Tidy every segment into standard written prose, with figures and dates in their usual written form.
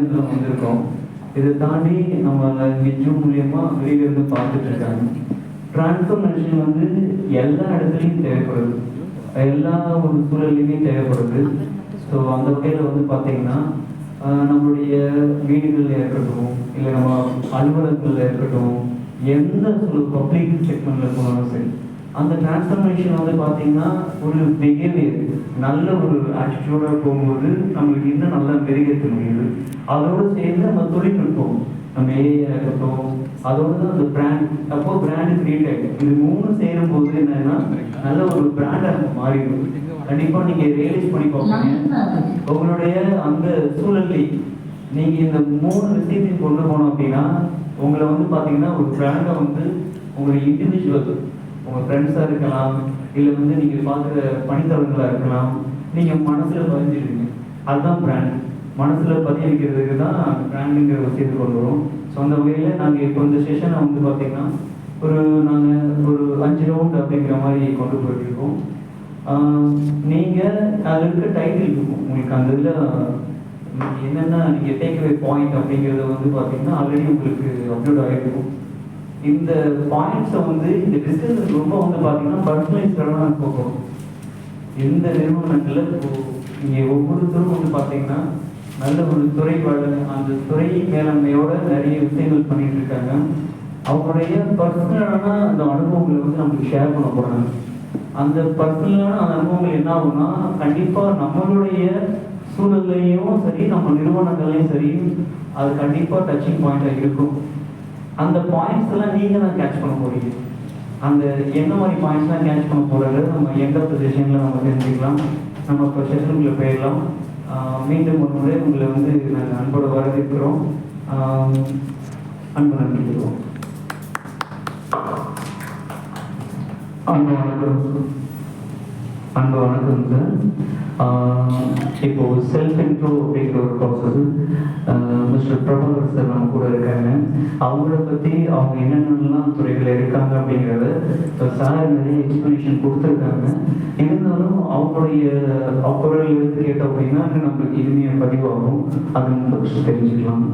வந்திருக்கோம். இதை தாண்டி நம்ம ஜூம் மூலியமா வெளியில இருந்து பார்த்துட்டு இருக்காங்க. டிரான்ஸ்ஃபர்மேஷன் வந்து எல்லா இடத்துலையும் தேவைப்படுது, எல்லா ஒரு சூழல்லையுமே தேவைப்படுது. ஸோ அந்த வகையில் வந்து பார்த்தீங்கன்னா நம்மளுடைய வீடுகளில் இருக்கட்டும், இல்லை நம்ம அலுவலகங்களில் இருக்கட்டும், எந்த ஒரு பப்ளிக் செக்மெண்ட்ல போனாலும் சரி, அந்த டிரான்ஸ்ஃபர்மேஷன் வந்து பார்த்தீங்கன்னா ஒரு பிஹேவியர் நல்ல ஒரு ஆட்டிடியூடாக போகும்போது நம்மளுக்கு இன்னும் நல்லா மெருகேற்ற முடியுது. அதோடு சேர்ந்து நம்ம தொழில்நுட்பம், நம்ம ஏஐ இருக்கட்டும், அதோடு தான் அந்த பிராண்ட், அப்போ பிராண்டு கிரியேட் ஆகிடும். இது மூணு சேரும்போது என்னன்னா நல்ல ஒரு பிராண்டாக நம்ம மாறிடும். கண்டிப்பாக நீங்கள் ரியலைஸ் பண்ணி பார்ப்பீங்க, உங்களுடைய அந்த சூழலை நீங்கள் இந்த மூணு விஷயத்தையும் கொண்டு போனோம் அப்படின்னா உங்களை வந்து பார்த்தீங்கன்னா ஒரு பிராண்டை வந்து உங்களுடைய இண்டிவிஜுவல், உங்கள் ஃப்ரெண்ட்ஸாக இருக்கலாம், இல்லை வந்து நீங்கள் பார்க்குற பணித்தளங்களாக இருக்கலாம், நீங்கள் மனசில் பதிஞ்சிருவீங்க. அதுதான் பிராண்ட். மனசில் பதிய வைக்கிறதுக்கு தான் பிராண்டுங்கிற விஷயத்தை கொண்டு வரும். ஸோ அந்த வகையில் நாங்கள் இப்போ இந்த செஷனை வந்து பார்த்தீங்கன்னா நாங்கள் ஒரு 5 ரவுண்ட் அப்படிங்கிற மாதிரி கொண்டு போயிட்டுருக்கோம். நீங்கள் அதில் இருக்க டைட்டில் இருக்கும் உங்களுக்கு, அந்த இதில் என்னென்னா நீங்கள் டேக்அவே பாயிண்ட் அப்படிங்கிறத வந்து பார்த்தீங்கன்னா ஆல்ரெடி உங்களுக்கு அப்லோட் ஆகிருக்கும். இந்த பாயிண்ட்ஸை வந்து இந்த டிஸ்கஷன் ரொம்ப வந்து பார்த்தீங்கன்னா பர்சனலைஸ்டாக தான் போகும். எந்த நிறுவனத்தில் நீங்கள் ஒவ்வொருத்தரும் வந்து பார்த்தீங்கன்னா நல்ல ஒரு துறை அந்த துறை மேலாண்மையோட நிறைய விஷயங்கள் பண்ணிட்டு இருக்காங்க. அவங்களுடைய பர்சனலான அந்த அனுபவங்களை வந்து நம்மளுக்கு ஷேர் பண்ண போகிறாங்க. அந்த பர்சனலான அந்த அனுபவங்கள் என்ன ஆகும்னா கண்டிப்பாக நம்மளுடைய சூழல்லையும் சரி, நம்ம நிறுவனங்கள்லையும் சரி, அது கண்டிப்பாக டச்சிங் பாயிண்டாக இருக்கும். அந்த பாயிண்ட்ஸ் எல்லாம் நீங்கள் தான் கேட்ச் பண்ண போறீங்க. அந்த என்ன மாதிரி பாயிண்ட்ஸ்லாம் கேட்ச் பண்ண போகிறது நம்ம எந்த பொசிஷனில் நம்ம தெரிஞ்சுக்கலாம். நம்ம இப்போ செஷனுக்குள்ளே போயிடலாம். மீண்டும் ஒரு முறை உங்களை வந்து நாங்கள் அன்போடு வரவேற்கிறோம். அன்பு நன்றி சொல்லுவோம். அன்பு வணக்கம் சார். இப்போ செல்ஃப் இன்ட்ரோ அப்படிங்கிற ஒரு ப்ராசஸ் மிஸ்டர் பிரபாகர் சார் நம்ம கூட இருக்காங்க. அவங்கள பற்றி அவங்க என்னென்னலாம் துறைகள் இருக்காங்க அப்படிங்கிறத சார் நிறைய எக்ஸ்பிளேஷன் கொடுத்துருக்காங்க. இருந்தாலும் அவங்களுடைய குரல் எடுத்து கேட்டோம் அப்படின்னா நம்மளுக்கு இனிமையாக பதிவாகும். அது நம்ம தெரிஞ்சுக்கலாம்.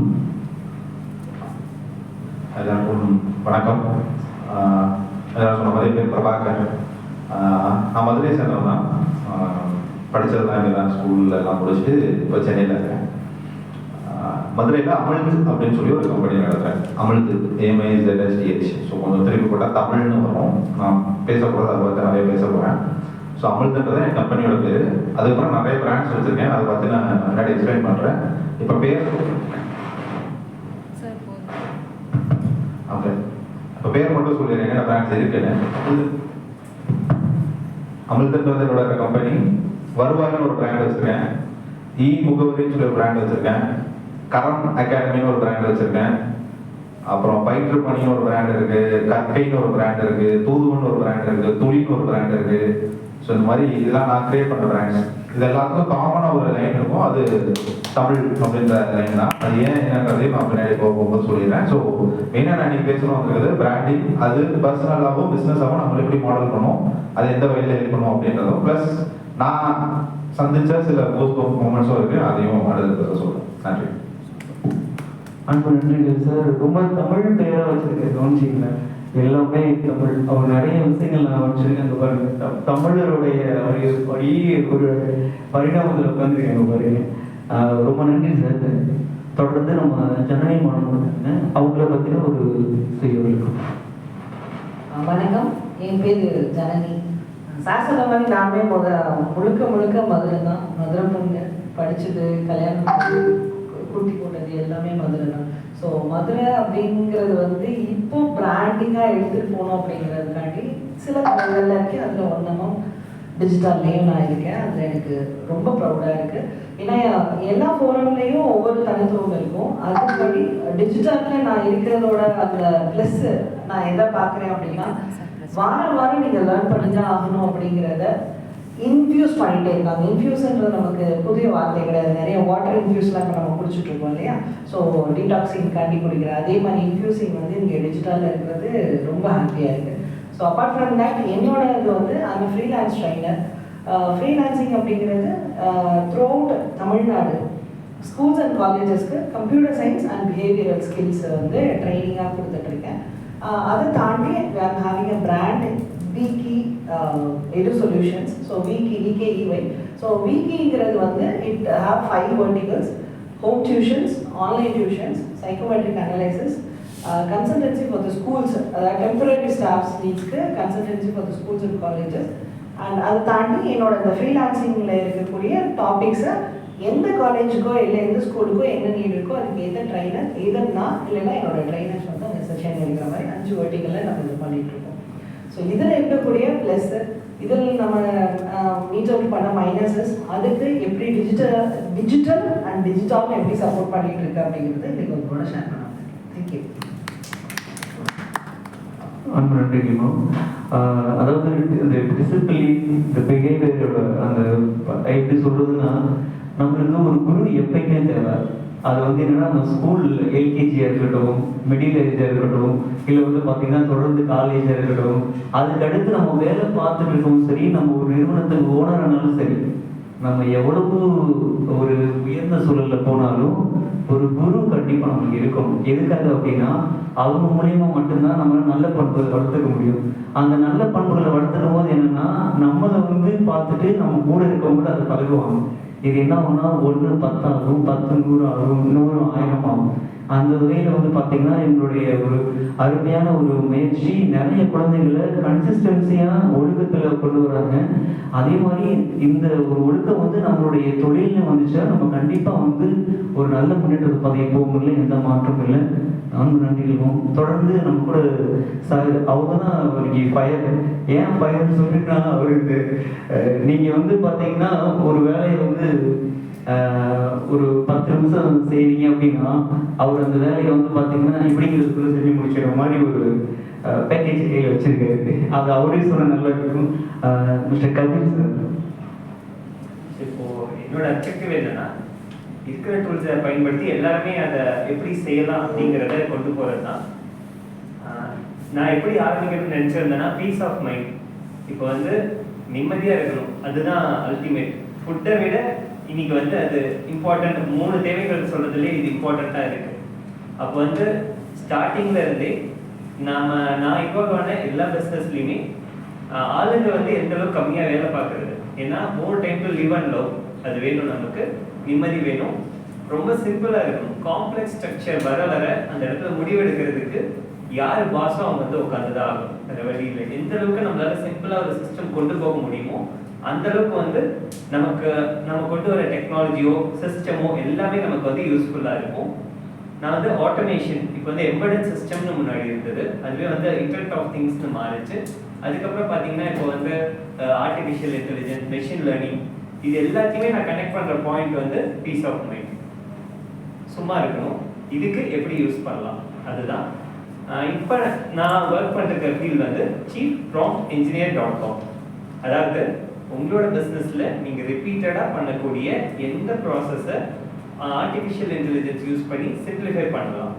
எல்லாருக்கும் வணக்கம். எல்லாரும் சொன்ன மாதிரி பேர் பிரபாகர். நான் மதுரை சேர்ந்தவன் தான். படித்ததெல்லாம் இங்கே தான், ஸ்கூலில் எல்லாம் முடிச்சுட்டு இப்போ சென்னையில் இருக்கேன். மதுரையில் அமிழ்து அப்படின்னு சொல்லி ஒரு கம்பெனி நடத்துகிறேன். அமிழ்து AMIZSTH. ஸோ கொஞ்சம் திருப்பி போட்டால் தமிழ்னு வரும். நான் பேசக்கூடாது, அதை பார்த்து நிறைய பேச போகிறேன். ஸோ அமிழ்துன்றது என் கம்பெனியோட பேர். அதுக்கப்புறம் நிறைய பிராண்ட்ஸ் வச்சுருக்கேன், அதை பற்றி நான் முன்னாடி எக்ஸ்பிளைன் பண்ணுறேன். இப்போ பேர் ஓகே, இப்போ பேர் மட்டும் சொல்லிடுறேன், என்னென்ன பிராண்ட்ஸ் இருக்குன்னு. அமிழ்துன்றது என்னோட கம்பெனி. வருவாய்னு ஒரு பிராண்ட் வச்சிருக்கேன். முகவரின்னு சொல்லி ஒரு பிராண்ட் வச்சிருக்கேன். கரம் அகாடமின்னு ஒரு பிராண்ட் வச்சிருக்கேன். அப்புறம் பயிற்று பணின்னு ஒரு பிராண்ட் இருக்கு, கற்கைன்னு ஒரு பிராண்ட் இருக்கு, தூதுவன்னு ஒரு பிராண்ட் இருக்கு, துளின்னு ஒரு பிராண்ட் இருக்கு. ஸோ இந்த மாதிரி இதெல்லாம் நான் கிரியேட் பண்ண பிராண்ட்ஸ். இது எல்லாத்துக்கும் காமனாக ஒரு லைன் இருக்கும், அது தமிழ் அப்படின்ற லைன் தான். அது ஏன் என்னங்கிறதையும் நான் பின்னாடி போகும்போது சொல்லிடுறேன். ஸோ மெயினாக நான் இன்னைக்கு பேசணும் வந்துருக்குது பிராண்டிங். அது பர்சனலாகவும் பிஸ்னஸாகவும் நம்ம எப்படி மாடல் பண்ணோம், அது எந்த வகையில் இருக்கணும் அப்படின்றதும், ப்ளஸ் நான் சந்திச்ச சில போஸ்ட் மூமெண்ட்ஸும் இருக்கு, அதையும் அடுத்த சொல்றேன். நன்றி. அன்பு நன்றிகள் சார். ரொம்ப தமிழ் பெயராக வச்சிருக்கேன், கவனிச்சிங்களா? எல்லாமே தமிழ். அவர் நிறைய விஷயங்கள் நான் வச்சிருக்கேன். அந்த பாருங்க, தமிழருடைய ஒரு பரிணாமத்தில் உட்காந்துருக்கேன் பாருங்க. ரொம்ப நன்றி சார். தொடர்ந்து நம்ம ஜனனி மாணவர்கள் அவங்கள பற்றின ஒரு செய்தி இருக்கும். வணக்கம், என் பேர் ஜனனி. சார் சொன்ன மாதிரி நாமே முழுக்க மதுரை தான். மதுரை பொண்ணு, படித்தது, கல்யாணம், குட்டி போட்டது எல்லாமே மதுரை தான். ஸோ மதுரை அப்படிங்கிறது வந்து இப்போ பிராண்டிங்காக எடுத்துகிட்டு போகணும் அப்படிங்கிறதுக்காண்டி சில கடைகளில் இருக்கேன். அதில் ஒன்றுமும் டிஜிட்டல்லையும் நான் இருக்கேன். அதில் எனக்கு ரொம்ப ப்ரௌடாக இருக்குது. ஏன்னா எல்லா ஃபோரம்லேயும் ஒவ்வொரு தனித்துவம் இருக்கும். அதுபடி டிஜிட்டலில் நான் இருக்கிறதோட அந்த ப்ளஸ்ஸு நான் எதை பார்க்குறேன் அப்படின்னா, வாரம் நீங்கள் லேர்ன் பண்ணி தான் ஆகணும் அப்படிங்கிறத இன்ஃபியூஸ் பண்ணிகிட்டே இருக்காங்க. இன்ஃபியூஸ்ன்றது நமக்கு புதிய வார்த்தை கிடையாது. நிறைய வாட்டர் இன்ஃபியூஸ்லாம் இப்போ நம்ம குடிச்சிட்டு இருக்கோம் இல்லையா? ஸோ டீடாக்ஸிங் காண்டி குடிக்கிற அதே மாதிரி இன்ஃபியூசிங் வந்து இங்கே டிஜிட்டலில் இருக்கிறது ரொம்ப ஹாப்பியாக இருக்குது. ஸோ அப்பார்ட் ஃப்ரம் தட் என்னோட இது வந்து அந்த ஃப்ரீலான்ஸ் ட்ரைனர். ஃப்ரீலான்சிங் அப்படிங்கிறது throughout Tamil Nadu schools and காலேஜஸ்க்கு computer science and behavioural skills வந்து ட்ரைனிங்காக கொடுத்துட்ருக்கேன். அதை தாண்டி we are having a brand விகி எடு சொல்யூஷன்ஸ். ஸோ விகேஇஒய். ஸோ விகிங்கிறது வந்து it have 5 verticals: home tuitions, online tuitions, psychometric analysis, consultancy for the schools, temporary staffs needsக்கு consultancy for the schools and colleges. And அதை தாண்டி என்னோட இந்த ஃப்ரீலான்சிங்கில் இருக்கக்கூடிய டாபிக்ஸை எந்த காலேஜுக்கோ இல்லை எந்த ஸ்கூலுக்கோ என்ன நீட் இருக்கோ அதுக்கு எந்த ட்ரைனர் எதுன்னா இல்லைன்னா என்னோட ட்ரைனர்ஸ் வந்து அந்த செஷன் எடுக்கிற மாதிரி 5 verticalல நம்ம இது பண்ணிகிட்ருக்கோம். ஸோ இதில் இருக்கக்கூடிய ப்ளஸ்ஸு, இதில் நம்ம மீட் அவுட் பண்ண மைனஸஸ், அதுக்கு எப்படி டிஜிட்டல் அண்ட் டிஜிட்டல் எப்படி சப்போர்ட் பண்ணிகிட்டு இருக்கு அப்படிங்கிறது இன்னைக்கு உங்களோட ஷேர் பண்ணலாம். தேங்க்யூ. அன்பு நன்றிகளுமோ. அதாவது இந்த டிசிப்ளின், இந்த பிஹேவியரோட அந்த எப்படி சொல்றதுன்னா, நம்மளுக்கு ஒரு குரு எப்பயுமே தேவை. அது வந்து என்னன்னா, நம்ம ஸ்கூல் எல்கேஜியாக இருக்கட்டும், மிடில் ஏஜாக இருக்கட்டும், இல்லை வந்து பார்த்தீங்கன்னா தொடர்ந்து காலேஜாக இருக்கட்டும், அதுக்கு அடுத்து நம்ம வேலை பார்த்துட்டு இருக்கவும் சரி, நம்ம ஒரு நிறுவனத்துக்கு ஓனரானாலும் சரி, நம்ம எவ்வளவு ஒரு உயர்ந்த சூழலில் போனாலும் ஒரு குரு கண்டிப்பாக நமக்கு இருக்கணும். எதுக்காக அப்படின்னா, அவங்க மூலியமா மட்டும்தான் நம்மளால நல்ல பண்புகளை வளர்த்துக்க முடியும். அந்த நல்ல பண்புகளை வளர்த்துக்கும் போது என்னன்னா, நம்மளை வந்து பார்த்துட்டு நம்ம கூட இருக்கவங்க அதை பழகுவாங்க. இது என்ன ஆகும்னா, 1 10 ஆகும், 10 100 ஆகும், 100 1000 ஆகும். அந்த வகையில் வந்து பார்த்தீங்கன்னா, எங்களுடைய ஒரு அருமையான ஒரு முயற்சி நிறைய குழந்தைகளை கன்சிஸ்டன்சியாக ஒழுக்கத்தில் கொண்டு வராங்க. அதே மாதிரி இந்த ஒரு ஒழுக்கம் வந்து நம்மளுடைய தொழிலில் வந்துச்சுன்னா நம்ம கண்டிப்பாக வந்து ஒரு நல்ல முன்னேற்றத்தை பதிய போகும்போதுல எந்த மாற்றமும் இல்லை. நான்கு நன்றிகளும் தொடர்ந்து நம்ம கூட சார் அவங்க தான் அவருக்கு ஃபயர். ஏன் ஃபயர்னு சொல்லிட்டுனா, அவருக்கு நீங்கள் வந்து பார்த்தீங்கன்னா ஒரு வேலையை வந்து ஒரு 10 நிமிஷம் செய்றீங்க அப்படின்னா, அவர் அந்த வேலையை வந்து பார்த்தீங்கன்னா இப்படிங்கிறதுக்குள்ள செஞ்சு முடிச்சிடுற மாதிரி ஒரு பேக்கேஜ் கையில் வச்சிருக்காரு. அது அவரே சொன்ன நல்லா இருக்கும். மிஸ்டர் கதிர் சார். இப்போ என்னோட அப்ஜெக்டிவ் என்னன்னா, இருக்கிற டூல்ஸை பயன்படுத்தி எல்லாருமே அதை எப்படி செய்யலாம் அப்படிங்கிறத கொண்டு போகிறது தான். நான் எப்படி ஆரம்பிக்கணும்னு நினச்சிருந்தேன்னா, பீஸ் ஆஃப் மைண்ட். இப்போ வந்து நிம்மதியாக இருக்கணும், அதுதான் அல்டிமேட். ஃபுட்டை விட இன்னைக்கு வந்து அது இம்பார்ட்டன்ட். 3 தேவைகள் சொல்றதுலேயே இது இம்பார்ட்டண்ட்டாக இருக்கு. அப்போ வந்து ஸ்டார்டிங்ல இருந்தே நான் இன்வால்வ் ஆன எல்லா பிஸ்னஸ்லையுமே ஆளுங்க வந்து எந்த அளவுக்கு கம்மியாக வேலை பார்க்கறது. ஏன்னா more time to live and love, அது வேணும். நமக்கு நிம்மதி வேணும். ரொம்ப சிம்பிளாக இருக்கணும். காம்ப்ளெக்ஸ் ஸ்ட்ரக்சர் வர வர அந்த இடத்துல முடிவெடுக்கிறதுக்கு யார் பாஸோ அவங்க வந்து உட்காந்துதான் ஆகும். வேற வழி இல்லை. எந்த அளவுக்கு நம்மளால சிம்பிளாக ஒரு சிஸ்டம் கொண்டு போக முடியுமோ அந்த அளவுக்கு வந்து நம்ம கொண்டு வர டெக்னாலஜியோ சிஸ்டமோ எல்லாமே நமக்கு வந்து யூஸ்ஃபுல்லாக இருக்கும். நான் வந்து ஆட்டோமேஷன், இப்போ வந்து எம்பெடட் சிஸ்டம்னு முன்னாடி இருந்தது, அதுவே வந்து இன்டர்நெட் ஆஃப் திங்ஸ்னு மாறிச்சு. அதுக்கப்புறம் பார்த்தீங்கன்னா இப்போ வந்து ஆர்டிஃபிஷியல் இன்டெலிஜென்ஸ், மெஷின் லேர்னிங், இது எல்லாத்தையுமே நான் கனெக்ட் பண்ணுற பாயிண்ட் வந்து பீஸ் ஆஃப் மைண்ட். சும்மா இருக்கணும், இதுக்கு எப்படி யூஸ் பண்ணலாம் அதுதான். இப்போ நான் ஒர்க் பண்ணுற ஃபீல்டு வந்து chiefpromptengineer.com. அதாவது உங்களோட பிஸ்னஸில் நீங்கள் ரிப்பீட்டடாக பண்ணக்கூடிய எந்த ப்ராசஸை ஆர்டிஃபிஷியல் இன்டெலிஜென்ஸ் யூஸ் பண்ணி சிம்பிளிஃபை பண்ணலாம்,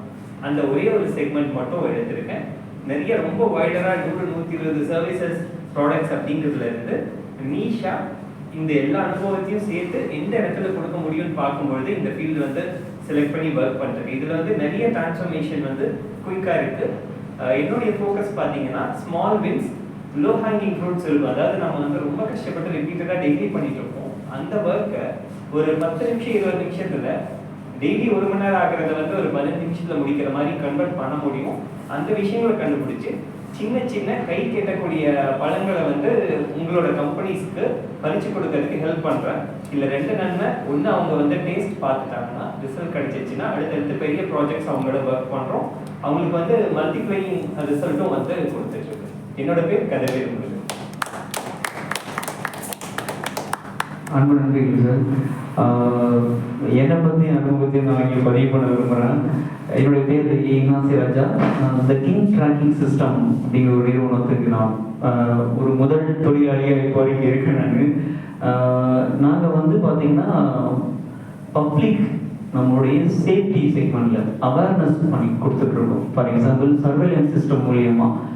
அந்த ஒரே ஒரு செக்மெண்ட் மட்டும் எடுத்திருக்கேன். நிறைய ரொம்ப வைடராக 100-120 சர்வீசஸ் ப்ராடக்ட்ஸ் அப்படிங்கிறதுல இருந்து நீஷா இந்த எல்லா அனுபவத்தையும் சேர்த்து எந்த இடத்துல கொடுக்க முடியும்னு பார்க்கும்பொழுது இந்த ஃபீல்டு வந்து செலக்ட் பண்ணி ஒர்க் பண்ணுறேன். இதில் வந்து நிறைய டிரான்ஸ்ஃபர்மேஷன் வந்து குயிக்காக இருக்குது. என்னுடைய ஃபோக்கஸ் பார்த்தீங்கன்னா small wins, low hanging fruits இருக்கும். அதாவது நம்ம வந்து ரொம்ப கஷ்டப்பட்டு ரிப்பீட்டடாக டெய்லி பண்ணிட்டு இருப்போம். அந்த ஒர்க்கை ஒரு 10 நிமிஷம் 20 நிமிஷத்துல டெய்லி 1 மணி நேரம் ஆகிறத வந்து ஒரு 15 நிமிஷத்துல முடிக்கிற மாதிரி கன்வெர்ட் பண்ண முடியும். அந்த விஷயங்களை கண்டுபிடிச்சு சின்ன சின்ன கை கெட்டக்கூடிய பழங்களை வந்து உங்களோட கம்பெனிஸ்க்கு பறிச்சு கொடுக்கறதுக்கு ஹெல்ப் பண்ணுறேன். இல்லை 2 நன்மை. ஒன்று, அவங்க வந்து டேஸ்ட் பார்த்துட்டாங்கன்னா, ரிசல்ட் கிடைச்சிச்சுன்னா அடுத்தடுத்து பெரிய ப்ராஜெக்ட்ஸ் அவங்களோட ஒர்க் பண்ணுறோம். அவங்களுக்கு வந்து மல்டிப்ளையிங் ரிசல்ட்டும் வந்து கொடுத்துட்ருக்கு. என்னோட பேர் கதிர். அன்பு நன்றிகள் சார். என்னை பற்றி அனுபவத்தை நான் இங்கே பதிவு பண்ண விரும்புகிறேன். என்னுடைய பேர் இக்னாசி ராஜா. இந்த கிங் ட்ராக்கிங் சிஸ்டம் அப்படிங்கிற ஒரு நிறுவனத்துக்கு நான் ஒரு முதல் தொழிலாளியாக இப்போ வரைக்கும் இருக்கேன். நாங்கள் வந்து பார்த்தீங்கன்னா பப்ளிக் நம்மளுடைய சேஃப்டி செக்மெண்ட்டில் அவேர்னஸ் பண்ணி கொடுத்துட்ருக்கோம். ஃபார் எக்ஸாம்பிள் சர்வேலன்ஸ் சிஸ்டம் மூலியமாக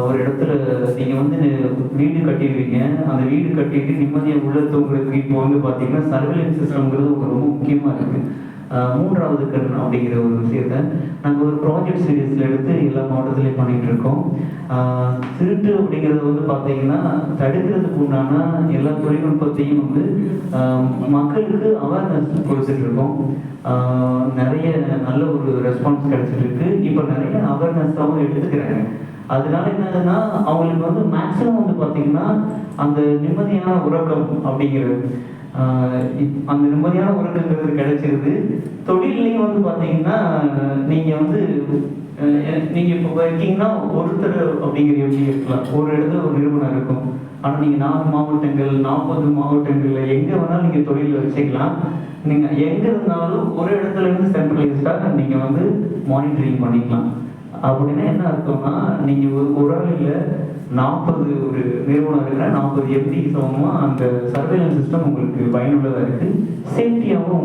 ஒரு இடத்துல நீங்கள் வந்து வீடு கட்டிடுவீங்க, அந்த வீடு கட்டிட்டு நிம்மதியாக உள்ள தூங்குறதுக்கு இப்போ வந்து பார்த்தீங்கன்னா சர்வேலன்ஸ் சிஸ்டம்ங்கிறது ரொம்ப முக்கியமாக இருக்குது. மூன்றாவது கண் அப்படிங்கிற ஒரு விஷயத்த நாங்கள் ஒரு ப்ராஜெக்ட் சீரீஸில் எடுத்து எல்லா மாவட்டத்துலேயும் பண்ணிகிட்டு இருக்கோம். திருட்டு அப்படிங்கிறது வந்து பார்த்தீங்கன்னா தடுக்கிறதுக்கு உண்டான எல்லா தொழில்நுட்பத்தையும் வந்து மக்களுக்கு அவேர்னஸ் கொடுத்துட்டு இருக்கோம். நிறைய நல்ல ஒரு ரெஸ்பான்ஸ் கிடைச்சிட்டு இருக்கு. இப்போ நிறைய அவேர்னஸாகவும் எடுத்துக்கிறாங்க. அதனால என்னதுன்னா அவங்களுக்கு வந்து மேக்ஸிமம் வந்து பார்த்தீங்கன்னா அந்த நிம்மதியான உறக்கம் அப்படிங்கிறது அந்த நிம்மதியான உறக்கங்கிறது கிடைச்சிருது. தொழிலையும் வந்து பார்த்தீங்கன்னா நீங்கள் வந்து நீங்கள் இப்போ இருக்கீங்கன்னா ஒருத்தர் அப்படிங்கிற எப்படி இருக்கலாம், ஒரு இடத்துல ஒரு நிறுவனம் இருக்கும். ஆனால் நீங்கள் 4 மாவட்டங்கள் 40 மாவட்டங்களில் எங்கே வேணாலும் நீங்கள் தொழிலில் வச்சுக்கலாம். நீங்கள் எங்கே இருந்தாலும் ஒரு இடத்துல இருந்து சென்ட்ரலைஸ்டாக நீங்கள் வந்து மானிட்டரிங் பண்ணிக்கலாம். அப்படின்னா என்ன அர்த்தம்னா நீங்கள் ஒரு ஆளில் 40 ஒரு நிறுவனம் இருக்கிற 40 எப்படி சமமாக அந்த சர்வேலன்ஸ் சிஸ்டம் உங்களுக்கு பயனுள்ளதாக இருக்குது. சேஃப்டியாகவும்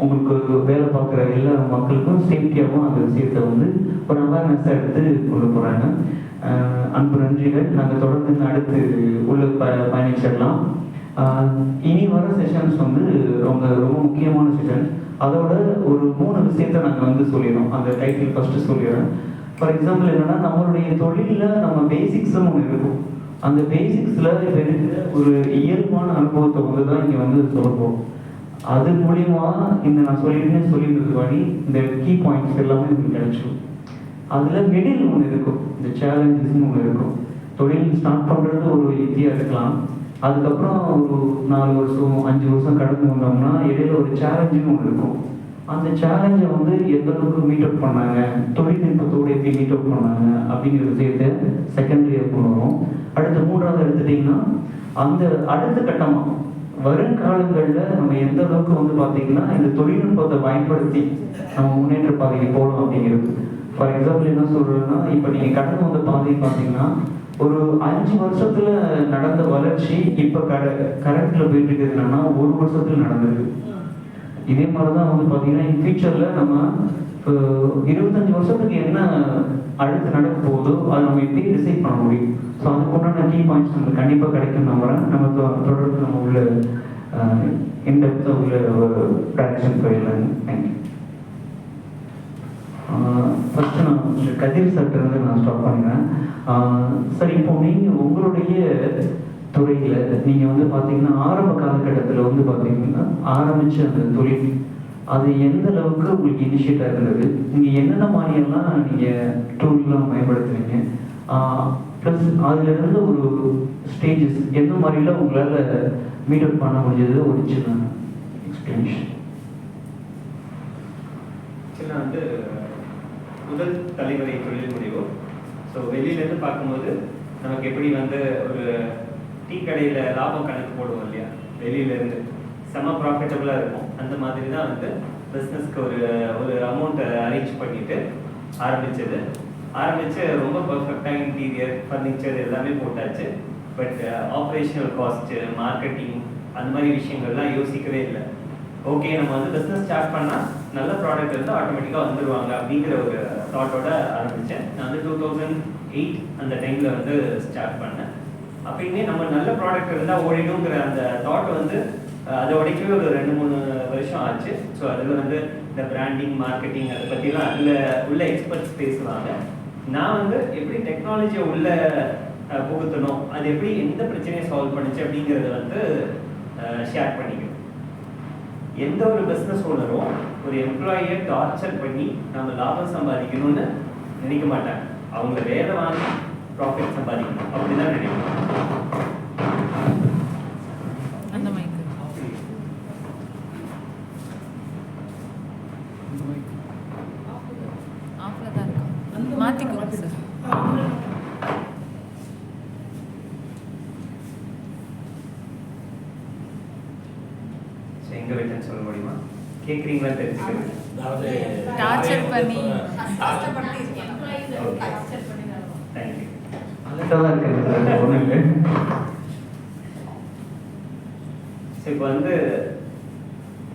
உங்களுக்கு வேலை பார்க்குற எல்லா மக்களுக்கும் சேஃப்டியாகவும் அந்த விஷயத்தை வந்து ஒரு அவேர்னஸாக எடுத்து கொண்டு போகிறாங்க. அன்பு நன்றிகள். நாங்கள் தொடர்ந்து அடுத்து உள்ள பயணிச்சிடலாம். இனி வர செஷன்ஸ் வந்து ரொம்ப முக்கியமான செஷன். அதோட ஒரு 3 விஷயத்த நாங்கள் வந்து சொல்லிடுறோம். அந்த டைட்டில் ஃபஸ்ட்டு சொல்லிடுறேன். ஃபார் எக்ஸாம்பிள் என்னன்னா, நம்மளுடைய தொழிலில் நம்ம பேசிக்ஸ்னு ஒன்று இருக்கும். அந்த பேசிக்ஸில் இப்போ இருக்கிற ஒரு இயல்பான அனுபவத்தை வந்து தான் இங்கே வந்து சொல்லப்போம். அது மூலியமா இந்த நான் சொல்லியிருந்தது வழி இந்த கீ பாயிண்ட்ஸ் எல்லாமே உங்களுக்கு கிடைச்சிடும். அதில் மிடில் ஒன்று இருக்கும், இந்த சேலஞ்சஸ்ன்னு ஒன்று இருக்கும். தொழில் ஸ்டார்ட் பண்ணுறது ஒரு ஈஸியாக இருக்கலாம். அதுக்கப்புறம் ஒரு 4 வருஷம் 5 வருஷம் கடந்து வந்தோம்னா இடையில ஒரு சேலஞ்சுன்னு ஒன்று இருக்கும். அந்த சேலஞ்சை வந்து எந்த அளவுக்கு மீட் அப் பண்ணாங்க, தொழில்நுட்பத்தோடு எப்படி மீட் அப் பண்ணாங்க அப்படிங்கிற விஷயத்த செகண்டரியாக கொண்டு வரும். அடுத்து 3வது எடுத்துட்டிங்கன்னா அந்த அடுத்த கட்டமாக வருங்காலங்களில் நம்ம எந்த அளவுக்கு வந்து பார்த்தீங்கன்னா இந்த தொழில்நுட்பத்தை பயன்படுத்தி நம்ம முன்னேற்ற பாதைக்கு போகலாம் அப்படிங்கிறது. ஃபார் எக்ஸாம்பிள் என்ன சொல்கிறேன்னா, இப்போ நீங்கள் கடந்து வந்த பாதை பார்த்தீங்கன்னா ஒரு 5 வருஷத்துல நடந்த வளர்ச்சி இப்போ கரண்ட்ல போயிட்டு இருக்குது என்னன்னா 1 வருஷத்துல நடந்தது. இதே மாதிரிதான் வந்து பார்த்தீங்கன்னா ஃபியூச்சர்ல நம்ம 25 வருஷத்துக்கு என்ன அடுத்து நடக்க போகுதோ அதை நம்ம எப்படி டிசைட் பண்ண முடியும். ஸோ அதுக்கு உண்டான கீ பாயிண்ட்ஸ் நமக்கு கண்டிப்பாக கிடைக்கும் நம்புறேன். நம்ம தொடர்ந்து நம்ம உள்ள இன்டெப்த்தாக உள்ள டைரக்ஷன் போயிடலாங்க. தேங்க்யூ. ஃபஸ்ட்டு நான் கதிர் சார்ட்டிருந்து நான் ஸ்டார்ட் பண்ணுறேன். சார், இப்போ நீங்கள் உங்களுடைய துறையில் நீங்கள் வந்து பார்த்தீங்கன்னா ஆரம்ப காலகட்டத்தில் வந்து பார்த்தீங்கன்னா ஆரம்பித்த அந்த தொழில் அது எந்த அளவுக்கு உங்களுக்கு இனிஷியேட்டாக இருந்தது? நீங்கள் என்னென்ன மாதிரியெல்லாம் நீங்கள் டூல்லாம் பயன்படுத்துவீங்க? ப்ளஸ் அதிலிருந்து ஒரு ஸ்டேஜஸ் எந்த மாதிரிலாம் உங்களால் மீட் அப் பண்ண முடிஞ்சது ஒரு சின்ன எக்ஸ்பிளனேஷன். வந்து முதல் தலைமுறை தொழில் முனைவோர். ஸோ வெளியிலேருந்து பார்க்கும்போது நமக்கு எப்படி வந்து ஒரு டீ கடையில் லாபம் கணக்கு போடுவோம் இல்லையா, வெளியிலேருந்து செம ப்ராஃபிட்டபுளாக இருக்கும். அந்த மாதிரி தான் வந்து பிஸ்னஸ்க்கு ஒரு அமௌண்ட்டை அரேஞ்ச் பண்ணிட்டு ஆரம்பித்து ரொம்ப பர்ஃபெக்டாக இன்டீரியர் ஃபர்னிச்சர் எல்லாமே போட்டாச்சு. பட் ஆப்ரேஷனல் காஸ்ட்டு, மார்க்கெட்டிங் அந்த மாதிரி விஷயங்கள்லாம் யோசிக்கவே இல்லை. ஓகே, நம்ம வந்து பிஸ்னஸ் ஸ்டார்ட் பண்ணால் நல்ல ப்ராடக்ட் வந்து ஆட்டோமேட்டிக்காக வந்துடுவாங்க அப்படிங்கிற ஒரு தாட்டோட ஆரம்பித்தேன். நான் வந்து 2008 அந்த டைமில் வந்து ஸ்டார்ட் பண்ணேன். அப்பயுமே நம்ம நல்ல ப்ராடக்ட் இருந்தால் ஓடிடுங்கிற அந்த தாட் வந்து அதை உடைக்கவே ஒரு 2-3 வருஷம் ஆச்சு. ஸோ அதில் வந்து இந்த பிராண்டிங், மார்க்கெட்டிங் அதை பற்றிலாம் அதில் உள்ள எக்ஸ்பர்ட்ஸ் பேசுவாங்க. நான் வந்து எப்படி டெக்னாலஜியை உள்ள புகுத்தணும், அது எப்படி எந்த பிரச்சனையை சால்வ் பண்ணுச்சு அப்படிங்கிறத வந்து ஷேர் பண்ணிக்கணும். எந்த ஒரு பிஸ்னஸ் ஓனரும் ஒரு எம்ப்ளாயியை டார்ச்சர் பண்ணி நம்ம லாபம் சம்பாதிக்கணும்னு நினைக்க மாட்டாங்க. அவங்க வேலை வாங்கி ப்ராஃபிட் சம்பாதிக்கணும் அப்படிதான் நினைக்கணும். எங்க வச்சேன்னு சொல்ல முடியுமா? கேக்குறீங்களா? தெரிஞ்சுக்கிறேன். டார்ச்சர் பண்ணி தேங்க்யூ. அலர்ட்டாக இருக்கிறது ஒன்றும் இல்லை. இப்போ வந்து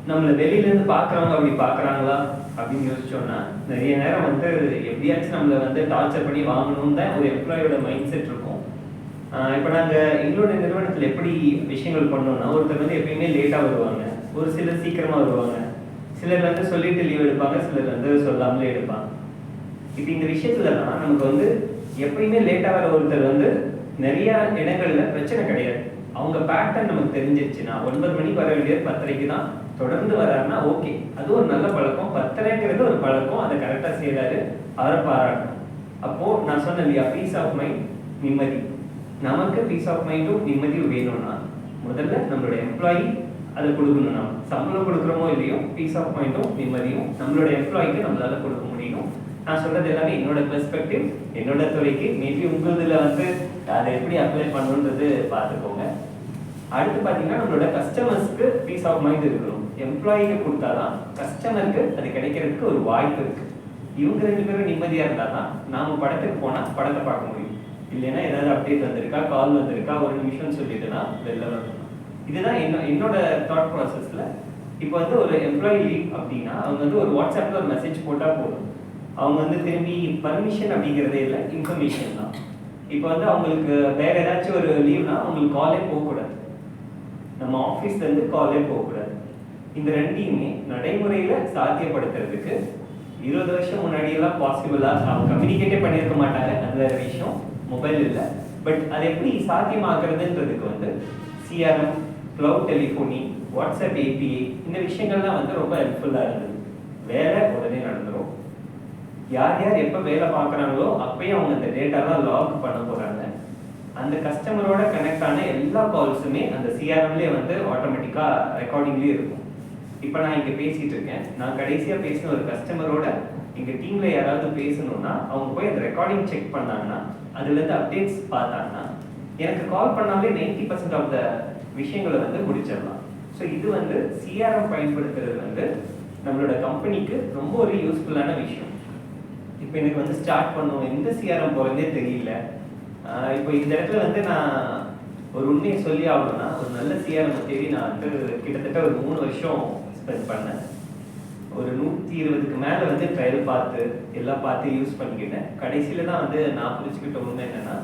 நம்மளை வெளியிலேருந்து பார்க்குறவங்க அப்படி பார்க்குறாங்களா அப்படின்னு யோசிச்சோன்னா நிறைய நேரம் வந்து எப்படியாச்சும் நம்மளை வந்து டார்ச்சர் பண்ணி வாங்கணும்னு தான் ஒரு எம்ப்ளாயோட மைண்ட் செட் இருக்கும். இப்போ நாங்கள் எங்களோட நிறுவனத்தில் எப்படி விஷயங்கள் பண்ணோம்னா, ஒருத்தர் வந்து எப்பயுமே லேட்டாக வருவாங்க, ஒரு சிலர் சீக்கிரமாக வருவாங்க, சிலர் வந்து சொல்லிட்டு லீவ் எடுப்பாங்க, சிலர் வந்து சொல்லாமலே எடுப்பாங்க. இப்போ இந்த விஷயத்துலலாம் நமக்கு வந்து எப்பயுமே லேட்டாக வர ஒருத்தர் வந்து நிறைய இடங்கள்ல பிரச்சனை கிடையாது. அவங்க பேட்டர்ன் நமக்கு தெரிஞ்சிருச்சுன்னா 9 மணிக்கு வர வேண்டியது 10:30க்கு தான் தொடர்ந்து வராருன்னா ஓகே, அது ஒரு நல்ல பழக்கம். 10:30ங்கிறது ஒரு பழக்கம், அதை கரெக்டாக செய்யறாரு, அவரை பாராட்டணும். அப்போ நான் சொன்னேன் இல்லையா, பீஸ் ஆஃப் மைண்ட், நிம்மதி. நமக்கு பீஸ் ஆஃப் மைண்டும் நிம்மதியும் வேணும்னா முதல்ல நம்மளோட எம்ப்ளாயி அதை கொடுக்கணும். நம்ம சம்பளம் கொடுக்குறோமோ இல்லையோ, பீஸ் ஆஃப் மைண்டும் நிம்மதியும் நம்மளோட எம்ப்ளாய்க்கு நம்மளால கொடுக்க முடியும். நான் சொல்றது எல்லாமே என்னோட பெர்ஸ்பெக்டிவ், என்னோட துறைக்கு. மேபி உங்களதுல வந்து அதை எப்படி அப்ளை பண்ணணுன்றது பார்த்துக்கோங்க. அடுத்து பார்த்தீங்கன்னா நம்மளோட கஸ்டமர்ஸ்க்கு பீஸ் ஆஃப் மைண்ட் இருக்கணும். எம்ப்ளாயிக்கு கொடுத்தாதான் கஸ்டமருக்கு அது கிடைக்கிறதுக்கு ஒரு வாய்ப்பு இருக்கு. இவங்க 2 பேரும் நிம்மதியா இருந்தாதான் நாம படத்துக்கு போனா படத்தை பார்க்க முடியும். இல்லைன்னா ஏதாவது அப்டேட் வந்திருக்கா, கால் வந்திருக்கா, ஒரு நிமிஷம் சொல்லிட்டுனா வெளில வரணும். இதுதான் என்னோட தாட் ப்ராசஸ்ல. இப்போ வந்து ஒரு எம்ப்ளாயி லீவ் அப்படின்னா அவங்க வந்து ஒரு வாட்ஸ்அப்ல ஒரு மெசேஜ் போட்டா போதும். அவங்க வந்து திரும்பி பர்மிஷன் அப்படிங்கிறதே இல்லை, இன்ஃபர்மேஷன் தான். இப்போ வந்து அவங்களுக்கு வேற ஏதாச்சும் ஒரு லீவ்னா அவங்களுக்கு காலே போகக்கூடாது, நம்ம ஆஃபீஸ்ல இருந்து காலே போகக்கூடாது. இந்த ரெண்டையுமே நடைமுறையில சாத்தியப்படுத்துறதுக்கு 20 வருஷம் முன்னாடியெல்லாம் பாசிபிளா அவங்க கம்யூனிகேட்டே பண்ணியிருக்க மாட்டாங்க, அது வேற விஷயம், மொபைல் இல்லை. பட் அதை எப்படி சாத்தியமாக்குறதுன்றதுக்கு வந்து CRM, cloud telephony, WhatsApp API, இந்த விஷயங்கள்லாம் வந்து ரொம்ப ஹெல்ப்ஃபுல்லாக இருந்தது. வேலை உடனே நடந்துடும். யார் யார் எப்போ வேலை பார்க்குறாங்களோ அப்பயே அவங்க அந்த டேட்டாலாம் லாக் பண்ண போகிறாங்க. அந்த கஸ்டமரோட கனெக்ட் ஆன எல்லா கால்ஸுமே அந்த சிஆர்எம்லேயே வந்து ஆட்டோமேட்டிக்காக ரெக்கார்டிங்லேயே இருக்கும். இப்போ நான் இங்கே பேசிகிட்டு இருக்கேன், நான் கடைசியாக பேசின ஒரு கஸ்டமரோட எங்கள் டீமில் யாராவது பேசணும்னா அவங்க போய் அந்த ரெக்கார்டிங் செக் பண்ணாங்கன்னா, அதுலேருந்து அப்டேட்ஸ் பார்த்தாங்கன்னா எனக்கு கால் பண்ணாலே 90% ஆஃப் த விஷயங்களை வந்து முடிச்சிடலாம். ஸோ இது வந்து சிஆர்எம் பயன்படுத்துறது வந்து நம்மளோட கம்பெனிக்கு ரொம்ப ஒரு யூஸ்ஃபுல்லான விஷயம். இப்போ எனக்கு வந்து ஸ்டார்ட் பண்ணுவோம், எந்த சிஆர்எம் போகிறதே தெரியல. இப்போ இந்த இடத்துல வந்து நான் ஒரு உண்மையை சொல்லி ஆகணும்னா, ஒரு நல்ல சிஆர்எம் தேடி நான் வந்து கிட்டத்தட்ட ஒரு 3 வருஷம் ஸ்பெண்ட் பண்ணேன். ஒரு 120க்கு மேலே வந்து ட்ரையல் பார்த்து எல்லாம் பார்த்து யூஸ் பண்ணிக்கிட்டேன். கடைசியில் தான் வந்து நான் புரிச்சுக்கிட்ட உண்மை என்னன்னா,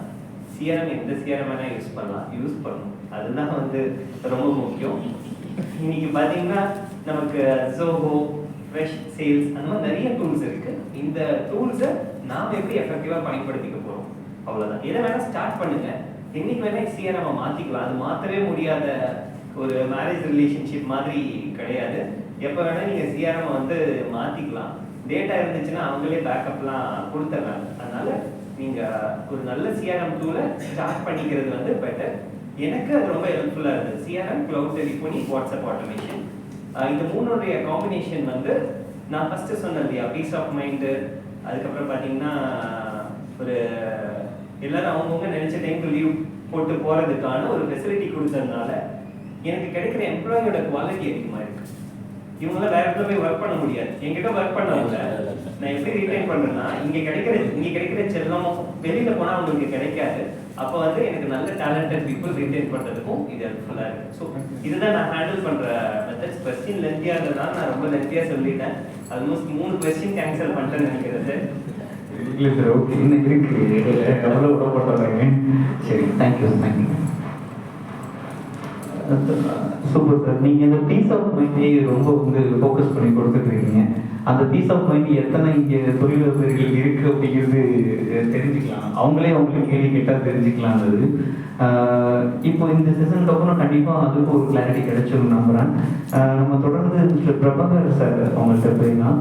சிஆர்எம் எந்த சிஆர்எம் வேணால் யூஸ் பண்ணலாம், யூஸ் பண்ணணும், அதுதான் வந்து ரொம்ப முக்கியம். இன்னைக்கு பார்த்தீங்கன்னா நமக்கு ஜோஹோ, ஃப்ரெஷ் சேல்ஸ், அந்த மாதிரி நிறைய டூல்ஸ் இருக்கு. இந்த டூல்ஸை நாம் எப்படி எஃபெக்டிவாக பயன்படுத்திக்க போகிறோம், அவ்வளோதான். எதை வேணால் ஸ்டார்ட் பண்ணுங்க, என்னைக்கு வேணால் சிஆர்எம் மாற்றிக்கலாம். அது மாற்றவே முடியாத ஒரு மேரேஜ் ரிலேஷன்ஷிப் மாதிரி கிடையாது. எப்போ வேணால் நீங்கள் சிஆர்எம் வந்து மாற்றிக்கலாம். டேட்டா இருந்துச்சுன்னா அவங்களே பேக்கப்லாம் கொடுத்துட்றாங்க. அதனால நீங்கள் ஒரு நல்ல சிஆர்எம் டூலை ஸ்டார்ட் பண்ணிக்கிறது வந்து பெட்டர். எனக்கு அது ரொம்ப ஹெல்ப்ஃபுல்லாக இருந்தது. CRM, cloud telephony, WhatsApp automation, இந்த 3உடைய காம்பினேஷன் வந்து நான் ஃபஸ்ட்டு சொன்னேன் இல்லையா, பீஸ் ஆஃப் மைண்டு. அதுக்கப்புறம் பார்த்தீங்கன்னா ஒரு எல்லாரும் அவங்கவுங்க நினச்ச டைமுக்கு லீவ் போட்டு போகிறதுக்கான ஒரு ஃபெசிலிட்டி கொடுத்ததுனால எனக்கு கிடைக்கிற எம்ப்ளாயோட குவாலிட்டி அதிகமாக இருக்குது. இவங்களாம் வேற இடத்துல போய் ஒர்க் பண்ண முடியாது. என்கிட்ட ஒர்க் பண்ணவங்க நான் எப்படி ரீட்டைன் பண்றேன்னா, இங்க கிடைக்கிற செல்லம் வெளியில போனா அவங்களுக்கு கிடைக்காது. அப்போ வந்து எனக்கு நல்ல டேலண்டட் பீப்புள் ரீட்டைன் பண்றதுக்கும் இது ஹெல்ப்ஃபுல்லா இருக்கு. ஸோ இதுதான் நான் ஹேண்டில் பண்ற மெத்தட்ஸ். கொஸ்டின் லென்த்தியா இருந்ததுனால நான் ரொம்ப லென்த்தியா சொல்லிட்டேன். ஆல்மோஸ்ட் 3 கொஸ்டின் கேன்சல் பண்ணிட்டேன்னு நினைக்கிறது. இல்லை சார், ஓகே, இன்னும் இருக்கு, எவ்வளோ விடப்பட்டாங்க. சரி, தேங்க்யூ. Super sir. நீங்கள் இந்த பீஸ் ஆஃப் மைண்டே ரொம்ப வந்து ஃபோக்கஸ் பண்ணி கொடுத்துட்ருக்கீங்க. அந்த பீஸ் ஆஃப் மைண்ட் எத்தனை இங்கே தொழிலதிபர்கள் இருக்குது அப்படிங்கிறது தெரிஞ்சுக்கலாம். அவங்களுக்கு கேள்வி கேட்டால் தெரிஞ்சுக்கலாம்ன்றது. இப்போ இந்த செஷனுக்கு அப்புறம் கண்டிப்பாக அதுக்கு ஒரு கிளாரிட்டி கிடைச்சிடும் நம்புகிறேன். நம்ம தொடர்ந்து மிஸ்டர் பிரபாகர் சார் அவங்கள்ட்ட போயிடலாம்.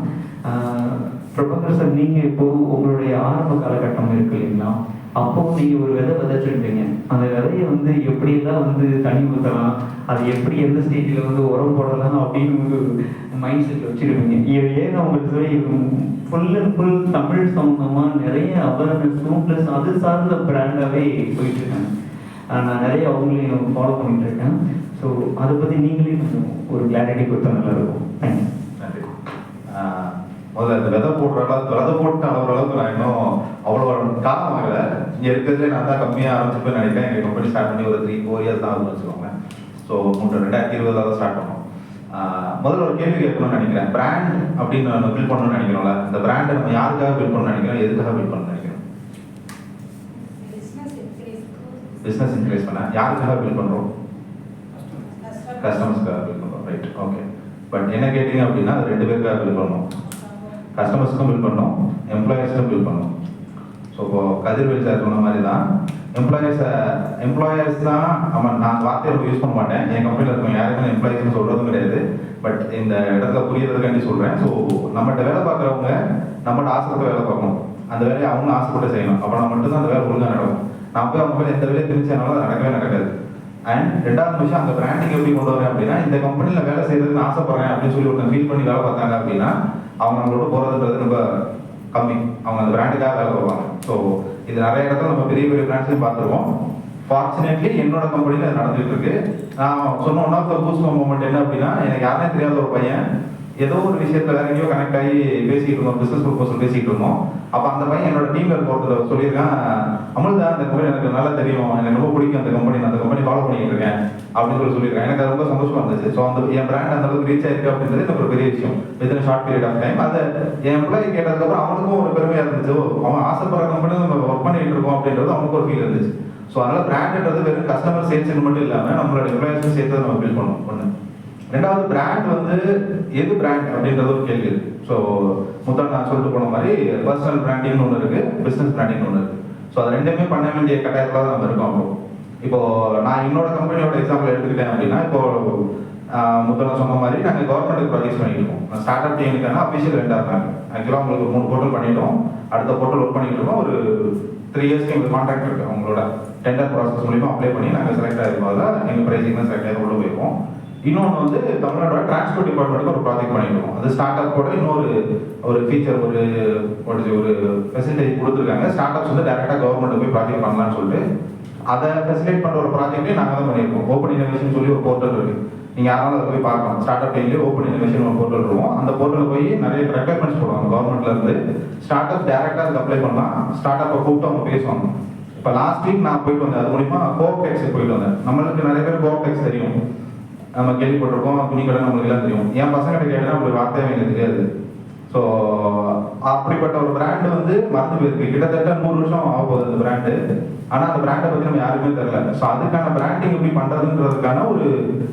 பிரபாகர் சார், நீங்கள் இப்போது உங்களுடைய ஆரம்ப காலகட்டம் இருக்கு இல்லைங்களா, அப்போ நீங்கள் ஒரு விதை விதைச்சிருப்பீங்க. அந்த விதையை வந்து எப்படியெல்லாம் வந்து தண்ணி ஊற்றலாம், அது எப்படி எந்த ஸ்டேஜில் வந்து உரம் போடலாம் அப்படின்னு ஒரு மைண்ட் செட்டில் வச்சுருப்பீங்க. இது ஏன் உங்களுக்கு ஃபுல் அண்ட் ஃபுல் தமிழ் சம்பந்தமாக நிறைய அவேர்னஸும் ப்ளஸ் அது சார்ந்த பிராண்டாகவே போயிட்டுருக்காங்க. நான் நிறைய அவங்களையும் ஃபாலோ பண்ணிட்டு இருக்கேன். ஸோ அதை பற்றி நீங்களே ஒரு கிளாரிட்டி கொடுத்தா நல்லாயிருக்கும். தேங்க்யூ. நன்றி. முதல்ல இந்த விதை போட்டு அளவுற அளவுக்கு நான் இன்னும் அவ்வளோ காலம் ஆகலை. இங்கே இருக்கிறதுலே நான் தான் கம்மியாக ஆரம்பிச்சுப்பேன் நினைக்கிறேன். எங்கள் கம்பெனி ஸ்டார்ட் பண்ணி ஒரு 3-4 இயர்ஸ் தான் ஆகுதுன்னு வச்சுக்கோங்க. ஸோ 2020 தான் ஸ்டார்ட் பண்ணோம். முதல்ல ஒரு கேள்வி கேட்கணும்னு நினைக்கிறேன். பிராண்ட் அப்படின்னு நம்ம பில்ட் பண்ணணும்னு நினைக்கிறோம்ல, இந்த பிராண்டை நம்ம யாருக்காக பில்ட் பண்ணணும்னு நினைக்கிறோம், எதுக்காக பில்ட் பண்ணணும்னு நினைக்கிறோம்? பிஸ்னஸ் இன்க்ரீஸ் பண்ண. யாருக்காக பில்ட் பண்ணுறோம்? கஸ்டமர்ஸ்க்காக பில்ட் பண்ணுறோம். Right, okay. பட் என்ன கேட்டிங்க அப்படின்னா அது 2 பேருக்காக பில்ட் பண்ணணும். கஸ்டமர்ஸுக்கும் பில்ட் பண்ணணும், எம்ப்ளாயர்ஸுக்கும் பில்ட் பண்ணணும். ஸோ இப்போ கதிர்வேல் சார் சொன்ன மாதிரி தான் எம்ப்ளாயர்ஸ் தான். நான் வார்த்தையை ரொம்ப யூஸ் பண்ண மாட்டேன், என் கம்பெனியில் இருக்கவங்க யாருமே எம்ப்ளாயிஸ்னு சொல்கிறதும் கிடையாது. பட் இந்த இடத்துல புரியறதுக்காண்டி சொல்கிறேன். ஸோ நம்மகிட்ட வேலை பார்க்குறவங்க நம்மகிட்ட ஆசைப்பட்டு வேலை பார்க்கணும், அந்த வேலையை அவங்க ஆசைப்பட்டு செய்யணும். அப்போ நான் மட்டும்தான் அந்த வேலை ஒழுங்காக நடக்கும். நான் போய் அவங்க மேலே எந்த வேலையை தெரிஞ்சதுனால அது நடக்கவே நடக்காது. அண்ட் 2வது விஷயம், அந்த பிராண்டிங் எப்படி கொண்டு வரேன் அப்படின்னா, இந்த கம்பெனியில் வேலை செய்யறதுன்னு ஆசைப்படுறேன் அப்படின்னு சொல்லி ஒருத்தன் ஃபீல் பண்ணி வேலை பார்த்தாங்க அப்படின்னா அவங்க நம்மளோட போகிறதுன்றது ரொம்ப கம்மி. அவங்க அந்த பிராண்டுக்காக வேலை பார்ப்பாங்க. ஸோ இது நிறைய இடத்துல நம்ம பெரிய பெரிய பிராண்ட்ஸையும் பார்த்துருவோம். ஃபார்ச்சுனேட்லி என்னோட கம்பெனியில் அது நடந்துகிட்டு இருக்கு. நான் சொன்ன one of the boost moment என்ன அப்படின்னா, எனக்கு யாருமே தெரியாத ஒரு பையன் ஏதோ ஒரு விஷயத்துல வேற எங்கேயோ கனெக்ட் ஆகி பேசிட்டு இருந்தோம், பிசினஸ் ப்ரொபோசல் பேசிட்டு இருந்தோம். அப்போ அந்த பையன் என்னோட டீம்ல இருக்கிற சொல்லியிருக்கான், அமுல் தான் அந்த கம்பெனி எனக்கு நல்லா தெரியும், எனக்கு ரொம்ப பிடிக்கும் அந்த கம்பெனி ஃபாலோ பண்ணிட்டு இருக்கேன் அப்படின்னு சொல்லியிருக்கேன். எனக்கு அது ரொம்ப சந்தோஷமா இருந்துச்சு. ஸோ அந்த என் பிராண்ட் அந்த அளவுக்கு ரீச் ஆயிருக்கு அப்படின்றது எனக்கு ஒரு பெரிய விஷயம். Within short period of time அதை என் எம்ப்ளாயி கேட்டதுக்கப்புறம் அவனுக்கும் ஒரு பெருமையா இருந்துச்சு. அவன் ஆசைப்படுற கம்பெனி நம்ம ஒர்க் பண்ணிட்டு இருக்கோம் அப்படின்றது அவனுக்கு ஒரு ஃபீல் இருந்துச்சு. ஸோ அதனால பிராண்ட்ன்றது வெறும் கஸ்டமர் சேல்ஸ் மட்டும் இல்லாமல் நம்மளோட எம்ப்ளாயிஸும் சேர்த்து நம்ம பில்ட் பண்ணணும். ஒன்று. 2வது, பிராண்ட் வந்து எது பிராண்ட் அப்படின்றது ஒரு கேள்வி இருக்கு. ஸோ முதல்ல நான் சொல்லிட்டு போன மாதிரி பர்சனல் பிராண்டிங்னு ஒன்று இருக்கு, பிசினஸ் பிராண்டிங் ஒன்று இருக்கு. ஸோ அது 2மே பண்ண வேண்டிய கட்டாயத்தில் தான் நம்ம இருக்கோம். இப்போ நான் என்னோட கம்பெனியோட எக்ஸாம்பிள் எடுத்துக்கிட்டேன் அப்படின்னா, இப்போ முதல்ல சொன்ன மாதிரி நாங்கள் கவர்மெண்ட் ப்ராஜெக்ட்ஸ் பண்ணிட்டு இருக்கோம். ஸ்டார்ட் அப் டீமுக்கான அஃபிஷியல் 2 இருந்தாங்க. ஆக்சுவலாக உங்களுக்கு 3 போர்ட்டல் பண்ணிட்டோம், அடுத்த போர்ட்டல் ஒர்க் பண்ணிட்டு இருக்கோம். ஒரு 3 இயர்ஸ்க்கு எங்களுக்கு கான்ட்ராக்ட் இருக்கு. அவங்களோட டெண்டர் ப்ராசஸ் மூலியமா அப்ளை பண்ணி நாங்கள் செலக்ட் ஆகிருக்கோம். அதில் எங்கள் ப்ரைஸிங் தான் செலக்ட் ஆகி உள்ள போயிருக்கோம். இன்னொன்று வந்து தமிழ்நாடோட டிரான்ஸ்போர்ட் டிபார்ட்மெண்ட்டுக்கு ஒரு ப்ராஜெக்ட் பண்ணிருக்கோம். அது ஸ்டார்ட் அப் கூட இன்னொரு ஃபீச்சர் ஒரு ஃபெசிலிட்டி கொடுத்துருக்காங்க. ஸ்டார்ட் அப்ஸ் வந்து டேரெக்டாக கவர்மெண்ட் போய் ப்ராஜெக்ட் பண்ணலாம்னு சொல்லிட்டு அதை ஃபெசிலிட்டேட் பண்ணுற ஒரு ப்ராஜெக்டே நாங்கள் தான் பண்ணியிருக்கோம். ஓப்பன் இனோவேஷன் சொல்லி ஒரு போர்ட்டல் இருக்கு, நீங்கள் யாராலும் அதை போய் பார்க்கலாம். ஸ்டார்ட் அப் டைம்லேயே ஓப்பன் இனோவேஷன் ஒரு போர்ட்டல் இருக்கும். அந்த போர்ட்டலில் போய் நிறைய ரெக்யர்மெண்ட்ஸ் போடுவாங்க கவர்மெண்ட்ல இருந்து. ஸ்டார்ட் அப் டேரெக்டாக அதுக்கு அப்ளை பண்ணலாம். ஸ்டார்ட் அப்பை கூப்பிட்டு அவங்க பேசுவாங்க. இப்போ லாஸ்ட் வீக் நான் போயிட்டு வந்தேன், அது மூலிமா கோஆப்டெக்ஸ் போயிட்டு வந்தேன். நம்மளுக்கு நிறைய பேர் கோஆப்டெக்ஸ் தெரியும், நம்ம கேள்விப்பட்டிருக்கோம், துணிக்கடை நம்மளுக்கு எல்லாம் தெரியும். என் பசங்கிட்ட கேட்டேன்னா அப்படி வார்த்தையே எனக்கு தெரியாது. ஸோ அப்படிப்பட்ட ஒரு பிராண்டு வந்து மறந்து போயிருக்கு. கிட்டத்தட்ட 100 வருஷம் ஆக போகுது அந்த பிராண்டு. ஆனால் அந்த பிராண்டை பற்றி நம்ம யாருமே தெரியல. ஸோ அதுக்கான பிராண்டிங் எப்படி பண்ணுறதுன்றதுக்கான ஒரு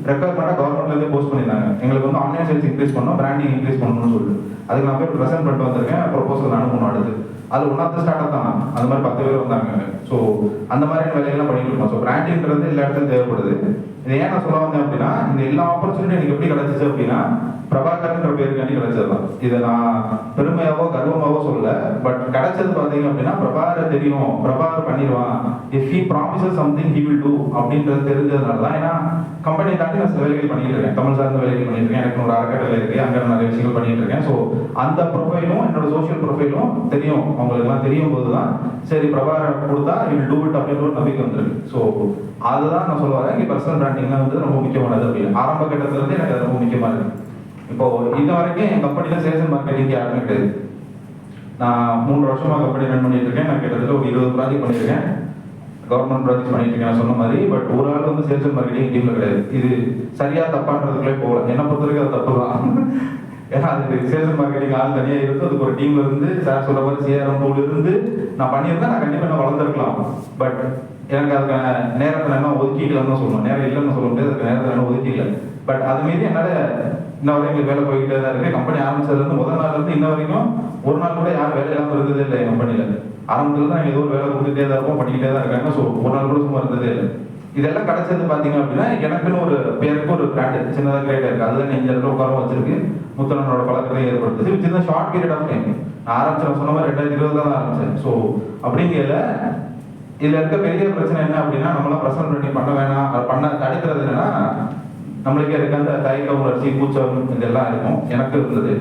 ரெக்குவயர்மெண்ட்டாக கவர்மெண்ட்லேருந்து போஸ்ட் பண்ணியிருந்தாங்க. எங்களுக்கு வந்து ஆன்லைன் சேல்ஸ் இன்க்ரீஸ் பண்ணணும், பிராண்டிங் இன்க்ரீஸ் பண்ணணும்னு சொல்லிட்டு அதுக்கு நான் போய் ப்ரெசென்ட் பண்ணிட்டு வந்திருக்கேன். ப்ரொபோசல் அனுப்பணும். அடுத்து அது one of the start up தான். அந்த மாதிரி 10 பேர் வந்தாங்க. ஸோ அந்த மாதிரியான வேலையெல்லாம் பண்ணிட்டு இருக்கோம். ஸோ பிராண்டிங்கிறது எல்லா இடத்துலையும் தேவைப்படுது. இதை ஏன் நான் சொல்ல வந்தேன் அப்படின்னா, இந்த எல்லா ஆப்பர்ச்சுனிட்டி எனக்கு எப்படி கிடைச்சிச்சு அப்படின்னா பிரபாகர்ன்ற பேருக்காண்டி கிடைச்சதுதான். இதை நான் பெருமையாவோ கர்வமாவோ சொல்ல, பட் கிடைச்சது பார்த்தீங்க அப்படின்னா பிரபாகரை தெரியும், பிரபாகர் பண்ணிடுவான், if he promises something he will do அப்படின்றது தெரிஞ்சதுனால தான். ஏன்னா கம்பெனியை தாண்டி நான் சில வேலைகள் பண்ணிட்டு இருக்கேன், தமிழ் சார்ந்த வேலைகள் பண்ணிட்டு இருக்கேன், எனக்கு ஒரு அறக்கட்டளை இருக்கு, அங்கே நிறைய விஷயங்கள் பண்ணிட்டு இருக்கேன். ஸோ அந்த ப்ரொஃபைலும் என்னோட சோஷியல் ப்ரொஃபைலும் தெரியும், அவங்களுக்குலாம் தெரியும் போது தான் சரி பிரபாகரை கொடுத்தா வில் டூ இட் அப்படின்ற ஒரு நம்பிக்கை வந்துருக்கு. ஸோ அதுதான் நான் சொல்ல வரேன். இங்கே பர்சனல் பிராண்டிங்லாம் வந்து ரொம்ப முக்கியமானது அப்படின்னு ஆரம்ப கட்டத்துல இருந்து எனக்கு அது ரொம்ப முக்கியமா இருக்கு. இப்போ இது வரைக்கும் என் கம்பெனியில் சேல்ஸ் அண்ட் மார்க்கெட்டிங் யாருமே கிடையாது. நான் 3 வருஷமா கம்பெனி ரன் பண்ணிட்டு இருக்கேன். நான் கிட்டத்தட்ட ஒரு 20 ப்ராஜெக்ட் பண்ணியிருக்கேன், கவர்மெண்ட் ப்ராஜெக்ட் பண்ணிட்டு இருக்கேன் நான் சொன்ன மாதிரி. பட் ஒரு ஆள் வந்து சேல்ஸ் அண்ட் மார்க்கெட்டிங் டீம்ல கிடையாது. இது சரியா தப்பான்றதுக்குள்ளே போகல, என்ன பொறுத்த வரைக்கும் அது தப்பு தான். ஏன்னா அதுக்கு சேல்ஸ் அண்ட் மார்க்கெட்டிங் ஆள் தனியாக இருந்து அதுக்கு ஒரு டீம்ல இருந்து சார் சொல்ற மாதிரி சிஆர்எம் டூல் இருந்து நான் பண்ணியிருந்தேன். நான் கண்டிப்பாக என்ன வளர்ந்துருக்கலாம். பட் எனக்கு அதுக்கான நேரத்தை என்ன ஒதுக்கிக்கலன்னு தான் சொல்லணும், நேரம் இல்லைன்னு சொல்ல முடியாது, அதுக்கு நேரத்தை என்ன ஒதுக்கிக்கல. பட் அது மீறி என்னால் இன்ன வரைக்கும் எங்களுக்கு வேலை போய்கிட்டே தான் இருக்கு. கம்பெனி ஆரம்பிச்சதுலேருந்து முதல் நாள்லேருந்து இன்ன வரைக்கும் ஒரு நாள் கூட யாரும் வேலை இல்லாமல் இருந்ததே இல்லை. என் கம்பெனியில் ஆரம்பத்தில் தான் ஏதோ ஒரு வேலை கொடுத்துட்டே தான் இருப்போம், பண்ணிக்கிட்டே தான் இருக்காங்க. ஸோ ஒரு நாள் கூட சும்மா இருந்ததே இல்லை. இதெல்லாம் கிடைச்சது பார்த்தீங்க அப்படின்னா எனக்குன்னு ஒரு பேருக்கு ஒரு பிராண்டு சின்னதாக கிரியேட் இருக்கு. அதுதான் இந்த இடத்துல உட்காரம் வச்சிருக்கு, முத்தனோட பழக்கத்தையும் ஏற்படுத்துது. Which is short period of time. நான் ஆரம்பிச்சேன் சொன்ன மாதிரி 2020 தான் ஆரம்பிச்சேன். ஸோ அப்படிங்கல இதுல இருக்க பெரிய பிரச்சனை என்ன அப்படின்னா, நம்மளாம் பிரசன்ட் பண்ணி பண்ண வேணாம், அது பண்ண தடுக்கிறது என்னன்னா நம்மளுக்கே இருக்க அந்த தயக்க உணர்ச்சி, கூச்சம் இதெல்லாம் இருக்கும். எனக்கு இருந்தது.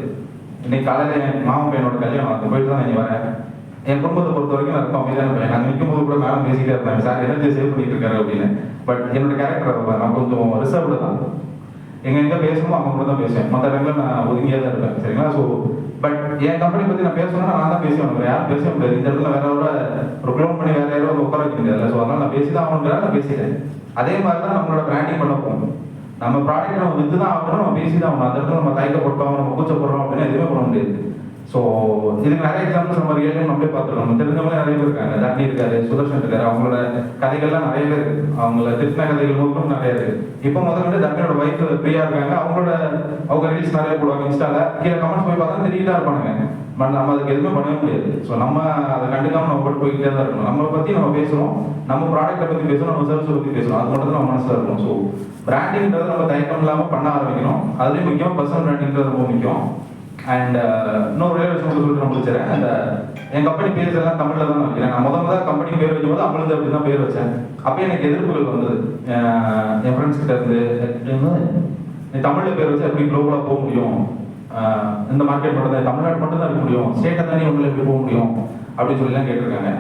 இன்னைக்கு காலையில் என் மாமா பையனோட கல்யாணம் அது போயிட்டு தான் நான் வரேன். என் குடும்பத்தை பொறுத்த வரைக்கும் நான் ரொம்ப அமைதியான பையன். நாங்கள் நிற்கும் போது கூட மேலே பேசிட்டே இருந்தேன், சார் எனர்ஜி சேவ் பண்ணிட்டு இருக்காரு அப்படின்னு. பட் என்னோட கேரக்டர் நான் கொஞ்சம் ரிசர்வ்டு தான். எங்கே பேசணுமோ அவங்க கூட தான் பேசுவேன், மற்ற இடங்களில் நான் ஒதுங்கியே தான் இருப்பேன். சரிங்களா? ஸோ பட் என் கம்பெனி பற்றி நான் பேசணும்னா நான் தான் பேசுவேன், யாரும் பேச முடியாது. இந்த இடத்துல வேற ஒரு க்ளோன் பண்ணி வேற யாரும் உட்கார வைக்க முடியாது. ஸோ அதனால நான் பேசி தான் ஆகணுங்கிறத நான் பேசிட்டேன். அதே மாதிரி தான் நம்மளோட பிராண்டிங் பண்ண போகணும். நம்ம ப்ராடக்ட் நம்ம வித்து தான் ஆகணும், நம்ம பேசி தான் ஆகணும். அந்த இடத்துல நம்ம தயக்கப்பட்டோம், நம்ம கூச்சப்படுறோம் அப்படின்னு எதுவுமே பண்ண முடியாது. ஸோ இதுக்கு நிறைய எக்ஸாம்பிள்ஸ் நம்ம ரியலும் நம்மளே பார்த்துருக்கோம். நம்ம தெரிஞ்சவங்களே நிறைய பேர் இருக்காங்க. தர்ணி இருக்காரு, சுதர்ஷன் இருக்காரு. அவங்களோட கதைகள்லாம் நிறைய பேர் இருக்கு. அவங்கள திட்டின கதைகள் மட்டும் நிறைய இருக்கு. இப்போ முதல்ல தர்ணியோட வைஃப் ஃப்ரீயா இருக்காங்க. அவங்க ரீல்ஸ் நிறைய போடுவாங்க இன்ஸ்டால. கீழே கமெண்ட்ஸ் போய் பார்த்தா தெரியுதா இருப்பானுங்க. பட் நம்ம அதுக்கு எதுவுமே பண்ணவே முடியாது. ஸோ நம்ம அதை கண்டுக்காம நம்ம போட்டு போய்கிட்டே தான் இருக்கணும். நம்ம பற்றி நம்ம பேசுகிறோம், நம்ம ப்ராடக்ட்டை பற்றி பேசுகிறோம், நம்ம சர்வீஸை பற்றி பேசுகிறோம். அது மட்டும் தான் நம்ம மனசில் இருக்கணும். ஸோ பிராண்டிங்கிறது நம்ம தயக்கம் இல்லாமல் பண்ண ஆரம்பிக்கணும். அதுலேயும் முக்கியம் பர்சனல் பிராண்டிங்கிறது ரொம்ப முக்கியம். அண்ட் இன்னொரு ஒரே விஷயம் சொல்லிட்டு நான் முடிச்சிடறேன். அந்த என் கம்பெனி பேர் எல்லாம் தமிழில் தான் வைக்கிறேன். நான் முதல் கம்பெனி பேர் வைக்கும்போது அமிழ்ந்து அப்படி தான் பேர் வச்சேன். அப்போ எனக்கு எதிர்ப்புகள் வந்தது என் ஃப்ரெண்ட்ஸ் கிட்ட இருந்து. நீ தமிழில் பேர் வச்சு எப்படி குளோபலாக போக முடியும், இந்த மார்க்கெட் மட்டும் தான், தமிழ்நாடு மட்டும் தான் இருக்க முடியும், ஸ்டேட்டை தானே உங்களை எப்படி போக முடியும் அப்படின்னு சொல்லிலாம் கேட்டிருக்காங்க.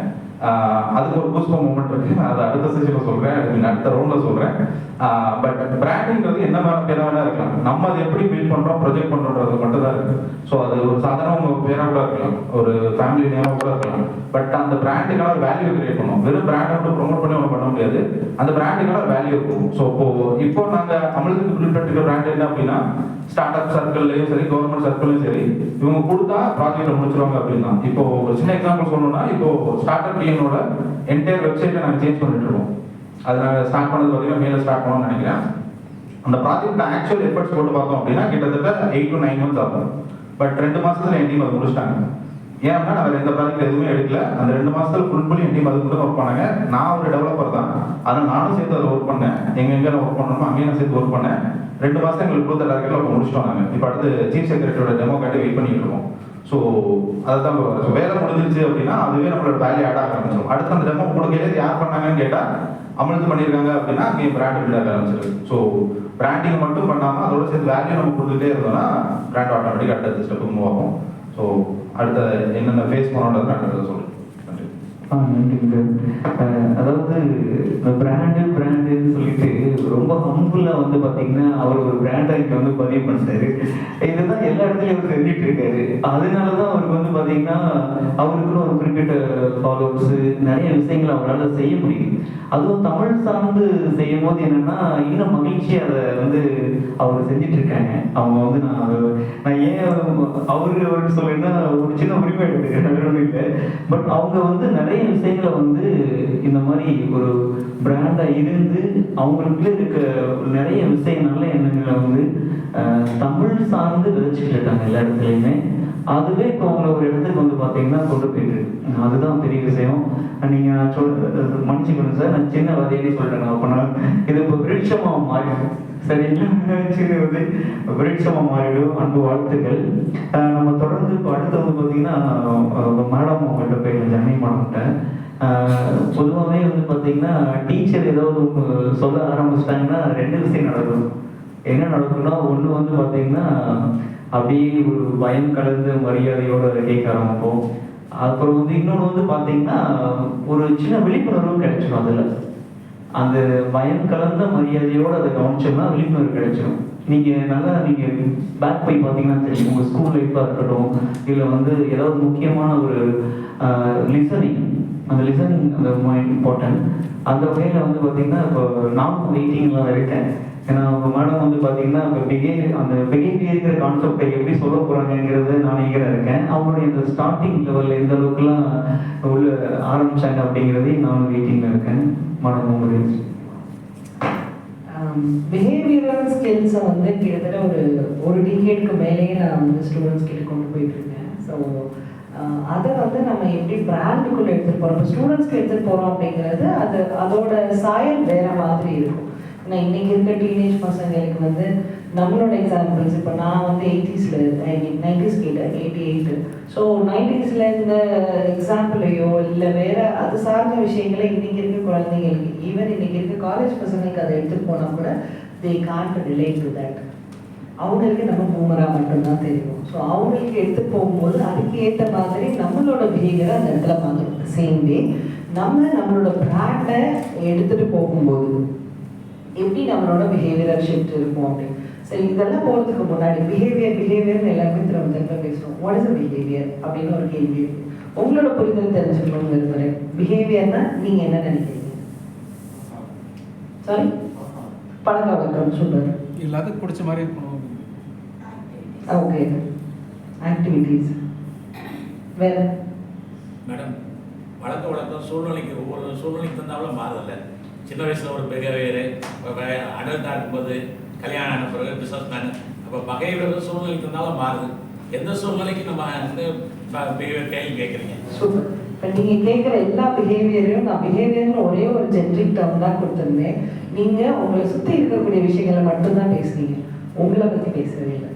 அதுக்கு ஒரு பூஸ்பம் மூமெண்ட் இருக்கு. நான் அதை அடுத்த செஷனில் சொல்கிறேன், அடுத்த ரவுண்டில் சொல்கிறேன். பட் பிராண்டிங்கிறது என்ன மாதிரி பேராக வேணா இருக்கலாம். நம்ம அதை எப்படி பில்ட் பண்ணுறோம், ப்ரொஜெக்ட் பண்ணுறோன்றது மட்டும் தான் இருக்குது. ஸோ அது ஒரு சாதாரண உங்கள் பேராக கூட இருக்கலாம், ஒரு ஃபேமிலி நேமாக கூட இருக்கலாம். பட் அந்த பிராண்டுக்கான ஒரு வேல்யூ கிரியேட் பண்ணுவோம். வெறும் பிராண்டை மட்டும் ப்ரொமோட் பண்ணி ஒன்றும் பண்ண முடியாது. அந்த பிராண்டுக்கான ஒரு வேல்யூ இருக்கும். ஸோ இப்போ நாங்கள் அமிழ்துக்கு பில்ட் பண்ணிருக்க பிராண்ட் என்ன அப்படின்னா, ஸ்டார்ட் அப் சர்க்கிள்லையும் சரி, கவர்மெண்ட் சர்க்கிள்லையும் சரி, இவங்க கொடுத்தா ப்ராஜெக்டை முடிச்சிருவாங்க அப்படின்னா. இப்போ ஒரு சின்ன எக்ஸாம்பிள் சொல்லணும்னா, இப்போ ஸ்டார்ட் அப் டிஎனோட என்டையர் வெப்சைட்டை நாங்கள் சேஞ்ச் பண்ணிட்டு இருக்கோம். அது நாங்கள் ஸ்டார்ட் பண்ணது பார்த்தீங்கன்னா மேலே ஸ்டார்ட் பண்ணணும்னு நினைக்கிறேன். அந்த ப்ராஜெக்ட் ஆக்சுவல் எஃபர்ட்ஸ் போட்டு பார்த்தோம் அப்படின்னா கிட்டத்தட்ட 8 to 9 months ஆகும். பட் 2 மாசத்துல என் டீம் அதை முடிச்சிட்டாங்க. ஏன்னா நான் வேறு எந்த ப்ராஜெக்ட் எதுவுமே எடுக்கல. அந்த 2 மாசத்துல ஃபுல் என் டீம் அது மட்டும் ஒர்க் பண்ணாங்க. நான் ஒரு டெவலப்பர் தான், ஆனால் நானும் சேர்த்து அதில் ஒர்க் பண்ணேன். எங்கே ஒர்க் பண்ணணுமோ அங்கேயும் நான் சேர்த்து ஒர்க் பண்ணேன். 2 மாதம் எங்களுக்கு கொடுத்த டார்கெட்டில் அவங்க முடிச்சிட்டோம். நாங்கள் இப்போ அடுத்து சீஃப் செக்ரட்டரியோட டெமோ காட்டி வெயிட் பண்ணிட்டு இருக்கோம். ஸோ அதுதான் வேலை முடிஞ்சிருச்சு அப்படின்னா அதுவே நம்மளோட வேல்யூ ஆட் ஆக ஆரம்பிச்சிடும். அடுத்து அந்த டெமோ கொடுக்கறது யார் பண்ணாங்கன்னு கேட்டால் அமிழ்ந்து பண்ணியிருக்காங்க அப்படின்னா அங்கே பிராண்ட் பில்ட் ஆக ஆரம்பிச்சிருக்கு. ஸோ பிராண்டிங் மட்டும் பண்ணாமல் அதோட சேர்த்து வேல்யூ நம்ம கொடுத்துட்டே இருந்தோம்னா பிராண்ட் ஆட்டோமேட்டிக் அடுத்த ஸ்டெப்புக்கு மூவ் ஆகும். ஸோ அடுத்த என்னென்ன ஃபேஸ் பண்ணோன்றது நான் அடுத்த சொல்கிறேன். நன்றிங்க. அதாவது பிராண்டுன்னு சொல்லிட்டு ரொம்ப ஹம்புல்லாக வந்து பார்த்தீங்கன்னா அவர் ஒரு பிராண்டை இங்கே வந்து பதிவு பண்ணிட்டாரு. இதுதான் எல்லா இடத்துலையும் அவர் செஞ்சுட்டு இருக்காரு. அதனால தான் அவருக்கு வந்து பார்த்தீங்கன்னா அவருக்குன்னு ஒரு குறிப்பிட்ட ஃபாலோவர்ஸு நிறைய விஷயங்கள் அவரால் செய்ய முடியுது. அதுவும் தமிழ் சார்ந்து செய்யும் போது என்னன்னா இன்னும் மகிழ்ச்சி அதை வந்து அவர் செஞ்சுட்டு இருக்காங்க. அவங்க வந்து நான் ஏன் அவருக்கு சொல்லினா ஒரு சின்ன உரிமை எடுத்துக்கிறேன், வேற ஒன்றும் இல்லை. பட் அவங்க வந்து நிறைய விஷயங்களை வந்து இந்த மாதிரி ஒரு பிராண்டா இருந்து அவங்களுக்குள்ள இருக்க நிறைய விஷயம் நல்ல எண்ணங்களை வந்து தமிழ் சார்ந்து விதைச்சிட்டு இருக்காங்க எல்லா இடத்துலையுமே. அதுவே இப்போ அவங்கள ஒரு இடத்துக்கு வந்து பார்த்தீங்கன்னா கொண்டு போயிட்டு இருக்கு. அதுதான் பெரிய விஷயம். நீங்கள் மன்னிச்சுக்கணும் சார், நான் சின்ன வதையடி சொல்கிறேன். அப்படின்னா இது இப்போ விருட்சமாக மாறிடும். சரிங்களா? சின்ன வந்து விருட்சமாக மாறிடும். அன்பு வாழ்த்துக்கள். நம்ம தொடர்ந்து இப்போ அடுத்து வந்து பார்த்தீங்கன்னா மேடம் அவங்கள்ட்ட போய் ஜன்னி மேடம்கிட்ட பொதுவாகவே வந்து பார்த்தீங்கன்னா டீச்சர் ஏதாவது சொல்ல ஆரம்பிச்சிட்டாங்கன்னா 2 விஷயம் நடக்கும். என்ன நடக்கும்னா, ஒன்று வந்து பார்த்தீங்கன்னா அப்படியே ஒரு பயம் கலந்து மரியாதையோடு கேட்க ஆரம்பிப்போம். அப்புறம் வந்து இன்னொன்று வந்து பார்த்தீங்கன்னா ஒரு சின்ன விழிப்புணர்வும் கிடைச்சிடும். அதில் அந்த பயம் கலந்த மரியாதையோடு அதை கவனிச்சோம்னா விழிப்புணர்வு கிடைச்சிடும். நீங்கள் பேக் போய் பார்த்தீங்கன்னா தெரியும், உங்கள் ஸ்கூல் லைஃப்பாக இருக்கட்டும், இல்லை வந்து ஏதாவது முக்கியமான ஒரு லிசனிங், அந்த லிசனிங் அந்த இம்பார்ட்டன்ட். அந்த வகையில் வந்து பார்த்தீங்கன்னா இப்போ நானும் வெயிட்டிங்லாம் இருக்கேன். ஏன்னா அவங்க மேடம் வந்து பார்த்தீங்கன்னா அந்த பிஹேவியர்ங்கிற கான்செப்டை எப்படி சொல்ல போகிறாங்கிறத நான் ஈகராக இருக்கேன். அவங்களுடைய இந்த ஸ்டார்டிங் லெவலில் எந்த அளவுக்குலாம் உள்ள ஆரம்பித்தாங்க அப்படிங்கிறதையும் நானும் வெயிட்டிங்கில் இருக்கேன். மேடம் உங்களுடைய பிஹேவியரல் ஸ்கில்ஸை வந்து கிட்டத்தட்ட ஒரு டிகேட்க்கு மேலேயே நான் வந்து ஸ்டூடெண்ட்ஸ் கிட்ட கொண்டு போயிட்டு இருக்கேன். ஸோ அதை வந்து நம்ம எப்படி பிராண்டுக்குள்ளே எடுத்துகிட்டு போகிறோம், இப்போ ஸ்டூடெண்ட்ஸ்க்கு எடுத்துகிட்டு போகிறோம் அப்படிங்கிறது அதோட சாயல் வேற மாதிரி இருக்கும். ஏன்னா இன்னைக்கு இருக்க டீனேஜ் பசங்களுக்கு வந்து நம்மளோட எக்ஸாம்பிள்ஸ், இப்போ நான் வந்து 90s கேட்டேன், 88. ஸோ 90s இருந்த எக்ஸாம்பிளையோ இல்லை வேற அது சார்ந்த விஷயங்களை இன்னைக்கு இருக்க குழந்தைங்களுக்கு, ஈவன் இன்னைக்கு இருக்க காலேஜ் பசங்களுக்கு அதை எடுத்துகிட்டு போனால் கூட they can't relate to that. அவங்களுக்கு நம்ம பூமராக மட்டும்தான் தெரியும். ஸோ அவங்களுக்கு எடுத்துகிட்டு போகும்போது அதுக்கு ஏற்ற மாதிரி நம்மளோட பிஹேவியரை அந்த இடத்துல பார்க்கணும். சேம் வே நம்மளோட பிராண்டை எடுத்துகிட்டு போகும்போது எப்படி நம்மளோட பிஹேவியரல் ஷிஃப்ட் இருக்கும் அப்படின்னு. சரி, இதெல்லாம் போகிறதுக்கு முன்னாடி பிஹேவியர்னு எல்லாருமே திரும்ப பேசுகிறோம். வாட் இஸ் அ பிஹேவியர் அப்படின்னு ஒரு கேள்வி இருக்கு. உங்களோட புரிதல் தெரிஞ்சுக்கணும்னு விரும்புகிறேன். பிஹேவியர்னா நீங்கள் என்ன நினைக்கிறீங்க? சாரி, பழக்க வழக்கம். சூப்பர். எல்லாத்துக்கும் பிடிச்ச மாதிரி இருக்கணும். ஓகே. ஆக்டிவிட்டீஸ். வேற மேடம், வழக்கம் சூழ்நிலைக்கு ஒவ்வொரு சூழ்நிலைக்கு தந்தாலும் மாறுதில்ல. சின்ன வயசில் ஒரு பிஹேவியரு, அடல்ட்டாக இருக்கும்போது கல்யாணம் ஆன பிறகு பிஸ்னஸ் மேனு, அப்போ பிஹேவியர் சூழ்நிலைக்கு தந்தாலும் மாறுது. எந்த சூழ்நிலைக்கு நம்ம வந்து பிஹேவியர் கேள்வி கேட்குறீங்க? சூப்பர். இப்போ நீங்கள் கேட்குற எல்லா பிஹேவியரையும் நான் பிஹேவியர்னு ஒரே ஒரு ஜென்ரிக் டேர்ம் தான் கொடுத்துருந்தேன். நீங்கள் உங்களை சுற்றி இருக்கக்கூடிய விஷயங்களை மட்டும்தான் பேசுனீங்க, உங்களை பற்றி பேசவே இல்லை.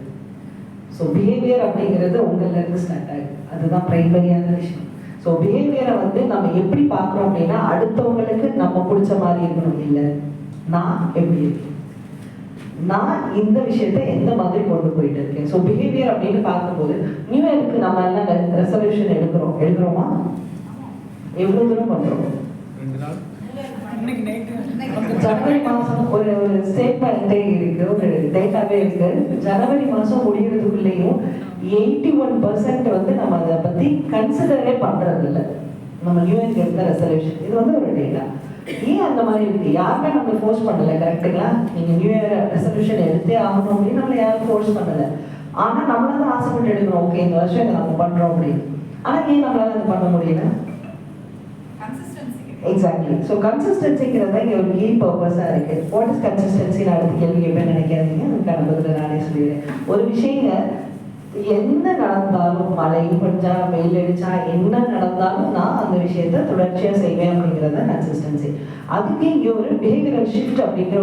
ஸோ பிஹேவியர் அப்படிங்கிறது உங்களிலேருந்து ஸ்டார்ட் ஆகுது, அதுதான் ப்ரைமரியான விஷயம். ஸோ பிஹேவியரை வந்து நம்ம எப்படி பார்க்குறோம் அப்படின்னா, அடுத்தவங்களுக்கு நம்ம பிடிச்ச மாதிரி இருக்கணும், இல்லை நான் எப்படி இருக்கேன், நான் இந்த விஷயத்தை எந்த மாதிரி கொண்டு போயிட்டு இருக்கேன். ஸோ பிஹேவியர் அப்படின்னு பார்க்கும்போது நியூ இயருக்கு நம்ம எல்லாம் ரெசல்யூஷன் எழுதுறோமா? எவ்வளோ தூரம் பண்ணுறோம்? ஜனவரி மாதம் ஒரு ஸ்டேட்மெண்ட்டே இருக்கு, ஒரு டேட்டாவே இருக்கு. ஜனவரி மாதம் முடிகிறதுக்குள்ளேயும் 81% வந்து நம்ம அதை பற்றி கன்சிடரே பண்ணுறது இல்லை. நம்ம நியூ இயர்க்கு எடுத்த ரெசல்யூஷன் இது வந்து ஒரு டேட்டா. ஏன் அந்த மாதிரி இருக்கு? யாருமே நம்ம ஃபோர்ஸ் பண்ணலை, கரெக்டுங்களா? நீங்கள் நியூ இயர் ரெசல்யூஷன் எடுத்தே ஆகணும் அப்படின்னு நம்மளை யாரும் ஃபோர்ஸ் பண்ணலை. ஆனால் நம்மள தான் ஆசைப்பட்டு எடுக்கிறோம், ஓகே இந்த வருஷம் இதை நம்ம பண்ணுறோம் அப்படின்னு. ஆனால் ஏன் நம்மளால அதை பண்ண முடியல? எக்ஸாக்ட்லி. ஸோ கன்சிஸ்டன்சிங்கிறது தான் இங்கே ஒரு கீ பர்பஸாக இருக்குது. What is consistency? நான் அடுத்த கேள்வி கேட்பேன்னு நினைக்காதீங்க, அதுக்கான பதில் நானே சொல்லிடுறேன். ஒரு விஷயங்க என்ன நடந்தாலும், மழை பெஞ்சா வெயில் அடிச்சா என்ன நடந்தாலும் நான் அந்த விஷயத்த தொடர்ச்சியாக செய்வேன் அப்படிங்கிறது தான் கன்சிஸ்டன்சி. அதுக்கு இங்கே ஒரு பிஹேவியரல் ஷிஃப்ட் அப்படிங்கிற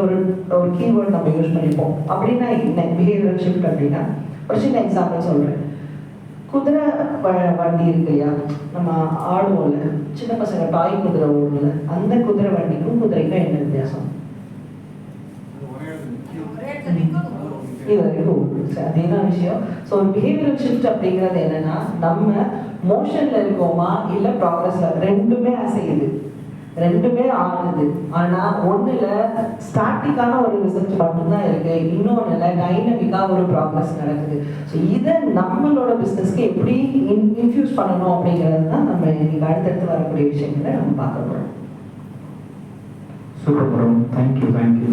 ஒரு கீவேர்ட் நம்ம யூஸ் பண்ணிப்போம். அப்படின்னா என்ன பிஹேவியரல் ஷிஃப்ட் அப்படின்னா, ஒரு சின்ன எக்ஸாம்பிள் சொல்கிறேன். குதிரை வண்டி இருக்கு இல்லையா, நம்ம ஆடுவோம்ல, சின்ன பசங்க டாய் குதிரை ஓடும்ல, அந்த குதிரை வண்டிக்கும் குதிரைக்கும் என்ன வித்தியாசம்? இது வரைக்கும் அதேதான் விஷயம். ஸோ ஒரு பிஹேவியரல் ஷிஃப்ட் அப்படிங்கிறது என்னன்னா, நம்ம மோஷன்ல இருக்கோமா இல்லை ப்ராக்ரஸ்ல, ரெண்டுமே அசையுது, ரெண்டுமே ஆடுது. ஆனா ஒண்ணுல ஸ்டாட்டிக்கான ஒரு ரிசல்ட் மட்டும்தான் இருக்கு, இன்னொன்னுல டைனமிக்கா ஒரு ப்ராக்ரஸ் நடக்குது. ஸோ இதை நம்மளோட பிஸ்னஸ்க்கு எப்படி இன்ஃபியூஸ் பண்ணணும் அப்படிங்கிறது தான் நம்ம இன்னைக்கு அடுத்தடுத்து வரக்கூடிய விஷயங்களை நம்ம பார்க்க போறோம். Super madam, thank you.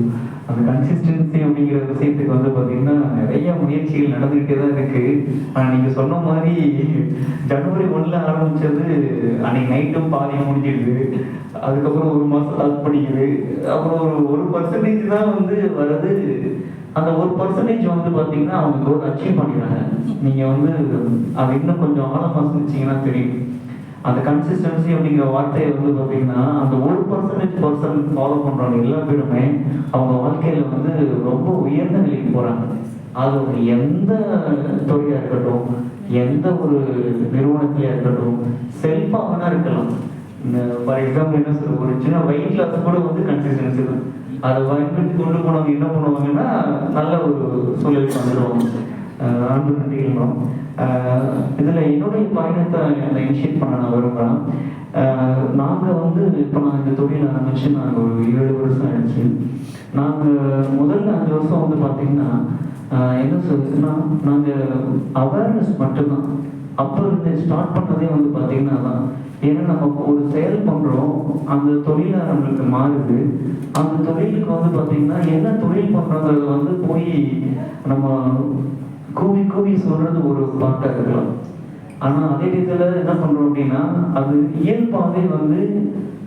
அந்த கன்சிஸ்டன்சி அப்படிங்கிற விஷயத்துக்கு வந்து பார்த்தீங்கன்னா நிறைய முயற்சிகள் நடந்துகிட்டே தான் இருக்கு. ஆனால் நீங்கள் சொன்ன மாதிரி ஜனவரி 1 ஆரம்பிச்சது அன்னைக்கு நைட்டும் பாதியம் முடிஞ்சிடுது, அதுக்கப்புறம் ஒரு மாதம் லாக் பண்ணிக்குது, அப்புறம் ஒரு பர்சன்டேஜ் தான் வந்து வருது. அந்த 1% வந்து பார்த்தீங்கன்னா அவங்க கோல் அச்சீவ் பண்ணிடுறாங்க. நீங்கள் வந்து அது இன்னும் கொஞ்சம் ஆழமாக சிந்திச்சிங்கன்னா தெரியும். அந்த கன்சிஸ்டன்சி அப்படிங்கிற வார்த்தையை வந்து பார்த்தீங்கன்னா அந்த 1% ஃபாலோ பண்ணுறவங்க எல்லா பேருமே அவங்க வாழ்க்கையில் வந்து ரொம்ப உயர்ந்த நிலைக்கு போகிறாங்க. அது எந்த துறையாக இருக்கட்டும், எந்த ஒரு நிறுவனத்திலையாக இருக்கட்டும், செல்ஃபாக வேணா இருக்கலாம். ஃபார் எக்ஸாம்பிள் என்ன சொல்ற, ஒரு சின்ன வெயிட் லாஸ் கூட வந்து கன்சிஸ்டன்சி தான். அதை பயன்படுத்தி கொண்டு போனவங்க என்ன பண்ணுவாங்கன்னா நல்ல ஒரு சூழலுக்கு வந்துடுவாங்க. அன்பு நன்றிகளும். இதில் என்னுடைய பயணத்தை நான் இனிஷியேட் பண்ண நான் விரும்புகிறேன். நாங்கள் வந்து இப்போ நான் இந்த தொழில் ஆரம்பிச்சு நாங்கள் ஒரு 7 வருஷம் ஆயிடுச்சு. நாங்கள் முதல்ல 5 வருஷம் வந்து பார்த்தீங்கன்னா என்ன சொல்லுதுன்னா, நாங்கள் அவேர்னஸ் மட்டும்தான் அப்போ இருந்து ஸ்டார்ட் பண்ணதே வந்து பார்த்தீங்கன்னா தான். ஏன்னா நம்ம ஒரு செயல் பண்ணுறோம், அந்த தொழில் நம்மளுக்கு மாறுது. அந்த தொழிலுக்கு வந்து பார்த்தீங்கன்னா என்ன தொழில் பண்ணுறோங்கிறது வந்து போய் நம்ம கூவி சொல்றது ஒரு பாட்டாக இருக்கலாம். ஆனால் அதே விதத்தில் என்ன பண்ணுறோம் அப்படின்னா, அது இயல்பாகவே வந்து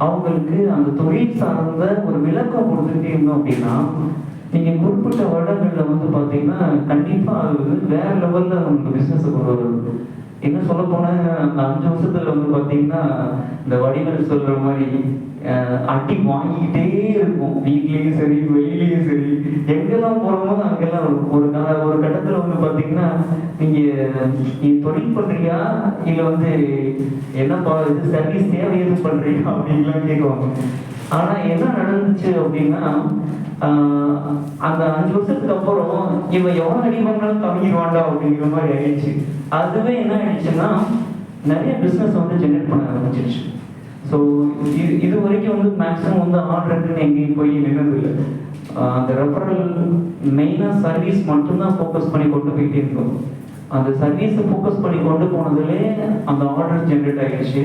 அவங்களுக்கு அந்த தொழில் சார்ந்த ஒரு விளக்கம் கொடுத்துட்டே இருந்தோம் அப்படின்னா, நீங்கள் குறிப்பிட்ட வருடங்களில் வந்து பார்த்தீங்கன்னா கண்டிப்பாக அது வந்து வேற லெவலில் நமக்கு பிஸ்னஸை கொண்டு வருது. என்ன சொல்ல போனால் அந்த 5 வருஷத்துல வந்து பார்த்தீங்கன்னா இந்த வடிவேல் சொல்கிற மாதிரி அடி வாங்கிக்கிட்டே இருக்கும், வீட்லேயும் சரி வெளியிலையும் சரி, எங்கெல்லாம் போகிறோமோ அங்கெல்லாம் ஒரு கட்டத்தில் வந்து பார்த்தீங்கன்னா நீ தொழில் பண்ணுறியா இல்லை வந்து என்னப்பா இது சர்வீஸ் தேவை எதுவும் பண்ணுறியா அப்படின்லாம் கேட்குவாங்க. ஆனால் என்ன நடந்துச்சு அப்படின்னா, அந்த 5 வருஷத்துக்கு அப்புறம் இவன் எவ்வளோ அடி வாங்கினாலும் கம்மிடுவாண்டா அப்படிங்கிற மாதிரி ஆயிடுச்சு. அதுவே என்ன ஆயிடுச்சுன்னா நிறைய பிஸ்னஸ் வந்து ஜென்ரேட் பண்ண ஆரம்பிச்சிருச்சு. ஸோ இது வரைக்கும் வந்து மேக்ஸிமம் வந்து ஆர்டருக்குன்னு எங்கேயும் போய் நின்னதில்லை. அந்த ரெஃபரல் மெயினாக சர்வீஸ் மட்டும்தான் ஃபோக்கஸ் பண்ணி கொண்டு போயிட்டே இருக்கோம். அந்த சர்வீஸை ஃபோக்கஸ் பண்ணி கொண்டு போனதுலே அந்த ஆர்டர்ஸ் ஜென்ரேட் ஆகிடுச்சு.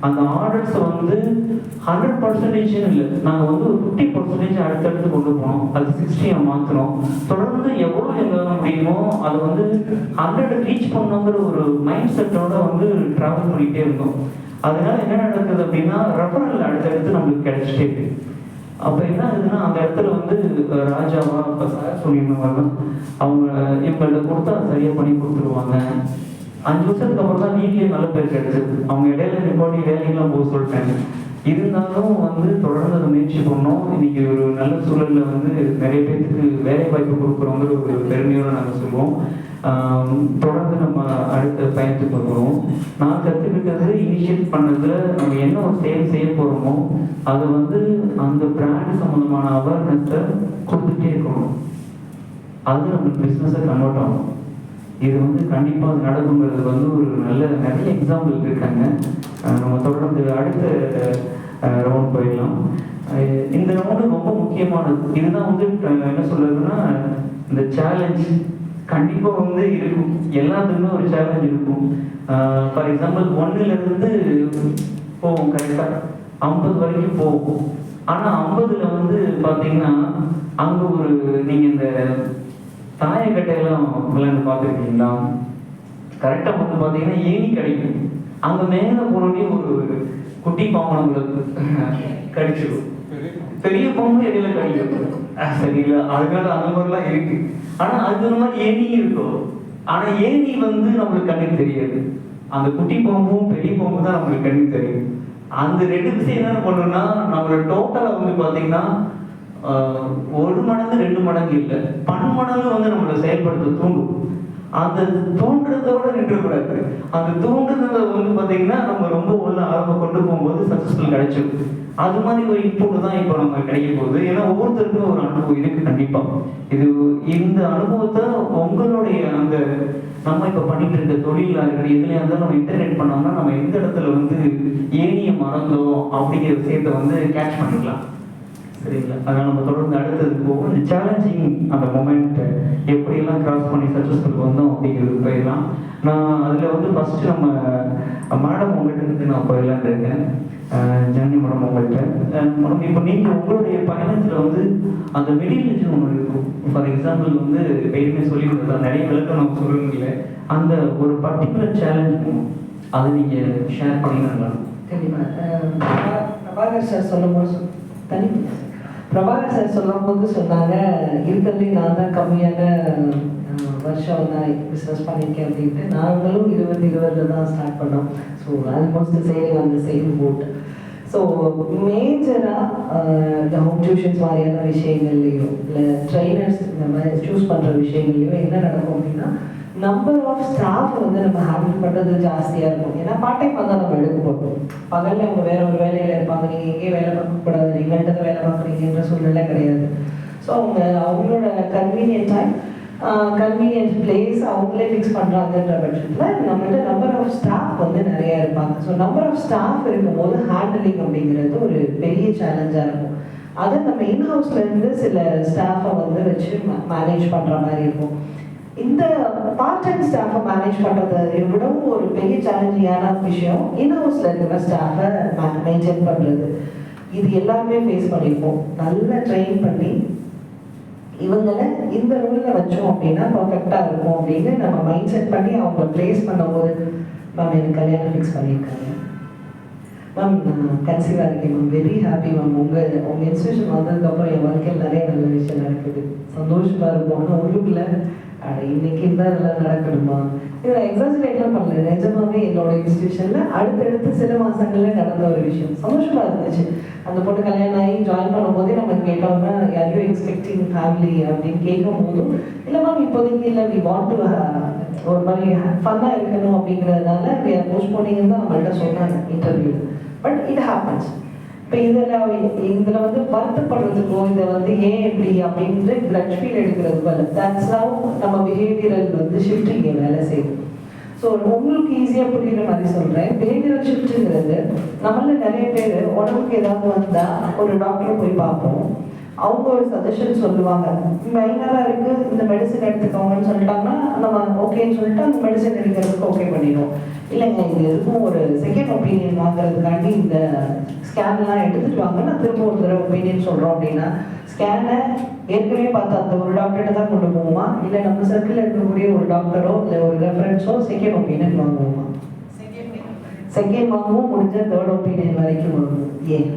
அந்த ஆர்டர்ஸை வந்து 100% இல்லை, நாங்கள் வந்து ஒரு 50% அடுத்தடுத்து கொண்டு போனோம். அது 60 மாற்றினோம். தொடர்ந்து எவ்வளோ எங்களால் முடியுமோ அதை வந்து 100 ரீச் பண்ணணுங்கிற ஒரு மைண்ட் செட்டோட வந்து ட்ராவல் பண்ணிகிட்டே இருந்தோம். அதனால என்ன நடக்குது அப்படின்னா ரெஃபரல் அடுத்தடுத்து நம்மளுக்கு கிடைச்சிட்டே இருக்கு. அப்போ என்ன ஆகுதுன்னா அந்த இடத்துல வந்து ராஜாவா இப்போ சார் சொல்லியிருந்தவங்க அவங்க இவங்கள்ட்ட கொடுத்தா சரியாக பண்ணி கொடுத்துருவாங்க. 5 வருஷத்துக்கு அப்புறம் தான் வீட்லேயே நல்ல பேர் கிடைச்சது. அவங்க இடையில நிப்பாட்டி வேலைக்கெல்லாம் போக சொல்லிட்டாங்க. இருந்தாலும் வந்து தொடர்ந்து அதை முயற்சி பண்ணோம். இன்னைக்கு ஒரு நல்ல சூழலில் வந்து நிறைய பேருக்கு வேலை வாய்ப்பு கொடுக்குறோங்கிற ஒரு பெருமையோடு நாங்கள் சொல்லுவோம். தொடர்ந்து நம்ம அடுத்த பயணத்துக்கு வருவோம். நான் கற்றுக்கிட்டது இனிஷியேட் பண்ணதில் நம்ம என்ன ஒரு சேல் செய்ய போகிறோமோ அதை வந்து அந்த பிராண்ட் சம்மந்தமான அவேர்னஸை கொடுத்துட்டே இருக்கணும். அது நம்மளுக்கு பிஸ்னஸை கன்வெர்ட் ஆகும். இது வந்து கண்டிப்பாக அது நடக்குங்கிறது வந்து ஒரு நிறைய எக்ஸாம்பிள் இருக்காங்க. நம்ம தொடர்ந்து அடுத்த ரவுண்ட் போயிடலாம். இந்த ரவுண்டு ரொம்ப முக்கியமானது. இதுதான் வந்து என்ன சொல்றதுன்னா இந்த சேலஞ்ச் கண்டிப்பாக வந்து இருக்கும். எல்லாத்துக்குமே ஒரு சேலஞ்ச் இருக்கும். ஃபார் எக்ஸாம்பிள் 1லேருந்து போவோம், கரெக்டாக 50 வரைக்கும் போகும். ஆனால் 50ல் வந்து பார்த்தீங்கன்னா அங்கே ஒரு நீங்கள் இந்த தாயக்கட்டையெல்லாம் விளையாண்டு பார்த்துருக்கீங்களா? கரெக்டாக வந்து பார்த்தீங்கன்னா ஏணி கிடைக்கும். அங்கே மேலே போனோடனே ஒரு குட்டி பாம்பு நம்மளுக்கு கடிச்சிடும். பெரிய பாம்பு இடையில கடிக்கும். சரிங்களா? அதனால அந்த மாதிரிலாம் இருக்கு. ஆனால் அது மாதிரி ஏணியும் இருக்கும். ஆனால் ஏணி வந்து நம்மளுக்கு கண்ணுக்கு தெரியாது. அந்த குட்டி பாம்பும் பெரிய பாம்பு தான் நம்மளுக்கு கண்ணுக்கு தெரியும். அந்த 2 விஷயம் என்ன பண்ணணும்னா நம்மளோட டோட்டலாக வந்து பார்த்தீங்கன்னா 1 மடங்கு 2 மடங்கு இல்லை, 10 மடங்கு வந்து நம்மளை செயல்படுத்த தூண்டும். அந்த தூண்டுறதோட நின்றுக்கூடாது. அந்த தூண்டுறத வந்து பார்த்தீங்கன்னா நம்ம ரொம்ப உள்ள ஆரம்பம் கொண்டு போகும்போது சக்ஸஸ்ஃபுல் கிடைச்சிருக்கு. அது மாதிரி ஒரு இன்புட் தான் இப்போ நம்ம கிடைக்க போகுது. ஏன்னா ஒவ்வொருத்தருக்கும் ஒரு அனுபவம் இருக்கு கண்டிப்பாக. இந்த அனுபவத்தை உங்களுடைய அந்த நம்ம இப்போ பண்ணிட்டு இருக்க தொழிலாக இருக்கிற எதுலையா இருந்தாலும் நம்ம இன்டர்நெட் பண்ணோம்னா நம்ம எந்த இடத்துல வந்து ஏனியை மறந்தோம் அப்படிங்கிற விஷயத்தை வந்து கேட்ச் பண்ணிக்கலாம். சரிங்களா? அதனால் நம்ம தொடர்ந்து அடுத்ததுக்கு போவோம். இந்த சேலஞ்சிங் அந்த மொமெண்ட் எப்படியெல்லாம் கிராஸ் பண்ணி சக்ஸஸ்ஃபுல் வந்தோம் அப்படிங்கிறது போயிடலாம். நான் அதில் வந்து ஃபஸ்ட்டு நம்ம மேடம் உங்கள்கிட்ட நான் போயிடலான்னு இருக்கேன். ஜானி மேடம் உங்கள்கிட்ட மேடம் இப்போ நீங்கள் உங்களுடைய பயணத்தில் வந்து அந்த மெடீரியல்ஸ் ஒன்று இருக்கும். ஃபார் எக்ஸாம்பிள் வந்து எப்பயுமே சொல்லியிருந்தது நிறைய விளக்கம் நம்ம சொல்லணும்ல, அந்த ஒரு பர்டிகுலர் சேலஞ்ச் அதை நீங்கள் ஷேர் பண்ணிங்கன்னா கண்டிப்பாக. பிரபாகர் சார் சொல்லும்போது பிரபாகர் சார் சொல்லும் போது சொன்னாங்க இருக்கிறதுலே நான் தான் கம்மியான வருஷம் தான் பிஸ்னஸ் பண்ணியிருக்கேன் அப்படின்ட்டு. நாங்களும் 2020 தான் ஸ்டார்ட் பண்ணோம். ஸோ ஆல்மோஸ்ட் சேலிங் அந்த சேம் போட். ஸோ மேஜராக இந்த ஹோம் டியூஷன்ஸ் மாதிரியான விஷயங்கள்லையும் இல்லை ட்ரைனர்ஸ் இந்த மாதிரி சூஸ் பண்ணுற விஷயங்கள்லையும் என்ன நடக்கும் அப்படின்னா நம்பர் ஆஃப் ஸ்டாஃப் வந்து நம்ம ஹேண்டில் பண்ணுறது ஜாஸ்தியாக இருக்கும். ஏன்னா பார்ட் டைம் தான் நம்ம எடுக்க போகிறோம். பகலில் அவங்க வேற ஒரு வேலையில் இருப்பாங்க. நீங்கள் எங்கேயும் வேலை பார்க்கக்கூடாது, எங்கள்கிட்ட தான் வேலை பார்க்குறீங்கன்ற சூழ்நிலை கிடையாது. ஸோ அவங்களோட கன்வீனியன்ட் டைம், கன்வீனியன்ட் பிளேஸ் அவங்களே ஃபிக்ஸ் பண்ணுறாங்கன்ற பட்சத்தில் நம்மள்ட்ட நம்பர் ஆஃப் ஸ்டாஃப் வந்து நிறையா இருப்பாங்க. ஸோ நம்பர் ஆஃப் ஸ்டாஃப் இருக்கும்போது ஹேண்டிலிங் அப்படிங்கிறது ஒரு பெரிய சேலஞ்சாக இருக்கும். அதை நம்ம இன்ஹவுஸ்லேருந்து சில ஸ்டாஃபை வந்து வச்சு மேனேஜ் பண்ணுற மாதிரி இருக்கும். இந்த பார்ட் டைம் ஸ்டாஃபை மேனேஜ் பண்ணுறதை விடவும் ஒரு பெரிய சேலஞ்சிங்கான விஷயம் இன்ஹவுஸில் இருக்கிற ஸ்டாஃபை மெயின்டைன் பண்ணுறது. இது எல்லாருமே ஃபேஸ் பண்ணியிருப்போம். நல்லா ட்ரெயின் பண்ணி இவங்களை இந்த ரோலில் வச்சோம் அப்படின்னா பர்ஃபெக்டாக இருக்கும் அப்படின்னு நம்ம மைண்ட் செட் பண்ணி அவங்க ப்ளேஸ் பண்ணும்போது மேம் எனக்கு கல்யாணம் ஃபிக்ஸ் பண்ணியிருக்காங்க. மேம் நான் கன்சீவாக இருக்கேன் மேம், வெரி ஹாப்பி மேம். உங்கள் இன்ஸ்டியூஷன் வந்ததுக்கப்புறம் என் வாழ்க்கையில் நிறைய நல்ல விஷயம் நடக்குது, சந்தோஷமாக இருக்கும். ஆனால் உள்ளுக்குள்ள இன்னைக்கு இருந்தால் இதெல்லாம் நடக்கணுமா? இதில் எக்ஸாஜரேட்லாம் பண்ணல. நிஜமாவே என்னோட இன்ஸ்டியூஷனில் அடுத்தடுத்து சில மாதங்களில் நடந்த ஒரு விஷயம் சந்தோஷமாக இருந்துச்சு. அந்த பொண்ணு கல்யாணம் ஆகி ஜாயின் பண்ணும்போதே நம்ம கேட்டோம்னா யாரையும் எக்ஸ்பெக்டிங் ஃபேமிலி அப்படின்னு கேட்கும் போதும் இல்லை மேம் இப்போதைக்கு இல்லை, வி வாண்ட் டு ஒரு மாதிரி ஃபன்னாக இருக்கணும் அப்படிங்கிறதுனால வி ஆர் போஸ்ட்போனிங் தான் நம்மள்கிட்ட சொன்னாங்க இன்டர்வியூ. But it happens. இப்போ இதில் வந்து வருத்தப்படுறதுக்கோ இதை வந்து ஏன் இப்படி அப்படின்ட்டு கிரட்ஜ் ஃபீல் எடுக்கிறது போல தட்ஸ் ஹவ் நம்ம பிஹேவியரல் வந்து ஷிஃப்ட் இங்கே வேலை செய்யும். ஸோ உங்களுக்கு ஈஸியாக புரியுற மாதிரி சொல்கிறேன். பிஹேவியரல் ஷிஃப்ட்டுங்கிறது நம்மள நிறைய பேர் உடம்புக்கு ஏதாவது வந்தால் ஒரு டாக்டரை போய் பார்ப்போம். அவங்க ஒரு சஜஷன் சொல்லுவாங்க, மைனராக இருக்குது இந்த மெடிசன் எடுத்துக்கோங்கன்னு சொல்லிட்டாங்கன்னா நம்ம ஓகேன்னு சொல்லிட்டு அந்த மெடிசன் எடுக்கிறதுக்கு ஓகே பண்ணிடுவோம். இல்லைங்க இது எதுக்கும் ஒரு செகண்ட் ஒப்பீனியன் வாங்குறதுக்காண்டி இந்த ஸ்கேன்லாம் எடுத்துட்டு வாங்க, நான் திரும்ப ஒரு தடவை ஒப்பீனியன் சொல்கிறோம் அப்படின்னா ஸ்கேனை ஏற்கனவே பார்த்து அந்த ஒரு டாக்டர்கிட்ட தான் கொண்டு போவோமா, இல்லை நம்ம சர்க்கிளில் இருக்கக்கூடிய ஒரு டாக்டரோ இல்லை ஒரு ரெஃபரன்ஸோ செகண்ட் ஒப்பீனியன் வாங்குவோமா? செகண்ட் வாங்குவோம், முடிஞ்ச தேர்ட் ஒப்பீனியன் வரைக்கும் வாங்குவோம். ஏன்?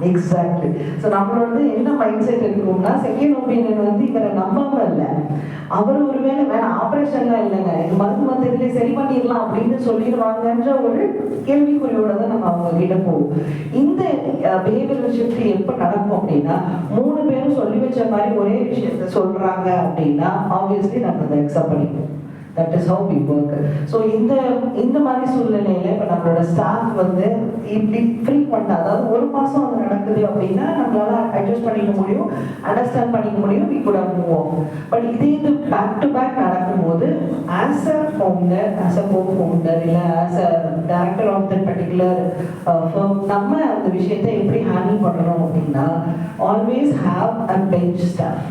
எக்ஸாக்ட்லி. ஸோ நம்மளோட என்ன மைண்ட் செட் இருக்கும்னா செகண்ட் ஒப்பீனியன் வந்து இவரை நம்பாம இல்லை, அவர் ஒருவேளை வேணாம் ஆப்ரேஷன்லாம் இல்லைங்க இது மருத்துவத்திலே சரி பண்ணிடலாம் அப்படின்னு சொல்லிடுவாங்கன்ற ஒரு கேள்விக்குறியோட தான் நம்ம அவங்க கிட்ட போவோம். இந்த பிஹேவியரல் ஷிஃப்ட் எப்போ நடக்கும் அப்படின்னா 3 பேரும் சொல்லி வச்ச மாதிரி ஒரே விஷயத்த சொல்றாங்க அப்படின்னா ஆப்வியஸ்லி நம்ம அதை அக்செப்ட் பண்ணிப்போம். That is how we work. So இந்த மாதிரி சூழ்நிலையில இப்போ நம்மளோட ஸ்டாஃப் வந்து இப்படி ஃப்ரீக்வெண்ட்டாக, அதாவது ஒரு மாதம் அது நடக்குது அப்படின்னா நம்மளால அட்ஜஸ்ட் பண்ணிக்க முடியும், அண்டர்ஸ்டாண்ட் பண்ணிக்க முடியும், we could move on. But இது பேக் டு பேக் நடக்கும்போது as a founder, as a co founder இல்லை as a director of that particular firm நம்ம அந்த விஷயத்தை எப்படி ஹேண்டில் பண்ணணும் அப்படின்னா always have a bench staff.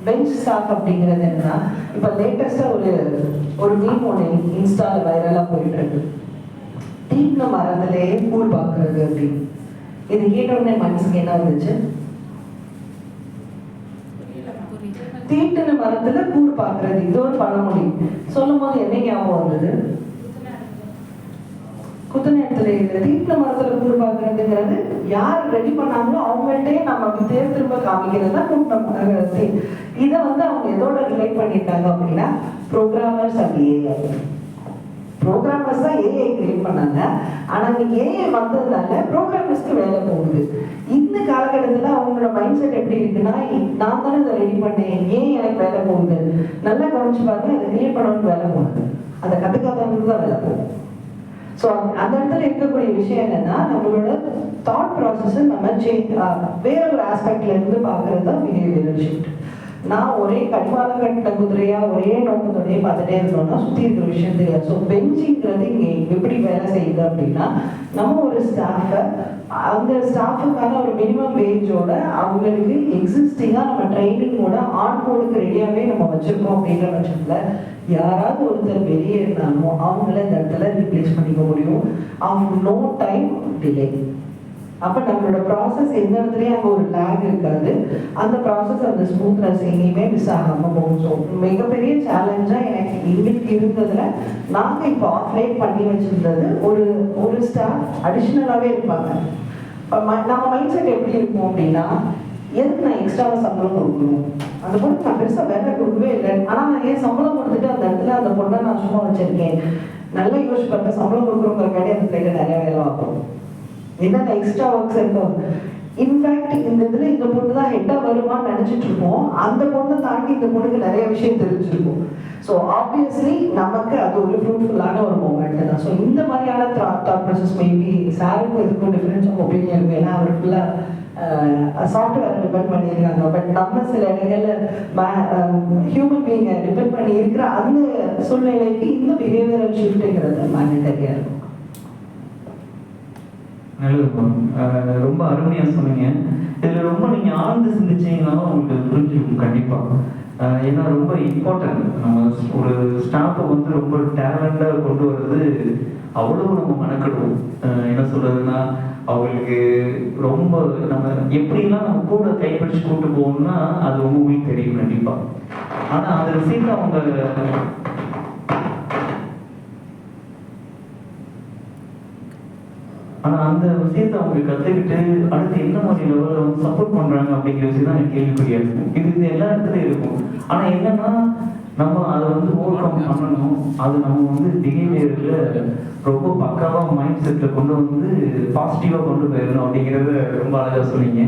Bench staff அப்படிங்கிறது என்னன்னா, இப்போ லேட்டஸ்டாக ஒரு மீம் ஒன்று இன்ஸ்டாவில் வைரலாக போயிட்டு இருக்கு, தீப்ன மரத்திலேயே கூழ் பார்க்கறது அப்படின்னு. இது கேட்டவுடனே மனசுக்கு என்ன வந்துச்சு? தீட்டின மரத்துல கூழ் பார்க்கறது, இது ஒரு பழமொழி. சொல்லும் போது என்ன ஞாபகம் வந்தது? குத்தநேரத்துல இருக்கிறது. தீட்டின மரத்துல கூழ் பார்க்கறதுங்கிறது யார் ரெடி பண்ணாங்களோ அவங்கள்ட்டே நமக்கு திரும்ப காமிக்கிறது தான் கூட்டம். இதை வந்து அவங்க எதோட ரிலேட் பண்ணியிருக்காங்க அப்படின்னா ப்ரோக்ராமர்ஸ் அண்ட் ஏஐ. ப்ரோக்ராமர்ஸ் தான் ஏஐ கிரியேட் பண்ணாங்க, ஆனா இன்னைக்கு ஏஐ வந்ததுனால ப்ரோக்ராமர்ஸ்க்கு வேலை போகுது. இந்த காலகட்டத்தில் அவங்களோட மைண்ட் செட் எப்படி இருக்குன்னா, நான் தானே இதை ரெடி பண்ணேன், ஏன் எனக்கு வேலை போகுது, நல்லா கவனிச்சு பாருங்க, அதை கிரியேட் பண்ணணும்னு வேலை போகுது, அதை கற்றுக்காதவங்களுக்கு தான் வேலை போகும். ஸோ அந்த இடத்துல இருக்கக்கூடிய விஷயம் என்னன்னா, நம்மளோட தாட் ப்ராசஸை நம்ம வேற ஒரு ஆஸ்பெக்ட்ல இருந்து பார்க்கறது தான் பிஹேவியரல் ஷிஃப்ட். நான் ஒரே கடிவாளம் கட்டின குதிரையா ஒரே நோக்கத்தோடய பார்த்துட்டே இருந்தோம்னா சுற்றி இருக்கிற விஷயம் தெரியாது. ஸோ பெஞ்சிங்கிறது இங்கே எப்படி வேலை செய்யுது அப்படின்னா, நம்ம ஒரு ஸ்டாஃபை அந்த ஸ்டாஃபுக்கான ஒரு மினிமம் வேஜோட அவங்களுக்கு எக்ஸிஸ்டிங்காக நம்ம ட்ரைனிங்கோட ஆன் போர்டுக்கு ரெடியாகவே நம்ம வச்சுருக்கோம் அப்படின்ற பட்சத்தில் யாராவது ஒருத்தர் வெளியே இருந்தாலும் அவங்கள இந்த இடத்துல ரீப்ளேஸ் பண்ணிக்க முடியும். அவங்க நோ டைம் டிலே. அப்போ நம்மளோட ப்ராசஸ் எந்த இடத்துலையும் அங்கே ஒரு லேக் இருக்காது, அந்த ப்ராசஸ் அந்த ஸ்மூத்னஸ் எங்கேயுமே மிஸ் ஆகாமல் போகும். ஸோ மிகப்பெரிய சேலஞ்சாக எனக்கு எங்களுக்கு இருந்ததில் நாங்கள் இப்போ ஆப்ரேட் பண்ணி வச்சுருந்தது ஒரு ஸ்டாஃப் அடிஷ்னலாகவே இருப்பாங்க. நம்ம மைண்ட் செட் எப்படி இருக்கும் அப்படின்னா, எதுக்கு நான் எக்ஸ்ட்ராவாக சம்பளம் கொடுக்கணும், அந்த பொண்ணு நான் பெருசாக வேலை கொடுக்கவே இல்லை, ஆனால் நான் ஏன் சம்பளம் கொடுத்துட்டு அந்த இடத்துல அந்த பொண்ணை நான் சும்மா வச்சுருக்கேன். நல்லா யோசிச்சு பார்த்தா சம்பளம் கொடுக்குறவங்களுக்காண்டி அந்த பிள்ளைங்க நிறைய வேலை பார்ப்போம், என்னென்ன எக்ஸ்ட்ரா ஒர்க்ஸ் இருக்கும். இன்ஃபேக்ட் இந்த இதில் இந்த பொண்ணு தான் ஹெட்டாக வருமானு நினச்சிட்டு இருப்போம், அந்த பொண்ணை தாண்டி இந்த பொண்ணுக்கு நிறைய விஷயம் தெரிஞ்சிருக்கும். ஸோ ஆப்வியஸ்லி நமக்கு அது ஒரு ஃப்ரூட்ஃபுல்லான ஒரு மூமெண்ட் தான். ஸோ இந்த மாதிரியான தாட் ப்ராசஸ் மேபி சாருக்கும் இதுக்கும் டிஃப்ரென்ஸ் ஆஃப் ஒப்பீனியன் இருக்கும். ஏன்னா அவர் ஃபுல்லாக சாஃப்ட்வேர் டிபெண்ட் பண்ணியிருக்காங்க. பட் நம்ம சில இடங்களில் ஹியூமன் பீயிங்கை டிபெண்ட் பண்ணி இருக்கிற அந்த சூழ்நிலைக்கு இந்த பிஹேவியரல் ஷிஃப்ட்டுங்கிறது மேண்டட்டரியாக இருக்கும். நல்லது மேம், ரொம்ப அருமையாக சொன்னீங்க. இதில் ரொம்ப நீங்கள் ஆழ்ந்து சிந்திச்சீங்கன்னாலும் உங்களுக்கு புரிஞ்சிருக்கும் கண்டிப்பாக. ஏன்னா ரொம்ப இம்பார்ட்டன்ட். நம்ம ஒரு ஸ்டாஃபை வந்து ரொம்ப டேலண்டாக கொண்டு வர்றது அவ்வளோ நம்ம மெனக்கெடுவோம். என்ன சொல்கிறதுன்னா, அவங்களுக்கு ரொம்ப நம்ம எப்படிலாம் நம்ம கூட கைப்பிடிச்சு கூட்டு போகணும்னா அது ரொம்பவே தெரியும் கண்டிப்பாக. ஆனால் அந்த விஷயத்தை அவங்க ஆனால் அந்த விஷயத்தை அவங்க கற்றுக்கிட்டு அடுத்து என்ன மாதிரி லெவலில் வந்து சப்போர்ட் பண்ணுறாங்க அப்படிங்கிற விஷயம் தான் எனக்கு கேள்விக்குறியா இருக்கும். இது எல்லா இடத்துலையும் இருக்கும். ஆனால் என்னன்னா, நம்ம அதை வந்து ஓவர் கம் பண்ணணும். அது நம்ம வந்து பிஹேவியரில் ரொம்ப பக்காவாக மைண்ட் செட்டில் கொண்டு வந்து பாசிட்டிவாக கொண்டு போயிடணும் அப்படிங்கிறத ரொம்ப அழகாக சொன்னீங்க.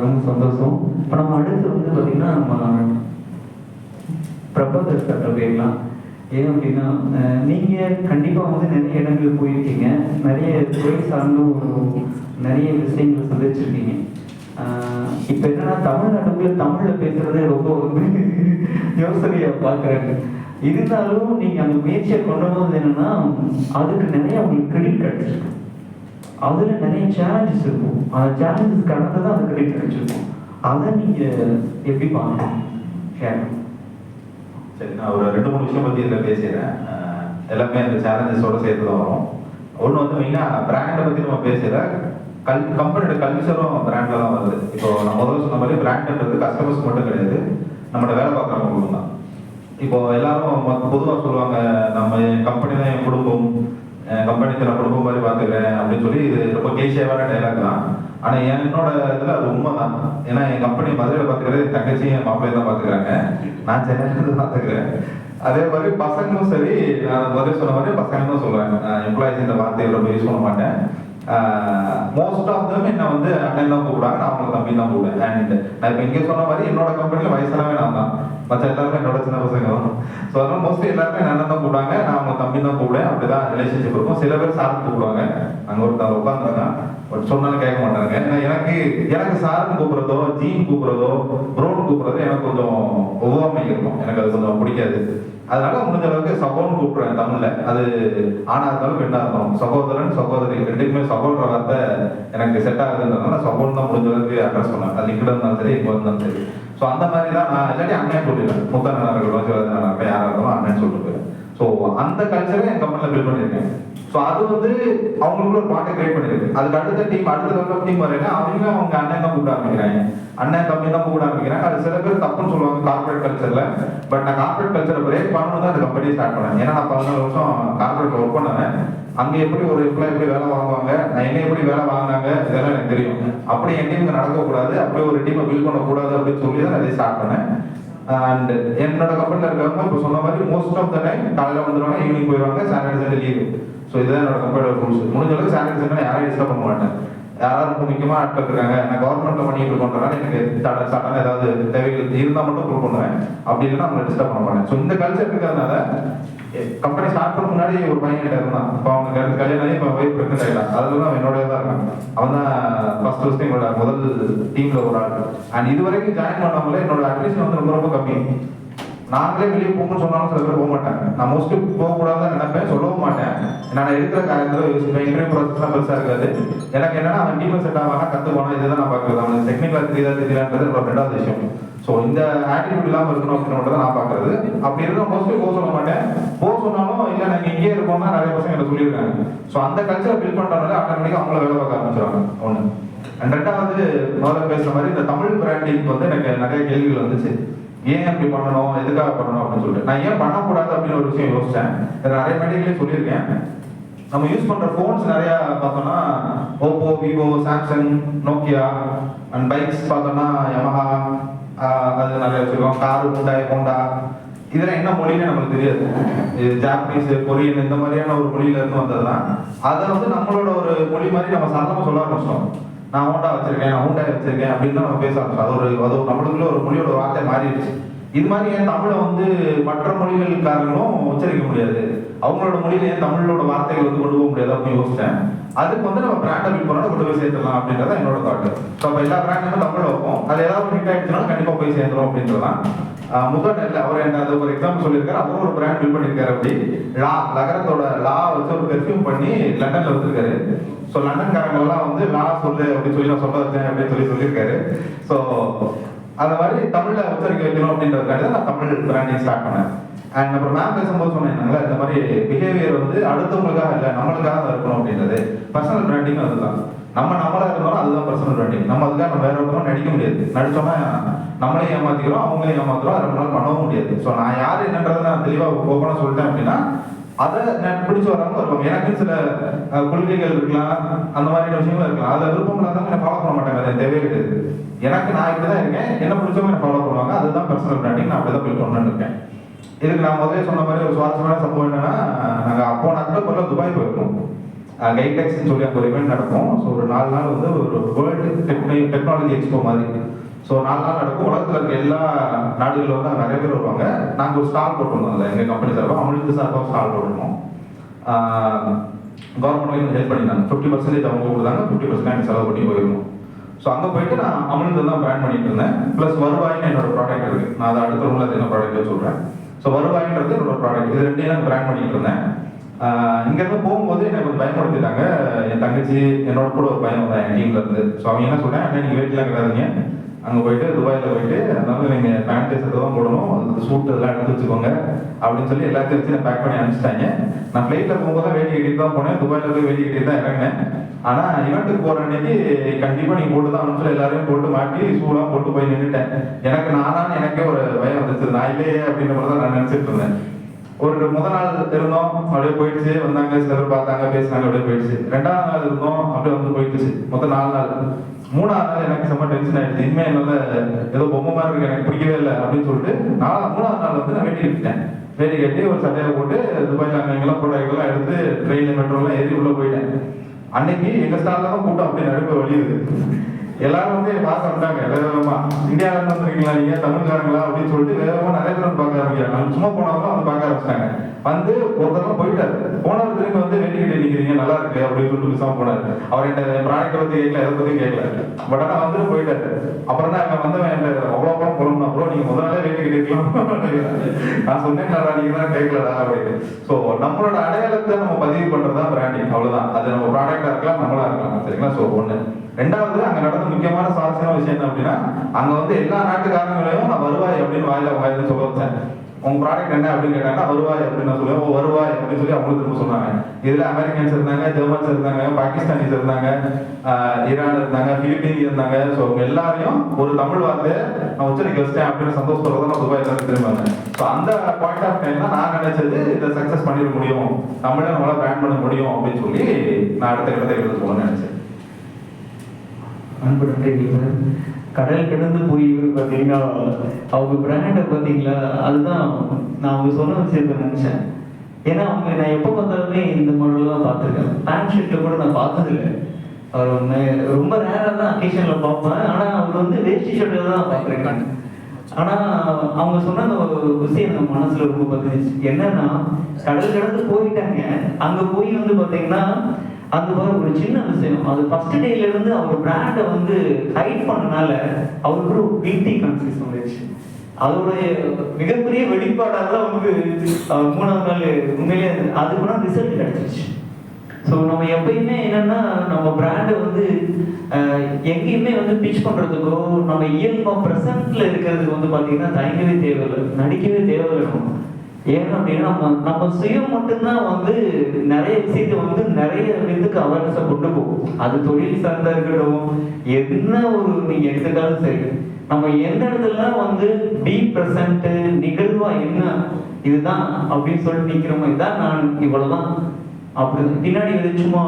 ரொம்ப சந்தோஷம். இப்போ நம்ம அடுத்து வந்து பார்த்திங்கன்னா நம்ம பிரபாகர் சார்ட்ட போயிடலாம். ஏன் அப்படின்னா, நீங்கள் கண்டிப்பாக வந்து நிறைய இடங்களுக்கு போயிருக்கீங்க, நிறைய துறை சார்ந்தும் நிறைய விஷயங்களை சந்திச்சிருக்கீங்க. இப்போ என்னன்னா, தமிழ்நாட்டுக்குள்ள தமிழில் பேசுறதே ரொம்ப வந்து யோசனையாக பார்க்குறாங்க. இருந்தாலும் நீங்கள் அந்த முயற்சியை கொண்டு போது என்னன்னா, அதுக்கு நிறைய உங்களுக்கு கிரெடிட் கிடைச்சிருக்கு. அதில் நிறைய சேலஞ்சஸ் இருக்கும். அந்த சேலஞ்சஸ் கடந்து தான் அந்த கிரெடிட் கிடைச்சிருக்கும். அதை நீங்கள் எப்படி பார்க்கணும் ஷேர்? சரி, நான் ஒரு 2-3 விஷயம் பற்றி இதில் பேசிடுறேன். எல்லாமே அந்த சேலஞ்சஸோட சேர்த்து தான் வரும். ஒன்று வந்து மெயினாக பிராண்டை பற்றி நம்ம பேசுகிற கம்பெனியோட கல்ச்சரும் பிராண்டில் தான் வருது. இப்போ நான் முதல்ல சொன்ன மாதிரி பிராண்டுன்றது கஸ்டமர்ஸ் மட்டும் கிடையாது, நம்மளோட வேலை பார்க்குறவங்களுக்கும் தான். இப்போ எல்லாரும் பொதுவாக சொல்லுவாங்க, நம்ம கம்பெனி தான் என் குடும்பம், கம்பெனி நான் குடும்பம் மாதிரி பார்த்துக்கிறேன் அப்படின்னு சொல்லி. இது ரொம்ப கிளீஷியவான டைலாக் தான். ஆனால் என்னோட இதில் அது உண்மை தான். ஏன்னா என் கம்பெனி மதுரையில் பார்த்துக்கிறது என் தங்கச்சியும் என் மாப்பிள்ளையும் தான் பார்த்துக்கிறாங்க, நான் சென்னையிலேருந்து பார்த்துக்கிறேன். அதே மாதிரி பசங்களும் சரி, நான் முதல்ல சொன்ன மாதிரி பசங்களும் தான் சொல்லுவேன். எம்ப்ளாயிஸ் இந்த வார்த்தையை ரொம்ப யூஸ் பண்ண மாட்டேன். மோஸ்ட் ஆஃப் தம் என்ன வந்து அண்ணன் தான் கூப்பிடுவாங்க, நான் அவங்களை தம்பி தான் கூப்பிடுவேன். அண்ட் நான் இப்போ இங்கே சொன்ன மாதிரி என்னோட கம்பெனியில் வயசானவே நான் தான், மற்ற எல்லாருமே என்னோட சின்ன பசங்க தான். ஸோ அதனால மோஸ்ட்லி எல்லாருமே அண்ணன் தான் கூப்பிடுவாங்க, நான் அவங்க தம்பி தான் கூப்பிடுவேன். அப்படிதான் ரிலேஷன்ஷிப் இருக்கும். சில பேர் சார் கூப்பிடுவாங்க, அங்கே ஒருத்தர் உட்காந்துருக்காங்க, பட் சொன்னாலும் கேட்க மாட்டாங்க. ஏன்னா எனக்கு சார்னு கூப்பிடுறதோ ஜீன் கூப்பிடுறதோ ப்ரோன்னு கூப்பிடுறதோ எனக்கு கொஞ்சம் ஒவ்வாமை இருக்கும், எனக்கு அது கொஞ்சம் பிடிக்காது. அதனால முடிஞ்ச அளவுக்கு சகோன்னு கூப்பிடுறேன் தமிழ்ல. அது ஆணா இருந்தாலும் பெண்ணா இருந்தாலும், சகோதரன் சகோதரி ரெண்டுக்குமே சகோதர வார்த்தை எனக்கு செட் ஆகுதுன்றதுனால சகோன்னு தான் முடிஞ்ச அளவுக்கு அட்ரஸ் பண்ணேன். அது இங்கிட்ட இருந்தாலும் சரி, இப்போ இருந்தாலும் சரி. ஸோ அந்த மாதிரி தான் நான் இல்லாட்டி அண்ணன் சொல்லிடுவேன். முத்தண்ணா இருக்கட்டும், சிவதனா இருக்கட்டும், யாராக இருந்தாலும் அண்ணன் சொல்லிட்டு போயிடுவேன். ஸோ அந்த கல்ச்சரை என் கம்பெனியில் பில்ட் பண்ணியிருக்கேன். ஸோ அது வந்து அவங்களுக்குள்ள ஒரு பாட்டை கிரியேட் பண்ணிருக்கு. அதுக்கு அடுத்த டீம், அடுத்த லெவல் டீம் வரையில அவங்க அண்ணன் தான் கூப்பிட ஆரம்பிக்கிறாங்க, அண்ணன் தம்பி தான் கூப்பிட ஆரம்பிக்கிறாங்க. அது சில பேர் தப்புன்னு சொல்லுவாங்க கார்பரேட் கல்ச்சர்ல. பட் நான் கார்பரேட் கல்ச்சரை பிரேக் பண்ணணும் தான் அந்த கம்பெனியை ஸ்டார்ட் பண்ணேன். ஏன்னா நான் 14 வருஷம் கார்பரேட்ல ஒர்க் பண்ணுவேன். அங்கே எப்படி ஒரு எம்ப்ளாய் எப்படி வேலை வாங்குவாங்க, நான் என்ன எப்படி வேலை வாங்கினாங்க, இதெல்லாம் எனக்கு தெரியும். அப்படி என் டீமுக்கு நடக்கக்கூடாது, அப்படி ஒரு டீமை பில்ட் பண்ணக்கூடாது அப்படின்னு சொல்லி தான் அதை ஸ்டார்ட் பண்ணேன். அண்ட் என்னோட கம்பெனியில் இருக்கிறவங்க இப்போ சொன்ன மாதிரி மோஸ்ட் ஆஃப் த டைம் காலையில் வந்துடுவாங்க, ஈவினிங் போயிடுவாங்க, சாட்டர்டே சண்டே லீவு. ஸோ இதுதான் என்னோட கம்பெனியோட ரூல்ஸ். முடிஞ்ச அளவுக்கு சாட்டர்டே சண்டே யாரையும் டிஸ்டர்ப் பண்ண மாட்டேன். யாராவது ரொம்ப முக்கியமாக ஆட்கள் இருக்காங்க, நான் கவர்மெண்ட்ல பண்ணிட்டு இருக்கோன்றனால எனக்கு சட்டம் ஏதாவது தேவைகள் இருந்தால் மட்டும் ப்ரூவ் பண்ணுவேன், அப்படி இல்லைன்னா அவங்களை டிஸ்டர்ப் பண்ண மாட்டேன். ஸோ இந்த கல்ச்சர் இருக்கிறதுனால கம்பெனி ஸ்டார்ட் பண்ண முன்னாடி ஒரு பையன் கிட்ட இருந்தான். இப்போ அவங்க கல்யாணம் ஆகி இப்போ ஒய்ஃப் பிரெக்னென்ட் ஆகிட்டான். அதில் தான் என்னோட தான் இருக்கான். அவன் தான் ஃபர்ஸ்ட் எங்களோட முதல் டீம்ல ஒரு ஆள். அண்ட் இது வரைக்கும் ஜாயின் பண்ணவங்களே என்னோட அட்மிஷன் வந்து ரொம்ப ரொம்ப கம்மி. நாங்களே வெளியே போகணும்னு சொன்னாலும் சில பேர் போக மாட்டாங்க. நான் மோஸ்ட்லி போகக்கூடாதுன்னு நினைப்பேன், சொல்லவும் மாட்டேன். நான் எடுக்கிற காரியத்தில் யோசிப்பேன். இன்டர்வியூ ப்ராசஸ்லாம் பெருசாக இருக்காது. எனக்கு என்னன்னா அவன் டீமில் செட் ஆவானா கற்றுக்கணும், இதுதான் நான் பார்க்குறது. அவனுக்கு டெக்னிக்கலாக தெரியலான்றது என்னோட 2வது விஷயம். ஸோ இந்த ஆட்டிடியூட் இல்லாமல் இருக்கணும் அப்படின்னு தான் நான் பார்க்குறது. அப்படி இருக்க மோஸ்ட்லி போக சொல்ல மாட்டேன். போக சொன்னாலும் இல்லை நாங்கள் இங்கேயே இருக்கோம்னா நிறைய பசங்க என்ன சொல்லியிருக்காங்க. ஸோ அந்த கல்ச்சரை பில்ட் பண்ணுறதுனால ஆட்டோமேட்டிக்காக அவங்கள வேலை பார்க்க ஆரம்பிச்சிருவாங்க. ஒன்று. அண்ட் 2வது முதல்ல பேசுகிற மாதிரி இந்த தமிழ் பிராண்டிங் வந்து எனக்கு நிறைய கேள்விகள் வந்துச்சு. ஏன் அப்படி பண்ணணும், எதுக்காக பண்ணணும் அப்படின்னு சொல்லிட்டு. நான் ஏன் பண்ணக்கூடாது அப்படின்னு ஒரு விஷயம் யோசிச்சேன். நிறைய மேடைகளே சொல்லியிருக்கேன். நம்ம யூஸ் பண்ற போன்ஸ் நிறைய பார்த்தோம்னா Oppo, Vivo, Samsung, Nokia. And bikes பார்த்தோம்னா யமஹா, அது நிறைய வச்சிருக்கோம். Car, Hyundai, Honda. இதெல்லாம் என்ன மொழின்னு நமக்கு தெரியாது. ஜாப்பனீஸ், கொரியன் இந்த மாதிரியான ஒரு மொழியில இருந்து வந்ததுதான். அதை வந்து நம்மளோட ஒரு மொழி மாதிரி நம்ம சாதாரணமா சொல்ல ஆரம்பிச்சோம். நான் ஹோண்டா வச்சிருக்கேன், நான் ஹூண்டாய் வச்சிருக்கேன் அப்படின்னு தான் நம்ம பேச ஆரம்பிச்சோம். அது ஒரு நம்மளுக்குள்ள ஒரு மொழியோட வார்த்தை மாறிடுச்சு. இது மாதிரி ஏன் தமிழை வந்து மற்ற மொழிகளுக்காரங்களும் உச்சரிக்க முடியாது, அவங்களோட மொழியில ஏன் தமிழோட வார்த்தைகள் வந்து கொண்டு போக முடியாது அப்படின்னு யோசிச்சேன். அதுக்கு வந்து நம்ம பிராண்டை பில்ட் பண்ணோட கொண்டு போய் சேர்த்துடலாம் அப்படின்றத என்னோட தாட். ஸோ அப்போ எல்லா பிராண்டுமே தமிழ் வைப்போம், அது ஏதாவது ஹிட் ஆயிடுச்சுனாலும் கண்டிப்பாக போய் சேர்ந்துடும் அப்படின்றதான் முதல் இல்லை. அவர் என்ன அது ஒரு எக்ஸாம்பிள் சொல்லியிருக்காரு. அவரும் ஒரு பிராண்ட் பில்ட் பண்ணியிருக்காரு. அப்படி லகரத்தோட லா வச்சு ஒரு பெர்ஃப்யூம் பண்ணி லண்டன்ல வச்சிருக்காரு. ஸோ லண்டன்காரங்கெல்லாம் வந்து லா சொல்லு அப்படின்னு சொல்லி நான் சொல்ல வச்சேன் அப்படின்னு சொல்லியிருக்காரு. ஸோ அது மாதிரி தமிழ்ல உச்சரிக்க வைக்கணும் அப்படின்றதுக்காக தான் நான் தமிழ் பிராண்டிங் ஸ்டார்ட் பண்ணேன். அண்ட் அப்புறம் மேம் பேசும்போது சொன்னாங்களா, இந்த மாதிரி பிஹேவியர் வந்து அடுத்தவங்களுக்காக இல்லை நம்மளுக்காக தான் இருக்கணும் அப்படின்றது. பர்சனல் பிராண்டிங் அதுதான். நம்மளா இருந்தாலும் அதுதான் பர்சனல் பிராண்டிங். நம்ம அதுக்காக நம்ம வேற ஒருத்தரும் நடிக்க முடியாது. நடிச்சோம்னா நம்மளே ஏமாத்திக்கிறோம், அவங்களே ஏமாத்துறோம், அதை நம்மளால பண்ணவும் முடியாது. ஸோ நான் யார் என்னன்றதை நான் தெளிவாக ஓப்பனாக சொல்லிட்டேன் அப்படின்னா அதை நான் பிடிச்சி வராங்க வருவாங்க. எனக்கு சில கொள்கைகள் இருக்கலாம், அந்த மாதிரியான விஷயங்கள் இருக்கலாம். அதில் விருப்பம் இல்லாதவங்க என்ன ஃபாலோ பண்ண மாட்டாங்க, அது தேவையே கிடையாது. எனக்கு நான் இப்படி தான் இருக்கேன், என்ன பிடிச்சவங்க என்ன ஃபாலோ பண்ணுவாங்க, அதுதான் பர்சனல் பிராண்டிங். நான் அப்படி தான் பில்ட் பண்ணணும்னு இருக்கேன். இதுக்கு நான் முதலே சொன்ன மாதிரி ஒரு சுவாரஸ்யமான சம்பவம் என்னன்னா, நாங்கள் அப்போ கூட துபாய் போயிருக்கோம். கைடெக்ஸ்ன்னு சொல்லி அங்கே ஒரு இவெண்ட் நடக்கும். ஸோ ஒரு 4 நாள் வந்து ஒரு வேர்ல்டு டெக்னாலஜி எக்ஸ்போ மாதிரி. ஸோ 4 நாள் நடக்கும். உலகத்தில் இருக்க எல்லா நாடுகளில் வந்து நிறைய பேர் வருவாங்க. நாங்கள் ஒரு ஸ்டால் போட்டிருந்தோம். அதில் எங்கள் கம்பெனி சார்பாக அமிழ்ந்து சார்பாக ஸ்டால் போட்டிருந்தோம். கவர்மெண்ட் ஹெல்ப் பண்ணியிருந்தாங்க. 50% அவங்க கொடுத்தாங்க, 50% நாங்கள் செலவு பண்ணி போயிருந்தோம். ஸோ அங்கே போயிட்டு நான் அமிழ்ந்து தான் பிராண்ட் பண்ணிட்டு இருந்தேன். ப்ளஸ் வருவாயின்னு என்னோட ப்ராடக்ட் இருக்குது. நான் அதை அடுத்த ரூமில் என்ன ப்ராடக்ட் சொல்கிறேன். ஸோ வருவாயின்றது என்னோட ப்ராடக்ட். இது ரெண்டையும் நான் பிராண்ட் பண்ணிட்டு இருந்தேன். இங்கேருந்து போகும்போது என்னை கொஞ்சம் பயன்படுத்திட்டாங்க. என் தங்கச்சி என்னோட கூட ஒரு பையன் வந்தான் என் டீம்ல இருந்து. ஸோ அவங்க என்ன சொல்றேன், அண்ணா நீங்கள் வெயிட்லாம் கிடையாதுங்க, அங்கே போயிட்டு துபாயில் போயிட்டு அதனால நீங்கள் பேண்ட் ஷர்ட் தான் போடணும், அது சூட் இதெல்லாம் எடுத்து வச்சுக்கோங்க அப்படின்னு சொல்லி எல்லாத்தையும் வச்சு நான் பேக் பண்ணி அனுப்பிச்சிட்டாங்க. நான் ஃப்ளைட்டில் போகும்போது வேட்டி கட்டிட்டு தான் போனேன், துபாயில் போய் வேட்டி கட்டிட்டு தான் இறங்கினேன். ஆனால் ஈவெண்ட்டுக்கு போகிற அன்னைக்கு கண்டிப்பாக நீங்கள் போட்டு தான் அனுப்பிச்சு எல்லாரையும் போட்டு மாட்டி ஷூலாம் போட்டு போய் நின்றுட்டேன். எனக்கே ஒரு பயம் வந்துச்சு, நான் இல்லையே அப்படின்ற மாதிரி தான் நான் நினச்சிட்டு இருந்தேன். ஒரு முதல் நாள் இருந்தோம், அப்படியே போயிடுச்சு, வந்தாங்க, சில பேர் பார்த்தாங்க, பேசினாங்க, அப்படியே போயிடுச்சு. 2ஆவது நாள் இருந்தோம், அப்படியே வந்து போயிடுச்சு. மொத்தம் 4 நாள். 3ஆவது நாள் எனக்கு செம்ம டென்ஷன் ஆயிடுச்சு. இனிமே என்னால ஏதோ பொம்மை மாதிரி இருக்கு, எனக்கு பிடிக்கவே இல்லை அப்படின்னு சொல்லிட்டு 3ஆவது நாள் வந்து நான் வேட்டி கட்டிட்டேன். வேட்டி கட்டி ஒரு சட்டையை போட்டு துபாயில் அங்கே எங்கெல்லாம் போட்டோலாம் எடுத்து ட்ரெயினில் மெட்ரோலாம் ஏறி உள்ள போயிட்டேன். அன்னைக்கு எங்க ஸ்டார்ல தான் கூட்டம் அப்படியே நடுக்க வழியுது. எல்லாரும் வந்து பார்க்க வந்தாங்க வேகமா, இந்தியாவில இருந்து வந்திருக்கீங்களா நீங்க, தமிழ்காரங்களா அப்படின்னு சொல்லிட்டு வேகமா நிறைய பேர் பார்க்க ஆரம்பிக்கிறாங்க. சும்மா போனவங்க வந்து பார்க்க ஆரம்பிச்சாங்க. வந்து ஒருத்தரம் போயிட்டாரு, போனவர் திரும்பி வந்து வேட்டி கட்டி நிக்கிறீங்க நல்லா இருக்கு அப்படின்னு சொல்லிட்டு விசாம போனாரு. அவர் என் ப்ராடக்டை பத்தி கேட்கல, எதை பத்தி கேட்கல. பட் ஆனா வந்துட்டு போயிட்டாரு. அப்புறம் தான் அங்க வந்து அவ்வளோ பணம் போகணும், அப்புறம் நீங்க முதல் நாளே வேட்டி கட்டிருக்கலாம். நான் சொன்னேன் நீங்க தான் கேட்கலடா அப்படின்னு. ஸோ நம்மளோட அடையாளத்தை நம்ம பதிவு பண்றதுதான் பிராண்டிங், அவ்வளவுதான். அது நம்ம ப்ராடக்டா இருக்கலாம், நம்மளா இருக்கலாம், சரிங்களா? ஸோ 1. 2வது அங்க நடந்த முக்கியமான சுவாரஸ்யமான விஷயம் என்ன அப்படின்னா, அங்க வந்து எல்லா நாட்டுக்காரங்களையும் நான் வருவாய் அப்படின்னு வாயில சொல்ல வச்சேன். உங்க ப்ராடக்ட் என்ன அப்படின்னு கேட்டாங்கன்னா வருவாய் அப்படின்னு நான் சொல்லுவேன். வருவாய் அப்படின்னு சொல்லி அவங்களுக்கு திரும்ப சொன்னாங்க. இதுல அமெரிக்கன்ஸ் இருந்தாங்க, ஜெர்மன்ஸ் இருந்தாங்க, பாகிஸ்தானிஸ் இருந்தாங்க, ஈரான் இருந்தாங்க, பிலிப்பீன்ஸ் இருந்தாங்க. ஸோ அவங்க எல்லாரையும் ஒரு தமிழ் வார்த்தையை நான் உச்சரிக்க வச்சிட்டேன் அப்படின்னு சந்தோஷப்படுறத நான் துபாயில இருந்து திரும்ப வந்தேன். ஸோ அந்த பாயிண்ட் ஆஃப் டைம் தான் நான் நினைச்சது இதை சக்சஸ் பண்ணிட முடியும், தமிழை நம்மளால பிராண்ட் பண்ண முடியும் அப்படின்னு சொல்லி நான் அடுத்த கட்டத்தை எடுத்து போகணும்னு நினைச்சேன். அன்பு நன்றிகள். கடல் கடந்து போய் பார்த்தீங்கன்னா அவங்க பிராண்டை பார்த்தீங்களா, அதுதான் நான் அவங்க சொன்ன விஷயத்த நினைச்சேன். ஏன்னா அவங்க நான் எப்போ பார்த்தாலுமே இந்த மாடல் தான் பார்த்துருக்கேன். பேண்ட் ஷர்ட்டில் கூட நான் பார்த்ததில்லை. அவர் ஒன்று ரொம்ப ரேராக தான் அக்கேஷனில் பார்ப்பேன். ஆனால் அவர் வந்து வேஷ்டி ஷர்ட்டில் தான் பார்த்துருக்காங்க. ஆனால் அவங்க சொன்ன அந்த விஷயம் நம்ம மனசில் ரொம்ப பார்த்துச்சு. என்னன்னா கடல் கடந்து போயிட்டாங்க, அங்கே போய் வந்து பார்த்தீங்கன்னா அந்த மாதிரி ஒரு சின்ன விஷயம், அது ஃபர்ஸ்ட் டேல இருந்து அவர் பிராண்டை வந்து ஹைட் பண்ணனால அவருக்கு ஒரு கில்ட்டி கான்சியஸ் வந்துச்சு. அதோடைய மிகப்பெரிய வெளிப்பாடாக தான் வந்து 3ஆவது நாள் உண்மையிலே அது கூட ரிசல்ட் கிடைச்சிருச்சு. ஸோ நம்ம எப்பயுமே என்னன்னா நம்ம பிராண்டை வந்து எங்கேயுமே வந்து பிச் பண்றதுக்கோ நம்ம இயல்பா ப்ரெசன்ட்ல இருக்கிறதுக்கு வந்து பார்த்தீங்கன்னா தயங்கவே தேவையில்லை, நடிக்கவே தேவையில்லை. ஏன்னா அப்படின்னா நம்ம சுயம் மட்டும்தான் வந்து நிறைய விஷயத்தை வந்து நிறைய இதுக்கு அவேர்னஸை கொண்டு போகும். அது தொழில் சார்ந்தா இருக்கட்டும், என்ன ஒரு நீங்க எடுத்துட்டாலும் சரி, நம்ம எந்த இடத்துல வந்து பி ப்ரெசன்ட் நிகழ்வா என்ன இதுதான் அப்படின்னு சொல்லிட்டு நிக்கிறோமோ, இதுதான் நான் இவ்வளவுதான் அப்படி பின்னாடி வந்து சும்மா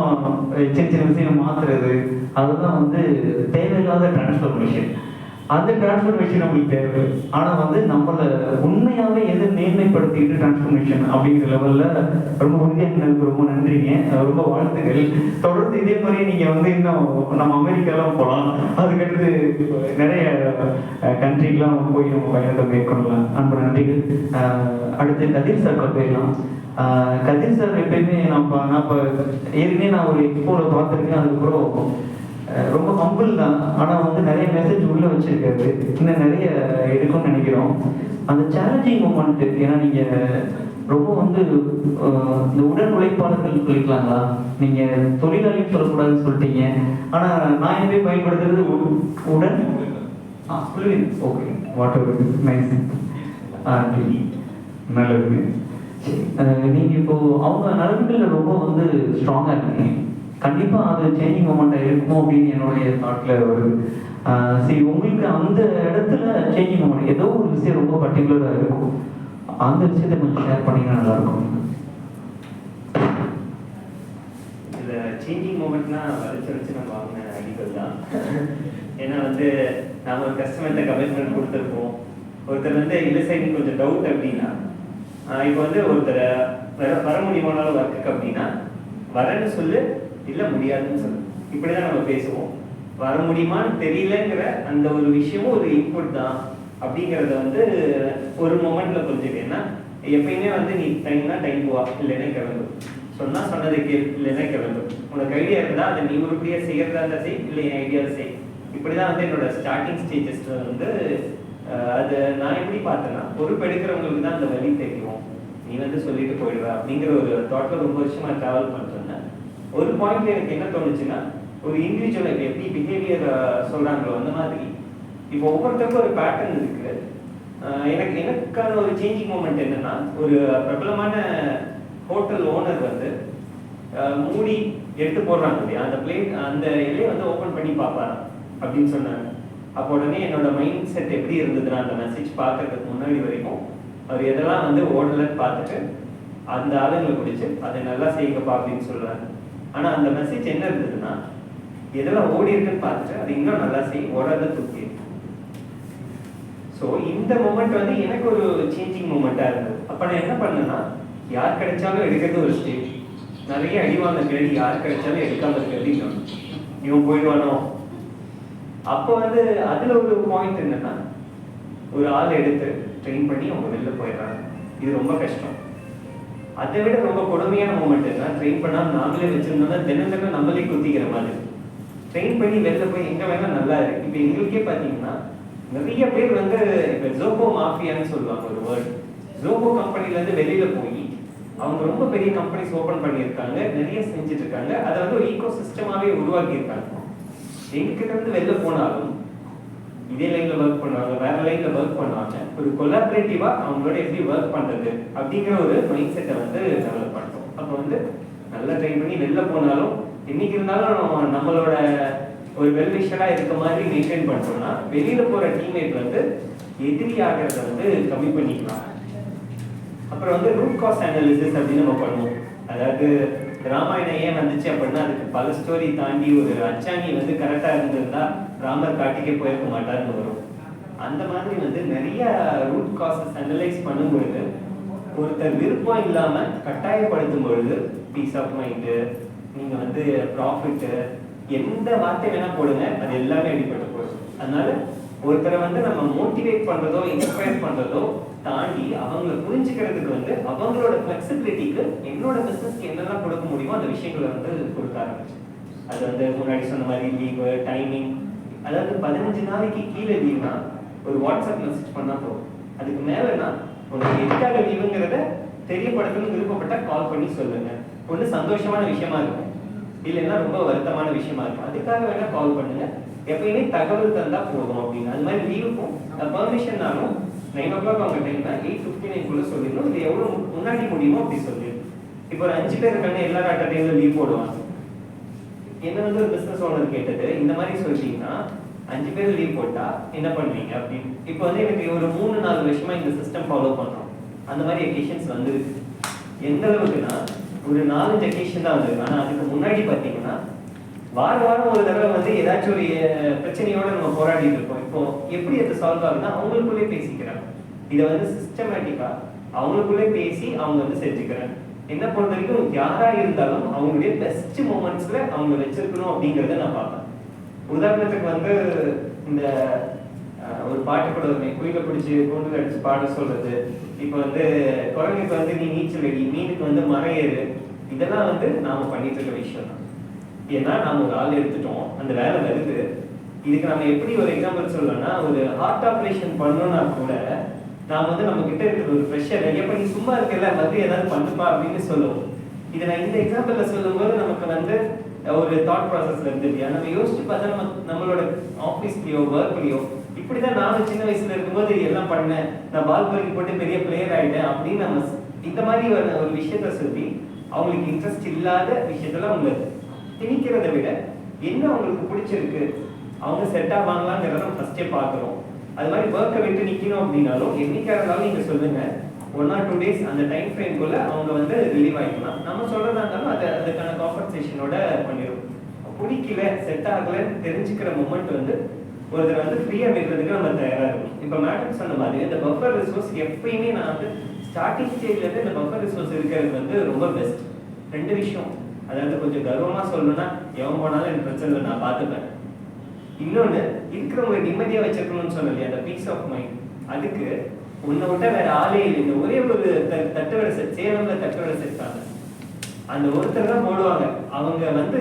சின்ன சின்ன விஷயம் மாத்துறது, அதுதான் வந்து தேவையில்லாத டிரான்ஸ்ஃபர்மேஷன். அந்த டிரான்ஸ்ஃபர்மேஷன் நம்மளுக்கு தேவை. ஆனால் வந்து நம்மளை உண்மையாகவே எது மேன்மைப்படுத்திட்டு டிரான்ஸ்ஃபர்மேஷன் அப்படிங்கிற லெவலில் ரொம்ப உறுதியாக ரொம்ப நன்றிங்க, ரொம்ப வாழ்த்துக்கள். தொடர்ந்து இதே மாதிரி நீங்கள் வந்து இன்னும் நம்ம அமெரிக்காலாம் போகலாம், அதுக்கடுத்து நிறைய கண்ட்ரிக்கெலாம் போய் நம்ம பயணத்தை மேற்கொள்ளலாம். அன்பு நன்றிகள். அடுத்து கதிர் சார் போயிடலாம். கதிர் சார் எப்பயுமே நான் இப்போ ஏற்கனவே நான் ஒரு எக்ஸ்போவில் பார்த்துருக்கேன். அதுக்கப்புறம் ரொம்ப ஹம்பிள் தான், ஆனால் வந்து நிறைய மெசேஜ் உள்ள வச்சிருக்காரு. இன்னும் நிறைய இருக்கும்னு நினைக்கிறோம். அந்த சேலஞ்சிங் மூமெண்ட், ஏன்னா நீங்கள் ரொம்ப வந்து இந்த உடன் உழைப்பாளர்கள் சொல்லிக்கலாங்களா, நீங்கள் தொழிலாளின்னு சொல்லக்கூடாதுன்னு சொல்லிட்டீங்க. ஆனால் நான் எப்படி பயன்படுத்துறது உடன் ஓகே வாட் எவர் நைஸ் நல்லது. நீங்கள் இப்போ அவங்க நலன்களில் ரொம்ப வந்து ஸ்ட்ராங்காக இருக்கீங்க. கண்டிப்பாக அது சேஞ்சிங் மொமெண்ட்டாக இருக்குமோ அப்படின்னு என்னுடைய தாட்டில் வருது. சரி, உங்களுக்கு அந்த இடத்துல சேஞ்சிங் மொமெண்ட் ஏதோ ஒரு விஷயம் ரொம்ப பர்டிகுலராக இருக்கும், அந்த விஷயத்தை கொஞ்சம் ஷேர் பண்ணிங்கன்னா நல்லாயிருக்கும். இதில் சேஞ்சிங் மூமெண்ட்னா வச்சு நம்ம வாங்கின ஐடிகள் தான். ஏன்னா வந்து நாம் ஒரு கஸ்டமர்கிட்ட கமிட்மெண்ட் கொடுத்துருப்போம். ஒருத்தர் வந்து இல்லை சார் எனக்கு கொஞ்சம் டவுட் அப்படின்னா, இப்போ வந்து ஒருத்தர் வர முடியுமானாலும் ஒர்க்குக்கு அப்படின்னா வரேன்னு சொல்லு, இல்லை முடியாதுன்னு சொல்லு, இப்படி தான் நம்ம பேசுவோம். வர முடியுமான்னு தெரியலங்கிற அந்த ஒரு விஷயமும் ஒரு இன்புட் தான் அப்படிங்கிறத வந்து ஒரு மொமெண்ட்ல புரிஞ்சுக்கேன்னா, எப்பயுமே வந்து நீ டைம்னா டைம் வா, இல்லைன்னா கிளம்பு, சொன்னா சொன்னதை கேள், இல்லைன்னா கிளம்பு. உனக்கு ஐடியா இருந்தா அதை நீ உருப்படியா செய்யறதா இருந்தா செய், இல்லை என் ஐடியாவை செய். இப்படிதான் வந்து என்னோட ஸ்டார்டிங் ஸ்டேஜஸ்ல வந்து அது நான் எப்படி பார்த்தேன்னா, பொறுப்பு எடுக்கிறவங்களுக்கு தான் அந்த வழி தெரியும். நீ வந்து சொல்லிட்டு போயிடுவ அப்படிங்கிற ஒரு தாட்ல ரொம்ப வருஷமா டிராவல் பண்ணிருந்தேன். ஒரு பாயிண்ட்ல எனக்கு என்ன தோணுச்சுன்னா, ஒரு இண்டிவிஜுவல் இப்போ எப்படி பிஹேவியர் சொல்றாங்களோ அந்த மாதிரி இப்போ ஒவ்வொருத்தருக்கும் ஒரு பேட்டர்ன் இருக்கு. எனக்கான ஒரு சேஞ்சிங் மூமெண்ட் என்னன்னா, ஒரு பிரபலமான ஹோட்டல் ஓனர் வந்து மூடி எடுத்து போடுறாங்க இல்லையா, அந்த பிளேட் அந்த இலையை வந்து ஓப்பன் பண்ணி பார்ப்பாரு அப்படின்னு சொன்னாங்க. அப்போ உடனே என்னோட மைண்ட் செட் எப்படி இருந்ததுன்னா, அந்த மெசேஜ் பார்க்கறதுக்கு முன்னாடி வரைக்கும் அவர் எதெல்லாம் வந்து ஓடலன்னு பார்த்துட்டு அந்த ஆளுங்களை பிடிச்சி அதை நல்லா செய்யுங்கப்பா அப்படின்னு சொல்றாரு. ஆனா அந்த மெசேஜ் என்ன இருந்ததுன்னா, எதெல்லாம் ஓடி இருக்குன்னு பார்த்துட்டு அது இன்னும் நல்லா செய்யும், ஓடாத தூக்கி. ஸோ இந்த மூமெண்ட் வந்து எனக்கு ஒரு சேஞ்சிங் மூமெண்டா இருந்தது. அப்ப நான் என்ன பண்ணேன்னா, யார் கிடைச்சாலும் எடுக்கிறது ஒரு ஸ்டேஜ், நிறைய அடிவாங்க கேள்வி யார் கிடைச்சாலும் எடுக்காம இருக்கிறது இவன் போயிடுவானோ. அப்போ வந்து அதுல ஒரு பாயிண்ட் என்னன்னா, ஒரு ஆள் எடுத்து ட்ரெயின் பண்ணி அவங்க வெளில போயிடுறாங்க. இது ரொம்ப கஷ்டம். அதை விட ரொம்ப கொடுமையான மூமெண்ட் என்ன, ட்ரெயின் பண்ணாம நாமளே வச்சிருந்தோம்னா தினம் தினம் நம்மளே குத்திக்கிற மாதிரி. ட்ரெயின் பண்ணி வெளில போய் எங்க வேணா நல்லா இருக்கு. இப்போ எங்களுக்கே பார்த்தீங்கன்னா நிறைய பேர் வந்து இப்போ ஜோபோ மாஃபியான்னு சொல்லுவாங்க ஒரு வேர்டு. ஜோபோ கம்பெனில இருந்து வெளியில போய் அவங்க ரொம்ப பெரிய கம்பெனிஸ் ஓபன் பண்ணியிருக்காங்க, நிறைய செஞ்சுட்டு இருக்காங்க. அதை வந்து ஒரு ஈகோ சிஸ்டமாவே உருவாக்கி இருக்காங்க. எங்ககிட்ட இருந்து வெளில போனாலும் இதே லைன்ல ஒர்க் பண்ணுவாங்க, வேற லைன்ல ஒர்க் பண்ணுவாங்க. ஒரு கொலாபரேட்டிவா அவங்களோட எப்படி ஒர்க் பண்றது அப்படிங்கிற ஒரு மைண்ட் செட்டை வந்து டெவலப் பண்ணுறோம். அப்போ வந்து நல்லா ட்ரெயின் பண்ணி வெளில போனாலும் என்னைக்கு இருந்தாலும் நம்மளோட ஒரு வெல்விஷரா இருக்க மாதிரி மெயின்டைன் பண்றோம்னா வெளியில போற டீம்மேட் வந்து எதிரி ஆகிறத வந்து கம்மி பண்ணிக்கலாம். அப்புறம் வந்து ரூட் காஸ் அனாலிசிஸ் அப்படின்னு நம்ம பண்ணுவோம். அதாவது ராமாயணம் ஏன் வந்துச்சு அப்படின்னா, அதுக்கு பல ஸ்டோரி தாண்டி ஒரு அச்சாணி வந்து கரெக்டா இருந்திருந்தா ராமர் காட்டுக்கே போயிருக்க மாட்டாருன்னு வரும். அந்த மாதிரி வந்து நிறைய ரூட் காசஸ் அனலைஸ் பண்ணும் பொழுது, ஒருத்தர் விருப்பம் இல்லாம கட்டாயப்படுத்தும் பொழுது பீஸ் ஆஃப் மைண்டு, நீங்க வந்து ப்ராஃபிட், எந்த வார்த்தை வேணா போடுங்க, அது எல்லாமே அடிபட்டு போகுது. அதனால ஒருத்தரை வந்து நம்ம மோட்டிவேட் பண்றதோ இன்ஸ்பயர் பண்றதோ தாண்டி அவங்களை புரிஞ்சுக்கிறதுக்கு வந்து அவங்களோட ஃபிளெக்சிபிலிட்டிக்கு என்னோட பிசினஸ்க்கு என்னெல்லாம் கொடுக்க முடியுமோ அந்த விஷயங்களை வந்து கொடுக்க ஆரம்பிச்சு. அது வந்து முன்னாடி சொன்ன மாதிரி லீவு, டைமிங், அதாவது 15 நாளைக்கு கீழே லீவ்னா ஒரு வாட்ஸ்அப் மெசேஜ் பண்ணா போதும். அதுக்கு மேலனா உங்களுக்கு எதுக்காக லீவுங்கிறத தெரியப்படுத்தணும்னு விருப்பப்பட்டா கால் பண்ணி சொல்லுங்க. ஒன்று சந்தோஷமான விஷயமா இருக்கும், இல்லைன்னா ரொம்ப வருத்தமான விஷயமா இருக்கும், அதுக்காக வேணா கால் பண்ணுங்க. எப்பயுமே தகவல் தந்தா போதும் அப்படின்னு. அது மாதிரி லீவுக்கும் பெர்மிஷன்னாலும் 9 o'clock அவங்க டைம்னா 8:59 சொல்லிடணும். இது எவ்வளோ முன்னாடி முடியுமோ அப்படி சொல்லி. இப்போ ஒரு 5 பேர் இருக்காங்க, எல்லாரும் அட் டைம்ல லீவ் போடுவாங்க. என்ன வந்து ஒரு பிசினஸ் ஓனர் கேட்டது, இந்த மாதிரி சொல்லிட்டீங்கன்னா 5 பேர் லீவ் போட்டா என்ன பண்ணுவீங்க அப்படின்னு. இப்போ வந்து எனக்கு ஒரு 3-4 வருஷமா இந்த சிஸ்டம் ஃபாலோ பண்றோம். அந்த மாதிரி எக்கேஷன்ஸ் வந்து எந்த அளவுக்குன்னா ஒரு 4-5 எக்கேஷன் தான் வந்திருக்கு. ஆனால் அதுக்கு முன்னாடி பார்த்தீங்கன்னா வாரம் ஒரு தடவை வந்து ஏதாச்சும் ஒரு பிரச்சனையோட நம்ம போராடிட்டு இருக்கோம். இப்போ எப்படி அதை சால்வ் ஆகுதுன்னா அவங்களுக்குள்ளே பேசிக்கிறாங்க. இதை வந்து சிஸ்டமேட்டிக்கா அவங்களுக்குள்ளே பேசி அவங்க வந்து செஞ்சுக்கிறாங்க. என்ன பொறுத்த வரைக்கும் யாரா இருந்தாலும் அவங்களுடைய பெஸ்ட் மூமெண்ட்ஸ்ல அவங்க வச்சிருக்கணும் அப்படிங்கிறத நான் பார்ப்பேன். உதாரணத்துக்கு வந்து இந்த ஒரு பாட்டு கூட வருமே, குயில பிடிச்சி கூண்டு அடிச்சு பாட சொல்றது. இப்போ வந்து குரங்குக்கு வந்து நீ நீச்சல் அடி, மீனுக்கு வந்து மரம் ஏறு, இதெல்லாம் வந்து நாம பண்ணிட்டு இருக்க விஷயம் தான். ஏன்னா நாம ஒரு ஆள் எடுத்துட்டோம், அந்த வேலை வருது. இதுக்கு நம்ம எப்படி ஒரு எக்ஸாம்பிள் சொல்லணும்னா, ஒரு ஹார்ட் ஆப்ரேஷன் பண்ணணும்னா கூட நாம வந்து நம்ம கிட்ட இருக்கிற ஒரு ப்ரெஷர் எப்ப நீ சும்மா இருக்கல வந்து ஏதாவது பண்ணுப்பா அப்படின்னு சொல்லுவோம். இதை நான் இந்த எக்ஸாம்பிள்ல சொல்லும்போது நமக்கு வந்து ஒரு தாட் ப்ராசஸ்ல இருந்துட்டியா நம்ம யோசிச்சு பார்த்தா நம்மளோட ஆஃபீஸ்லயோ ஒர்க்லயோ இப்படிதான் நானும் சின்ன வயசுல இருக்கும்போது எல்லாம் பண்ணேன், நான் பால் பறிக்கி போட்டு பெரிய பிளேயர் ஆயிட்டேன் அப்படின்னு நம்ம இந்த மாதிரி ஒரு விஷயத்த சொல்லி அவங்களுக்கு இன்ட்ரெஸ்ட் இல்லாத விஷயத்தெல்லாம் அவங்க திணிக்கிறத விட என்ன அவங்களுக்கு பிடிச்சிருக்கு, அவங்க செட் ஆவாங்களாங்கிறத நம்ம ஃபர்ஸ்டே பார்க்குறோம். அது மாதிரி ஒர்க்கை விட்டு நிற்கணும் அப்படின்னாலும் என்னைக்கா இருந்தாலும் நீங்க சொல்லுங்க, 1 or 2 days அந்த டைம் ஃப்ரேம்குள்ள அவங்க வந்து ரிலீவ் ஆகிக்கலாம். நம்ம சொல்றதா இருந்தாலும் அதுக்கான காம்பன்சேஷனோட பண்ணிடும். பிடிக்கல செட் ஆகலன்னு தெரிஞ்சுக்கிற மூமெண்ட் வந்து ஒருத்தர் வந்து ஃப்ரீயா விடுறதுக்கு நம்ம தயாரா இருக்கணும். இப்போ மேடம் சொன்ன மாதிரி இந்த பஃபர் ரிசோர்ஸ் எப்பயுமே நான் வந்து ஸ்டார்டிங் ஸ்டேஜ்ல இருந்து இந்த பஃபர் ரிசோர்ஸ் இருக்கிறது வந்து ரொம்ப பெஸ்ட். 2 விஷயம், அதாவது கொஞ்சம் கர்வமா சொல்லணும்னா எவன் போனாலும் எனக்கு பிரச்சனை இல்லை, நான் பார்த்துப்பேன். இன்னொன்னு இருக்கிறவங்க நிம்மதியா வச்சிருக்கணும்னு சொல்லலையே, அந்த பீஸ் ஆஃப் மைண்ட். அதுக்கு உன்னை விட்டா வேற ஆளே இல்லை. ஒரே ஒரு தட்டுவடை செட், சேலம்ல தட்டுவடை செட்டாங்க, அந்த ஒருத்தர் தான் போடுவாங்க. அவங்க வந்து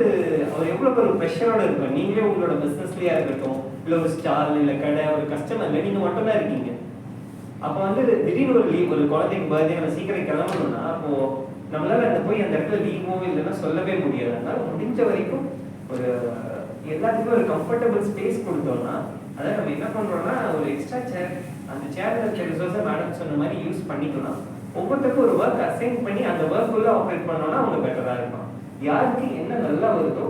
அவர் எவ்வளவு ஒரு ப்ரெஷரோட இருப்பாங்க. நீங்களே உங்களோட பிசினஸ்லயா இருக்கட்டும், இல்ல ஒரு ஸ்டால், இல்ல கடை, ஒரு கஸ்டமர்ல நீங்க மட்டும் தான் இருக்கீங்க. அப்போ வந்து திடீர்னு ஒரு லீவ், ஒரு குழந்தைக்கு பர்த்டே நம்ம சீக்கிரம் கிளம்பணும்னா அப்போ நம்மளால அந்த போய் அந்த இடத்துல லீவோ இல்லைன்னா சொல்லவே முடியாது. அதனால முடிஞ்ச வரைக்கும் ஒரு எல்லாத்துக்குமே ஒரு கம்ஃபர்டபுள் ஸ்பேஸ் கொடுத்தோம்னா அதை நம்ம என்ன பண்றோம்னா ஒரு எக்ஸ்ட்ரா சேர், அந்த சேர்ல இருக்க ரிசோர்ஸை மேடம் சொன்ன மாதிரி யூஸ் பண்ணிக்கலாம். ஒவ்வொருத்தருக்கும் ஒரு ஒர்க் அசைன் பண்ணி அந்த ஒர்க் உள்ள ஆப்ரேட் பண்ணோம்னா அவங்க பெட்டரா இருக்கும். யாருக்கு என்ன நல்லா வருதோ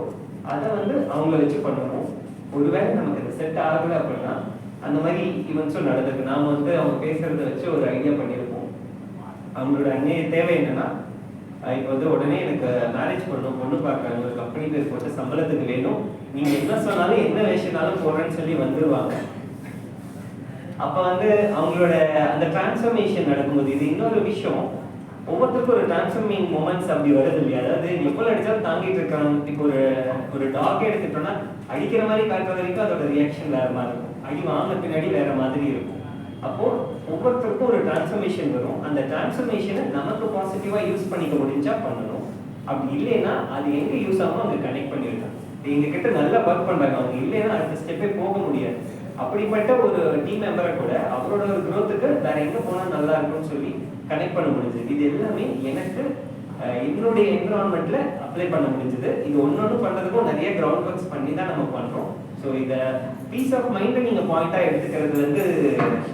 அதை வந்து அவங்கள வச்சு பண்ணணும். ஒருவேளை நமக்கு அது செட் ஆகலை அப்படின்னா அந்த மாதிரி ஈவெண்ட்ஸும் நடந்திருக்கு. நாம வந்து அவங்க பேசுறத வச்சு ஒரு ஐடியா பண்ணியிருப்போம். அவங்களோட அன்னைய தேவை என்னன்னா இப்போ வந்து உடனே எனக்கு மேரேஜ் பண்ணணும், பொண்ணு பார்க்குறாங்க, ஒரு கம்பெனி பேர் போட்டு சம்பளத்துக்கு வேணும், நீங்க என்ன சொன்னாலும் என்ன வேஷனாலும் போடுறேன்னு சொல்லி வந்துருவாங்க. அப்ப வந்து அவங்களோட அந்த டிரான்ஸ்ஃபர்மேஷன் நடக்கும்போது இது இன்னொரு விஷயம், ஒவ்வொருத்தருக்கும் ஒரு டிரான்ஸ்ஃபர்மிங் மூமெண்ட்ஸ் அப்படி வருது இல்லையா. அதாவது எப்போ அடிச்சாலும் தாங்கிட்டு இருக்காங்க. இப்போ ஒரு டாக் எடுத்துட்டோம்னா அடிக்கிற மாதிரி காட்டுற வரைக்கும் அதோட ரியாக்ஷன் வேற மாதிரி இருக்கும், அடி வாங்க பின்னாடி வேற மாதிரி இருக்கும். அப்போ ஒவ்வொருத்தருக்கும் ஒரு டிரான்ஸ்ஃபர்மேஷன் வரும். அந்த டிரான்ஸ்ஃபர்மேஷனை நமக்கு பாசிட்டிவா யூஸ் பண்ணிக்க முடிஞ்சா பண்ணணும். அப்படி இல்லைன்னா அது எங்க யூஸ் ஆகும் அங்க கனெக்ட் பண்ணிருக்காங்க. எங்க கிட்ட நல்லா ஒர்க் பண்றாங்க, அவங்க இல்லைன்னா அடுத்த ஸ்டெப்பே போக முடியாது. அப்படிப்பட்ட ஒரு டீம் மெம்பரை கூட அவரோட ஒரு growth-க்கு வேற எங்க போனா நல்லா இருக்கும்னு சொல்லி கனெக்ட் பண்ண முடிஞ்சது. இது எல்லாமே எனக்கு என்னுடைய என்விரான்மெண்ட்ல அப்ளை பண்ண முடிஞ்சது. இது ஒன்னொன்னு பண்றதுக்கும் நிறைய கிரவுண்ட் ஒர்க்ஸ் பண்ணி தான் நம்ம பண்றோம். ஸோ இதை பீஸ் ஆஃப் மைண்டை நீங்க பாயிண்டா எடுத்துக்கிறது வந்து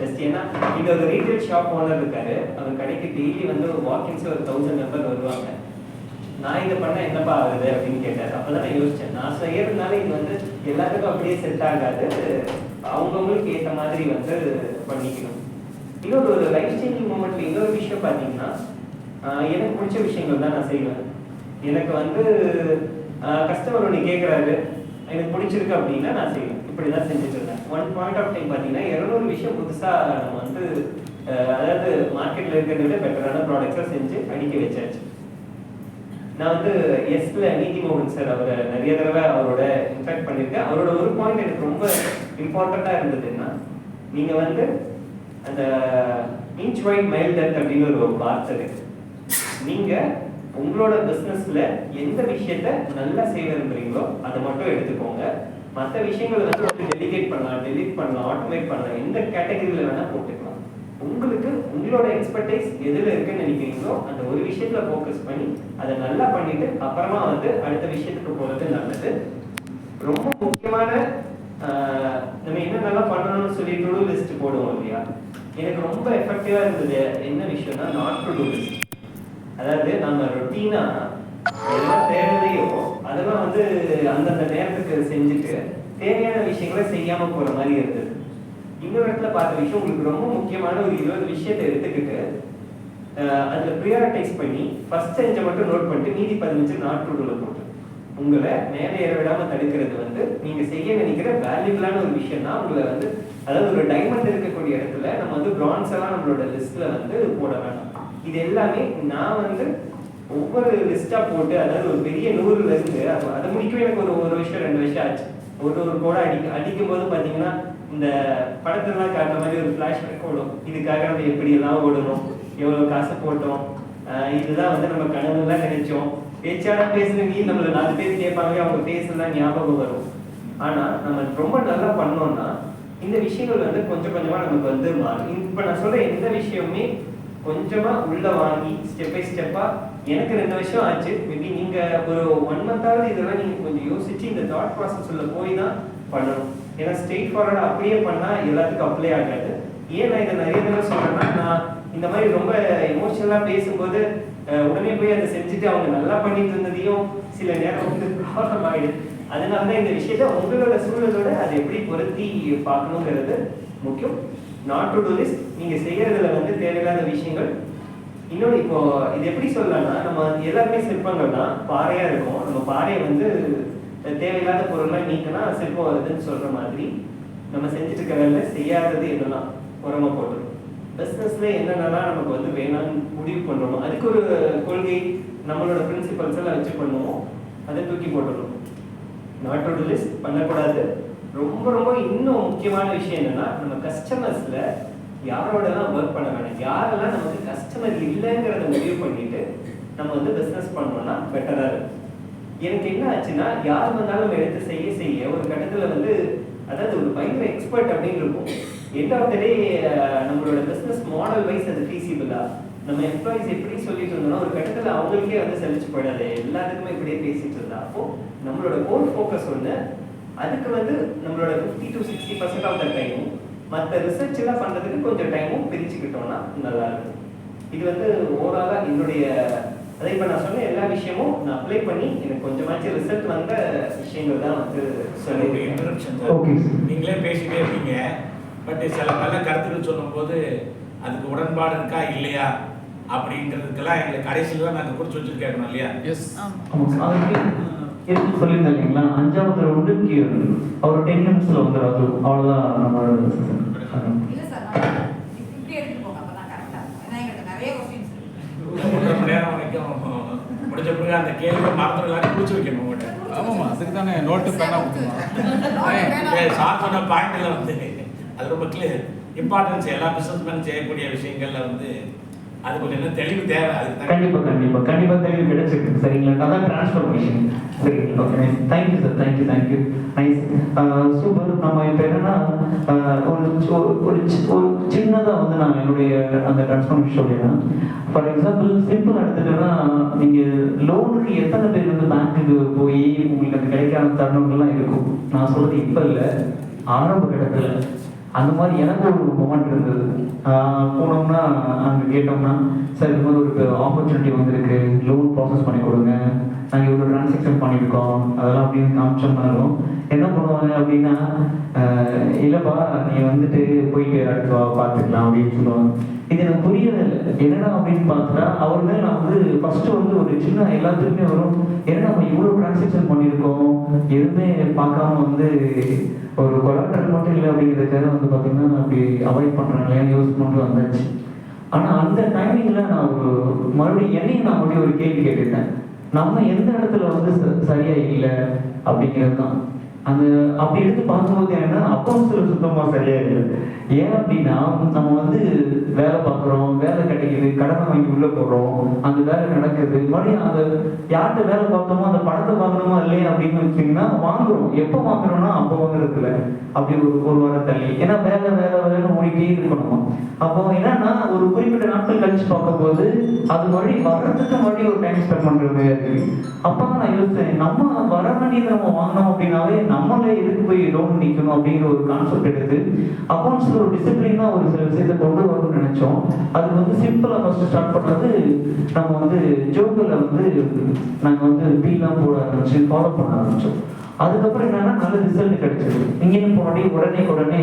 பெஸ்ட். ஏன்னா இங்க ஒரு ரீட்டைல் ஷாப் ஓனர் இருக்காரு, அவர் கடைக்கு டெய்லி வந்து வாக்கிங்ஸ் ஒரு 1000 மெம்பர் வருவாங்க. நான் இதை பண்ண என்னப்பா ஆகுது அப்படின்னு கேட்டார். அப்பதான் நான் யோசிச்சேன், நான் செய்யறதுனால இது வந்து எல்லாத்துக்கும் அப்படியே செட் ஆகாது, அவங்கவுங்களுக்கு ஏற்ற மாதிரி வந்து பண்ணிக்கணும். இன்னொரு ஒரு லைஃப் சேஞ்சிங் மூமெண்ட்ல இன்னொரு விஷயம் பார்த்தீங்கன்னா எனக்கு பிடிச்ச விஷயங்கள் தான் நான் செய்வேன். எனக்கு வந்து கஸ்டமர் ஒன்று கேட்குறாரு, எனக்கு பிடிச்சிருக்கு அப்படின்னா நான் செய்வேன். இப்படி தான் செஞ்சுட்டு இருந்தேன். ஒன் பாயிண்ட் ஆஃப் டைம் பார்த்தீங்கன்னா 200 விஷயம் புதுசாக நம்ம வந்து அதாவது மார்க்கெட்டில் இருக்கிறத விட பெட்டரான ப்ராடக்ட்ஸாக செஞ்சு அடிக்க வச்சாச்சு. நான் வந்து எஸ்ல நீதி மோகன் சார் அவரை நிறைய தடவை அவரோட இன்ட்ராக்ட் பண்ணியிருக்கேன். அவரோட ஒரு பாயிண்ட் எனக்கு ரொம்ப இம்பார்ட்டண்ட்டாக இருந்ததுன்னா, நீங்கள் வந்து அந்த இன்ச் வைட் மைல் டெப்த் அப்படின்னு ஒரு வார்த்தை இருக்கு. நீங்கள் உங்களோட பிஸ்னஸில் எந்த விஷயத்த நல்லா செய்ய விரும்புறீங்களோ அதை மட்டும் எடுத்துக்கோங்க. மற்ற விஷயங்கள் வந்து டெலிகேட் பண்ணலாம், டெலிட் பண்ணலாம், ஆட்டோமேட் பண்ணலாம், எந்த கேட்டகரியில் வேணால் போட்டுக்கலாம். உங்களுக்கு உங்களோட எக்ஸ்பர்டைஸ் எதில் இருக்குன்னு நினைக்கிறீங்களோ அந்த ஒரு விஷயத்துல ஃபோக்கஸ் பண்ணி அதை நல்லா பண்ணிட்டு அப்புறமா வந்து அடுத்த விஷயத்துக்கு போகிறது நல்லது. ரொம்ப முக்கியமான நம்ம என்ன நல்லா பண்ணணும்னு சொல்லி டு டூ லிஸ்ட் போடுவோம் இல்லையா. எனக்கு ரொம்ப எஃபெக்டிவா இருந்தது என்ன விஷயம்னா நாட் டு டூ லிஸ்ட். அதாவது நம்ம ரொட்டீனா எதெல்லாம் தேவையோ அதெல்லாம் வந்து அந்தந்த நேரத்துக்கு செஞ்சுட்டு தேவையான விஷயங்களை செய்யாம போற மாதிரி இருந்தது. இன்னொரு இடத்துல பார்த்த விஷயம், உங்களுக்கு ரொம்ப முக்கியமான ஒரு 20 விஷயத்தை எடுத்துக்கிட்டு அதுல ப்ரியாரிட்டைஸ் பண்ணி ஃபர்ஸ்ட் செஞ்ச மட்டும் நோட் பண்ணிட்டு மீதி 15 நாட் டு டூல போட்டு உங்களை மேலே ஏற விடாம தடுக்கிறது வந்து நீங்க செய்ய நினைக்கிற வேல்யூபிளான ஒரு விஷயம் தான். உங்களை வந்து அதாவது ஒரு டைமண்ட் இருக்கக்கூடிய இடத்துல நம்ம வந்து பிரான்ஸ் எல்லாம் நம்மளோட லிஸ்ட்ல வந்து போட வேண்டாம். இது எல்லாமே நான் வந்து ஒவ்வொரு லிஸ்டா போட்டு அதாவது ஒரு பெரிய 100ல இருந்து அதை முடிக்கவே எனக்கு ஒரு வருஷம் 2 வருஷம் ஆச்சு. ஒரு கூட அடிக்கும் போது பாத்தீங்கன்னா இந்த படத்தெல்லாம் காட்டுற மாதிரி ஒரு ஃபிளாஷ்பேக் ஓடும். இதுக்காக நம்ம எப்படி எல்லாம் ஓடணும், எவ்வளவு காசு போட்டோம், இதுதான் வந்து நம்ம கனவுலாம் நினைச்சோம். பேச்சாளா பேசுற நீ நம்மள 4 பேர் கேட்பாங்க, அவங்க பேசலாம் ஞாபகம் வரும். ஆனா நம்ம ரொம்ப நல்லா பண்ணோம்னா இந்த விஷயங்கள் வந்து கொஞ்சம் கொஞ்சமா நமக்கு வந்து மாறும். இப்ப நான் சொல்ற எந்த விஷயமுமே கொஞ்சமா உள்ள வாங்கி ஸ்டெப் பை ஸ்டெப்பா எனக்கு 2 வருஷம் ஆச்சு. மேபி நீங்க ஒரு 1 மந்தாவது இதெல்லாம் நீங்க கொஞ்சம் யோசிச்சு இந்த தாட் ப்ராசஸ் உள்ள போய் தான் பண்ணணும். ஏன்னா ஸ்ட்ரெயிட் ஃபார்வர்டா அப்படியே பண்ணா எல்லாத்துக்கும் அப்ளை ஆகாது. ஏன் நான் இதை நிறைய தடவை சொல்றேன்னா, நான் இந்த மாதிரி ரொம்ப எமோஷனலா பேசும்போது உடனே போய் அதை செஞ்சுட்டு அவங்க நல்லா பண்ணிட்டு இருந்ததையும் சில நேரம் வந்து ப்ராப்ளம் ஆயிடுது. அதனாலதான் இந்த விஷயத்த உங்களோட சூழலோட அதை எப்படி பொருத்தி பார்க்கணுங்கிறது முக்கியம். நாட் டு டூ லிஸ்ட் நீங்க செய்யறதுல வந்து தேவையில்லாத விஷயங்கள். இன்னொன்று இப்போ இது எப்படி சொல்லலாம்னா, நம்ம எல்லாருமே சிற்பங்கள் தான், பாறையா இருக்கும். நம்ம பாறையை வந்து தேவையில்லாத பொருள்லாம் நீக்கினா சிற்பம் வருதுன்னு சொல்ற மாதிரி நம்ம செஞ்சுட்டு இருக்க வேலை செய்யாதது என்னெல்லாம் உரமா போட்டுரும். பிஸ்னஸ்ல என்னென்னலாம் நமக்கு வந்து வேணாம்னு முடிவு பண்றோமோ அதுக்கு ஒரு கொள்கை நம்மளோட பிரின்சிபல்ஸ் எல்லாம் வச்சு பண்ணுவோம், அதை தூக்கி போட்டுடணும். நாட் டு டூ லிஸ்ட் பண்ணக்கூடாது. ரொம்ப ரொம்ப இன்னும் முக்கியமான விஷயம் என்னன்னா, நம்ம கஸ்டமர்ஸ்ல யாரோடலாம் ஒர்க் பண்ண வேணாம். யாரெல்லாம் நமக்கு கஸ்டமர் இல்லைங்கிறத முடிவு பண்ணிட்டு நம்ம வந்து பிஸ்னஸ் பண்ணோம்னா பெட்டரா இருக்கும். எனக்கு என்ன ஆச்சுன்னா, யார் வந்தாலும் நம்ம எடுத்து செய்ய செய்ய ஒரு கட்டத்துல வந்து அதாவது ஒரு பயங்கர எக்ஸ்பர்ட் அப்படின்னு இருக்கும். எண்ட் ஆஃப் த டே நம்மளோட பிஸ்னஸ் மாடல் வைஸ் அது ஃபீஸிபிளா, நம்ம எம்ப்ளாயிஸ் எப்படி சொல்லிட்டு இருந்தோம்னா ஒரு கட்டத்தில் அவங்களுக்கே வந்து செழிச்சு போயிடாது, எல்லாத்துக்குமே இப்படியே பேசிட்டு இருந்தா. அப்போ நம்மளோட கோர் ஃபோக்கஸ் ஒன்று, அதுக்கு வந்து நம்மளோட 50 to 60% ஆஃப் த டைமும் மற்ற ரிசர்ச் எல்லாம் பண்ணுறதுக்கு கொஞ்சம் டைமும் பிரிச்சுக்கிட்டோம்னா நல்லா இருக்கும். இது வந்து ஓவராலாக என்னுடைய, அதே இப்போ நான் சொன்ன எல்லா விஷயமும் நான் அப்ளை பண்ணி எனக்கு கொஞ்சமாச்சும் ரிசல்ட் வந்த விஷயங்கள் தான் வந்து இன்ட்ரடக்ஷன் நீங்களே பேசிட்டே இருக்கீங்க. பட் சில நல்ல கருத்துக்கள் சொல்லும்போது அதுக்கு உடன்பாடு இருக்கா இல்லையா அப்படின்றதுக்கெல்லாம் எங்களுக்கு கடைசியில் தான் நாங்கள் குறிச்சு வச்சுட்டு கேட்கணும் இல்லையா? எஸ், அதுக்கு எதுக்கு சொல்லியிருந்தேன் இல்லைங்களா, 5வது ரவுண்டுக்கு அவர் 10 நிமிஷத்தில் வந்துடும். அவ்வளோதான் நம்ம இல்ல சார், இப்படி எடுத்துட்டு போங்க, அப்பதான் கரெக்டா இருக்கும். ஏன்னா எங்களுக்கு நிறைய கொஸ்டின்ஸ் இருக்கு. 1.5 மணி நேரம் வரைக்கும் முடிஞ்ச பிறகு அந்த கேள்வியை மறந்துடலாம் குறிச்சு வைக்கணும் உங்கள்கிட்ட. ஆமாம்மா, அதுக்கு தானே நோட்டு பேனா கொடுத்துருவோம். சார் சொன்ன பாயிண்ட்ல வந்து அது ரொம்ப கிளியர் இம்பார்ட்டன்ஸ். எல்லா பிசினஸ் மேன் செய்யக்கூடிய விஷயங்கள்ல வந்து அது கொஞ்சம் என்ன தெளிவு தேவை. அதுக்கு கண்டிப்பா தெளிவு கிடைச்சிருக்கு. சரிங்களா, அதான் டிரான்ஸ்ஃபர்மேஷன். சரிங்களா, okay, thank you sir, thank you nice, super. நம்ம இப்போ என்னன்னா ஒரு சின்னதாக வந்து நான் என்னுடைய அந்த டிரான்ஸ்ஃபர்மேஷன் சொல்லிடுறேன். ஃபார் எக்ஸாம்பிள் சிம்பிள் எடுத்துட்டோன்னா, நீங்கள் லோனுக்கு எத்தனை பேர் வந்து பேங்க்குக்கு போய் உங்களுக்கு அது கிடைக்காத தருணங்கள்லாம் இருக்கும். நான் சொல்றது இப்போ இல்லை, ஆரம்ப கட்டத்தில் அந்த மாதிரி எனக்கு ஒரு மொமெண்ட் இருந்தது. போனோம்னா அங்கே கேட்டோம்னா, சார் இது மாதிரி ஒரு ஆப்பர்ச்சுனிட்டி வந்திருக்கு, லோன் ப்ராசஸ் பண்ணி கொடுங்க, நாங்கள் இவ்வளோ டிரான்சாக்ஷன் பண்ணியிருக்கோம் அதெல்லாம் அப்படின்னு காமிச்சோம்னாலும் என்ன பண்ணுவாங்க அப்படின்னா, இல்லைப்பா நீ வந்துட்டு போயிட்டு அடுத்து பார்த்துக்கலாம் அப்படின்னு சொல்லுவாங்க. இது எனக்கு புரியவே இல்லை. என்னடா அப்படின்னு பார்த்தா அவர் மேலே நான் வந்து ஃபர்ஸ்ட் வந்து ஒரு சின்ன எல்லாத்துக்குமே வரும், ஏன்னா நம்ம இவ்வளோ டிரான்சாக்ஷன் பண்ணியிருக்கோம் எதுவுமே பார்க்காம வந்து ஒரு கொலாட்ரல் மட்டும் இல்லை அப்படிங்கிறதுக்காக வந்து பார்த்தீங்கன்னா அப்படி அவாய்ட் பண்ணுறாங்களே யோசிச்சு மட்டும் வந்தாச்சு. ஆனால் அந்த டைமிங்கில் நான் ஒரு மறுபடியும் என்னையும் நான் மறுபடியும் ஒரு கேள்வி கேட்டுட்டேன், நம்ம எந்த இடத்துல வந்து சரியா இல்லை அப்படிங்கிறது தான். அந்த அப்படி எடுத்து பார்க்கும்போது என்னன்னா அக்கௌண்ட்ஸில் சுத்தமாக சரியா இல்லை. ஏன் அப்படின்னா நம்ம வந்து வேலை பார்க்குறோம், வேலை கிடைக்குது, கடனை வாங்கி உள்ளே போடுறோம், அந்த வேலை நடக்குது, மறுபடியும் அந்த யார்கிட்ட வேலை பார்த்தோமோ அந்த பணத்தை வாங்கணுமா இல்லையா அப்படின்னு வச்சிங்கன்னா வாங்குறோம். எப்போ வாங்குறோம்னா அப்போ வாங்குறதுல அப்படி ஒரு வாரம் தள்ளி, ஏன்னா வேலை ஓடிட்டே இருக்கணும். அப்போ என்னன்னா ஒரு குறிப்பிட்ட நாட்கள் கழிச்சு பார்க்கும்போது அது மறுபடியும் வர்றதுக்கு மறுபடியும் ஒரு டைம் ஸ்பெண்ட் பண்ணுறது இருக்கு. அப்போ தான் நான் யோசிச்சேன், நம்ம வர வேண்டியதை நம்ம வாங்கினோம் அப்படின்னாவே நம்மளே எதுக்கு போய் லோன் நிற்கணும் அப்படிங்கிற ஒரு கான்செப்ட் எடுத்து அக்கௌண்ட்ஸ்ல ஒரு டிசிப்ளினா ஒரு சில விஷயத்தை கொண்டு வரணும்னு நினைச்சோம். அது வந்து சிம்பிளா ஃபர்ஸ்ட் ஸ்டார்ட் பண்ணது நம்ம வந்து ஜோக்கர்ல வந்து நாங்கள் வந்து பீலாம் போட ஆரம்பிச்சு ஃபாலோ பண்ண ஆரம்பிச்சோம். அதுக்கப்புறம் என்னன்னா நல்ல ரிசல்ட் கிடைச்சது. இங்கேயும் போனோடனே உடனே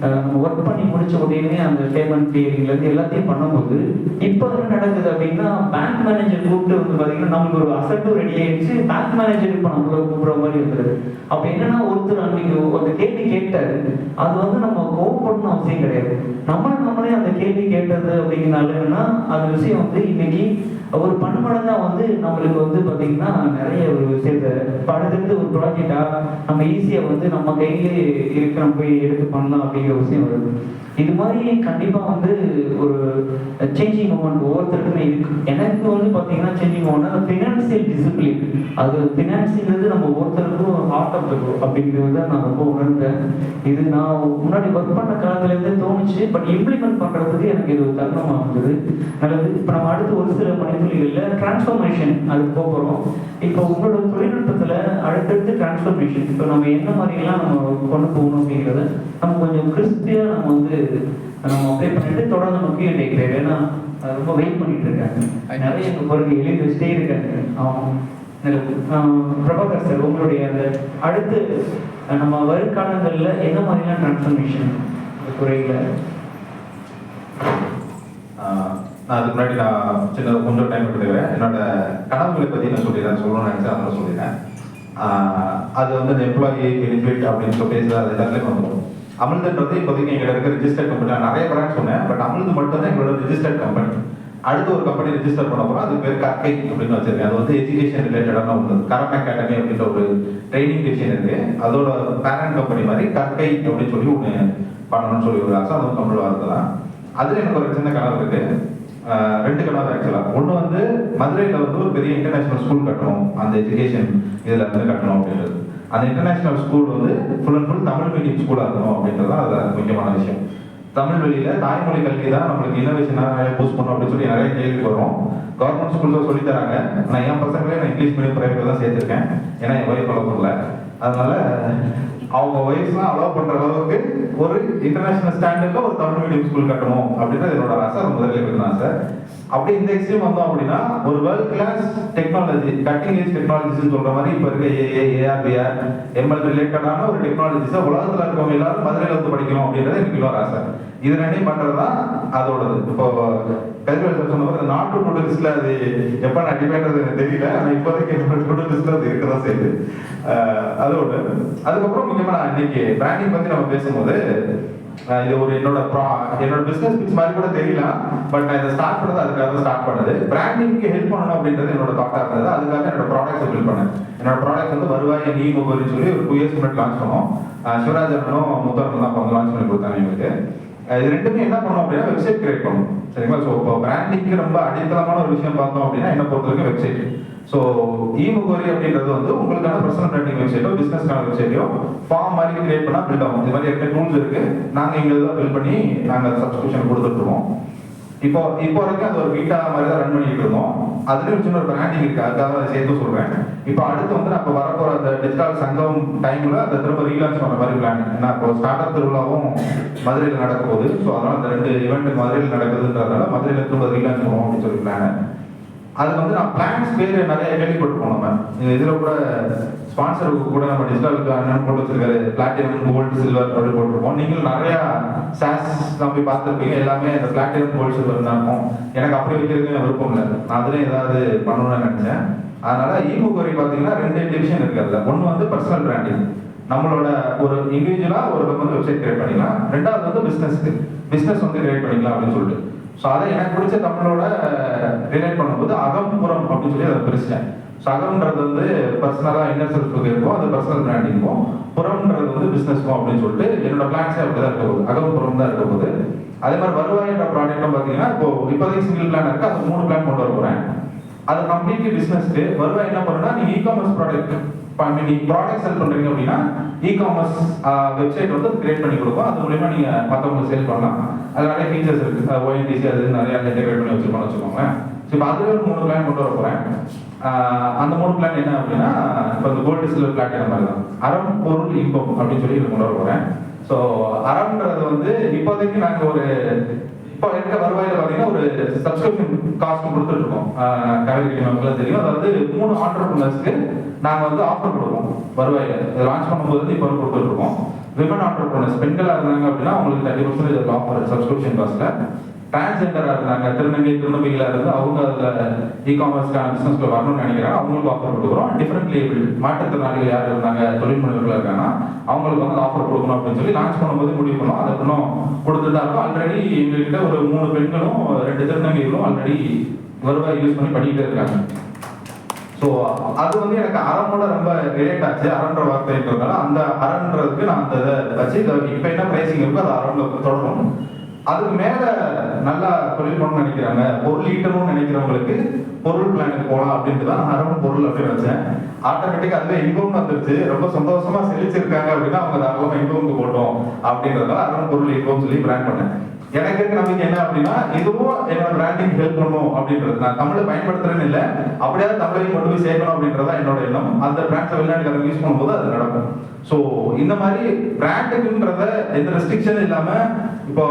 நம்ம ஒர்க் பண்ணி முடிச்ச உடனே அந்த பேமெண்ட் கிளியரிங்லேருந்து எல்லாத்தையும் பண்ணும்போது இப்போ என்ன நடக்குது அப்படின்னா, பேங்க் மேனேஜர் கூப்பிட்டு வந்து பார்த்தீங்கன்னா நம்மளுக்கு ஒரு அசட்டும் ரெடி ஆயிடுச்சு, பேங்க் மேனேஜர் இப்போ நம்மள கூப்பிடுற மாதிரி இருந்தது. அப்போ என்னன்னா ஒருத்தர் அன்னைக்கு அந்த கேள்வி கேட்டாரு, அது வந்து நம்ம கோவப்படணும் அவசியம் கிடையாது, நம்மளே அந்த கேள்வி கேட்டது அப்படிங்கிறனால என்னன்னா அந்த விஷயம் வந்து இன்னைக்கு ஒரு பன்மடங்கா வந்து நம்மளுக்கு வந்து பார்த்தீங்கன்னா நிறைய ஒரு விஷயத்த படுத்துட்டு ஒரு ப்ராஜெக்டா நம்ம ஈஸியா வந்து நம்ம கையிலே இருக்க நம்ம போய் எடுத்து பண்ணலாம் அப்படிங்கிற விஷயம் வருது. இது மாதிரி கண்டிப்பா வந்து ஒரு சேஞ்சிங் மூமெண்ட் ஒவ்வொருத்தருக்குமே இருக்கு. எனக்கு வந்து பார்த்தீங்கன்னா சேஞ்சிங் மூமெண்ட் ஃபினான்சியல் டிசிப்ளின், அது ஃபினான்சியல் நம்ம ஒவ்வொருத்தருக்கும் ஹார்ட் ஆஃப் த அப்படிங்கிறது நான் ரொம்ப உணர்ந்தேன். இது நான் முன்னாடி ஒர்க் பண்ண காலத்துலேருந்தே தோணுச்சு, பட் இம்ப்ளிமெண்ட் பண்ணுறதுக்கு எனக்கு இது ஒரு தருணமாக இருந்தது. நல்லது. இப்போ நம்ம அடுத்து ஒரு சில மணித்துளிகளில் டிரான்ஸ்ஃபர்மேஷன் அதுக்கு போகிறோம். இப்போ உங்களோட தொழில்நுட்பத்தில் அடுத்தடுத்து டிரான்ஸ்ஃபர்மேஷன் இப்போ நம்ம என்ன மாதிரிலாம் நம்ம கொண்டு போகணும் அப்படிங்கிறத நம்ம கொஞ்சம் கிறிஸ்பியாக நம்ம வந்து நம்ம அப்ளை பண்ணிட்டு தொடர்ந்து நம்ம கீழே கேட்குறேன். ஏன்னா ரொம்ப வெயிட் பண்ணிட்டு இருக்காங்க, நிறைய எங்கள் பிறகு எழுதி வச்சுட்டே இருக்காங்க. பிரபாகர் சார், உங்களுடைய அந்த அடுத்து நம்ம வருங்காலங்களில் என்ன மாதிரிலாம் டிரான்ஸ்ஃபர்மேஷன் துறையில்? நான் அதுக்கு முன்னாடி நான் சின்ன கொஞ்சம் டைம் எடுத்துக்கிறேன். என்னோட கனவுகளை பற்றி நான் சொல்லணும்னு நினச்சேன், அதெல்லாம் சொல்லிடுறேன். அது வந்து இந்த எம்ப்ளாயி பெனிஃபிட் அப்படின்னு சொல்லி பேசுகிறது அது எல்லாத்துலேயும் வந்துடும். அமிர்தன்றது இப்போதைக்கு எங்களை இருக்க ரிஜிஸ்டர்ட் கம்பெனி. நான் நிறைய பிராண்ட் சொன்னேன், பட் அமிர்து மட்டும் தான் எங்களோட ரிஜிஸ்டர்ட் கம்பெனி. அடுத்து ஒரு கம்பெனி ரிஜிஸ்டர் பண்ண போகிறோம், அது பேர் கற்கை அப்படின்னு வச்சிருக்கேன். அது வந்து எஜுகேஷன் ரிலேட்டடான ஒன்று, கரம் அகாடமி அப்படின்ற ஒரு ட்ரைனிங் டிவிஷன் இருக்கு. அதோட பேரண்ட் கம்பெனி மாதிரி கற்கை அப்படின்னு சொல்லி ஒன்று பண்ணணும்னு சொல்லி ஒரு ஆசை, அதுவும் தமிழ் வார்த்தை தான். அதில் எனக்கு ஒரு சின்ன கனவு இருக்கு, 2 கனவு ஆக்சுவலாக. ஒன்று வந்து மதுரையில் வந்து ஒரு பெரிய இன்டர்நேஷனல் ஸ்கூல் கட்டணும், அந்த எஜுகேஷன் இதில் வந்து கட்டணும் அப்படின்றது. அந்த இன்டர்நேஷனல் ஸ்கூல் வந்து full and full Tamil medium ஸ்கூலாக இருக்கணும் அப்படின்றது தான் அதில் முக்கியமான விஷயம். தமிழ் வழியில தாய்மொழி கல்வி தான் நம்மளுக்கு இன்னோவேஷனாக நிறைய பூஸ்ட் பண்ணும் அப்படின்னு சொல்லி நிறைய கேள்வி வரும். கவர்மெண்ட் ஸ்கூல்ல சொல்லி தராங்க. நான் என் பசங்களே நான் இங்கிலீஷ் மீடியம் பிரைவேட் தான் சேர்த்திருக்கேன். ஏன்னா என் ஒய்ஃப் அலோவ் பண்ணல. அதனால அவங்க ஒய்ஃப்லாம் அலோவ் பண்ற அளவுக்கு ஒரு இன்டர்நேஷனல் ஸ்டாண்டர்ட்ல ஒரு தமிழ் மீடியம் ஸ்கூல் கட்டணும் அப்படின்றது என்னோட ஆசை. முதல்ல இருக்கிற ஆசை. அப்படி இந்த எக்ஸ்ட்ரீம் வந்தோம் அப்படின்னா ஒரு world class technology, cutting edge technologies சொல்ற மாதிரி இப்ப இருக்க ஏஏ, ஏஆர்பிஆர், எம்எல் ரிலேட்டடான ஒரு டெக்னாலஜிஸை உலகத்துல இருக்கவங்க எல்லாரும் மதுரையில வந்து படிக்கணும் அப்படின்றது எனக்கு இன்னொரு ஆசை. இது ரெண்டையும் பண்றதுதான் அதோடது. இப்போ கதிர்வேல் சார் சொன்ன மாதிரி நாட்டு டு லிஸ்ட்ல அது எப்ப நான் டிபேண்டது எனக்கு தெரியல. ஆனா இப்போதைக்கு என்னோட டு லிஸ்ட்ல அது இருக்கதான் செய்யுது. அதோட அதுக்கப்புறம் முக்கியமா நான் இன்னைக்கு பிராண்டிங் பத்தி நம்ம பேசும்போது இது ஒரு என்னோட பிசினஸ் பிச் மாதிரி கூட தெரியல. பட் நான் இதை ஸ்டார்ட் பண்ணது அதுக்காக ஸ்டார்ட் பண்ணது. பிராண்டிங்க்கு ஹெல்ப் பண்ணணும் அப்படின்றது என்னோட தாட்டா இருந்தது. அதுக்காக என்னோட ப்ராடக்ட்ஸை பில்ட் பண்ணேன். என்னோட ப்ராடக்ட் வந்து வருவாய் நீ முகவரின்னு சொல்லி ஒரு 2 years முன்னாடி லான்ச் பண்ணோம். சிவராஜ் அண்ணனும் முத்தரனும் தான் வந்து லான்ச் பண்ணி கொடுத்தாங்க எங்களுக்கு. இது ரெண்டுமே என்ன பண்ணோம் அப்படின்னா வெப்சைட் கிரியேட் பண்ணணும். சரிங்களா? ஸோ இப்போ பிராண்டிங்க்கு ரொம்ப அடித்தளமான ஒரு விஷயம் பார்த்தோம் அப்படின்னா என்ன பொறுத்த வரைக்கும் வெப்சைட். ஸோ முகவரி அப்படின்றது வந்து உங்களுக்கான பர்சனல் பிராண்டிங் வெப்சைட்டோ பிசினஸ்க்கான வெப்சைட்டோ ஃபார்ம் மாதிரி கிரியேட் பண்ணா பில்ட் ஆகும். இது மாதிரி ஏற்கனவே டூல்ஸ் இருக்கு. நாங்கள் எங்க இதை பில்ட் பண்ணி நாங்கள் சப்ஸ்கிரிப்ஷன் கொடுத்துட்ருக்கோம். இப்போ வரைக்கும் அது ஒரு வீட்டா மாதிரி தான் ரன் பண்ணிட்டு இருந்தோம். அதுலேயும் சின்ன ஒரு பிராண்டிங் இருக்கு. அதுக்காக அதை சேர்த்து சொல்றேன். இப்போ அடுத்து வந்து நான் இப்போ வரப்போற அந்த டிஜிட்டல் சங்கம் டைம்ல அதை திரும்ப ரீலான்ச் பண்ண மாதிரி பிளான். ஏன்னா இப்போ ஸ்டார்ட் அப் திருவிழாவும் மதுரையில் நடக்க போகுது. ஸோ அதனால அந்த 2 ஈவெண்ட் மதுரையில் நடக்குதுன்றதுனால மதுரையில் திரும்ப ரீலான்ச் பண்ணுவோம் அப்படின்னு சொல்லி பிளான். அதுக்கு வந்து நான் பிளான்ஸ் பேர் நிறைய கேள்விப்பட்டிருக்கோம். நம்ம இதில் கூட ஸ்பான்சருக்கு கூட நம்ம டிஜிட்டலுக்கு அண்ணன் போட்டு வச்சிருக்காரு. பிளாட்டினம், கோல்டு, சில்வர் அப்படி போட்டிருக்கோம். நீங்களும் நிறைய சாஸ் தான் போய் பார்த்துருப்பீங்க. எல்லாமே இந்த பிளாட்டினம், கோல்டு, சில்வர் தான் இருக்கும். எனக்கு அப்படி வைக்கிறதுக்கு விருப்பம் இல்லை. நான் அதுலேயும் ஏதாவது பண்ணணும்னு நினைச்சேன். அதனால முகவரி பார்த்தீங்கன்னா 2 டிவிஷன் இருக்கு. அதில் ஒன்று வந்து பர்சனல் பிராண்டிங், நம்மளோட ஒரு இண்டிவிஜுவலா ஒரு வந்து வெப்சைட் கிரியேட் பண்ணிக்கலாம். ரெண்டாவது வந்து பிசினஸ் வந்து கிரியேட் பண்ணிக்கலாம் அப்படின்னு சொல்லிட்டு. ஸோ அதை எனக்கு பிடிச்ச தமிழோட ரிலேட் பண்ணும்போது அகம்புறம் அப்படின்னு சொல்லி அதை பிரிச்சேன். ஸோ அகம்ன்றது வந்து பர்சனலாக இன்னர் செல்ஃபுக்கு இருக்கும், அது பர்சனல் பிராண்டிங்கும். புறம்ன்றது வந்து பிஸ்னஸ்க்கும் அப்படின்னு சொல்லிட்டு என்னோட பிளான்ஸே அப்படி தான் இருக்க போகுது. அகம்புறம் தான் இருக்க போகுது. அதே மாதிரி வருவாய்ன்ற ப்ராடக்ட்டும் பார்த்தீங்கன்னா இப்போதைக்கு சிங்கிள் பிளான் இருக்கு. அது 3 பிளான் கொண்டு வர போகிறேன். அது கம்ப்ளீட்லி பிஸ்னஸ்க்கு. வருவாய் என்ன பண்ணுன்னா நீங்க இ-காமர்ஸ் ப்ராடக்ட் நீங்க ப்ராடக்ட் செல் பண்றீங்க அப்படின்னா இ-காமர்ஸ் வெப்சைட் வந்து கிரியேட் பண்ணி கொடுக்கும். அது மூலமா நீங்க மற்றவங்களுக்கு சேல் பண்ணலாம். அது நிறைய ஃபீச்சர்ஸ் இருக்கு. ONDC அது நிறைய இன்டெகிரேட் பண்ணி வச்சிருக்கோம்னு வச்சுக்கோங்க. ஸோ இப்போ அதுவே ஒரு 3 பிளான் கொண்டு வர போறேன். அந்த 3 பிளான் என்ன அப்படின்னா இப்போ இந்த கோல்டு, சில்வர், பிளாட்டினம் மாதிரி தான். அறம், பொருள், இன்பம் அப்படின்னு சொல்லி கொண்டு வர போறேன். ஸோ அறம்ன்றது வந்து இப்போதைக்கு நாங்கள் ஒரு இப்போ இருக்க வருவாயில பார்த்தீங்கன்னா ஒரு சப்ஸ்கிரிப்ஷன் காஸ்ட் கொடுத்துட்டு இருக்கோம். காவேரி மக்களுக்கு தெரியும். அதாவது 3 ஆண்டர்பிரினர்ஸ்க்கு நாங்கள் வந்து ஆஃபர் கொடுப்போம். வருவாயில லான்ச் பண்ணும்போது இப்போ கொடுத்துட்டு இருக்கோம். விமன் ஆண்டர்பிரினர்ஸ் பெண்களாக இருந்தாங்க அப்படின்னா அவங்களுக்கு 30% ஆஃபர் சப்ஸ்கிரிப்ஷன் காஸ்ட்ல. டிரான்ஸ்ஜெண்டராக இருந்தாங்க, திருநங்கைகளாக இருந்து அவங்க அதில் இ-காமர்ஸ்க்கான பிசினஸ்ல வரணும்னு நினைக்கிறாங்க, அவங்களுக்கு ஆஃபர் கொடுக்குறோம். டிஃபரெண்ட் லேபிள் மாற்றுத்திறனாளிகள் யார் இருந்தாங்க, தொழில் முனைவர்களாக இருக்காங்கன்னா அவங்களுக்கு வந்து ஆஃபர் கொடுக்கணும் அப்படின்னு சொல்லி லான்ச் பண்ணும்போது முடிவு பண்ணோம். அதை இன்னும் கொடுத்துட்டு தான் இருக்கும். ஆல்ரெடி எங்ககிட்ட ஒரு 3 பெண்களும் 2 திருநங்கைகளும் ஆல்ரெடி வருவாய் யூஸ் பண்ணி பண்ணிக்கிட்டே இருக்காங்க. ஸோ அது வந்து எனக்கு அறமோட ரொம்ப ரிலேட் ஆச்சு. அரண்ற வார்த்தைன்றதுனால அந்த அரண்றதுக்கு நான் அந்த இதை வச்சு இப்போ என்ன பிரைசிங் இருக்கோ அதை அரண்ல தொடரணும். அதுக்கு மேல நல்லா தொழில் பண்ணணும்னு நினைக்கிறாங்க, பொருள் ஈட்டணும்னு நினைக்கிறவங்களுக்கு பொருள் பிளானுக்கு போகலாம் அப்படின்ட்டு தான் அறம் பொருள் அப்படின்னு வச்சேன். ஆட்டோமேட்டிக்கா அதுவே இன்பம்னு வந்துருச்சு. ரொம்ப சந்தோஷமா செழிச்சிருக்காங்க அப்படின்னா அவங்க தாராளமா இன்பம்க்கு போட்டோம் அப்படின்றதால அறம் பொருள் இன்பம் சொல்லி பிராண்ட் பண்ணேன். எனக்கு இருக்க நம்பிக்கை என்ன அப்படின்னா இதுவும் என்னோட பிராண்டிங் ஹெல்ப் பண்ணும் அப்படின்றது. நான் தமிழை பயன்படுத்துறேன்னு இல்லை, அப்படியாவது தமிழையும் கொண்டு போய் சேர்க்கணும் அப்படின்றதா என்னோட எண்ணம். அந்த பிராண்ட்ஸை வெளிநாட்டுக்காரங்க யூஸ் பண்ணும்போது அது நடக்கும். ஸோ இந்த மாதிரி பிராண்டுக்குன்றத எந்த ரெஸ்ட்ரிக்ஷனும் இல்லாம இப்போ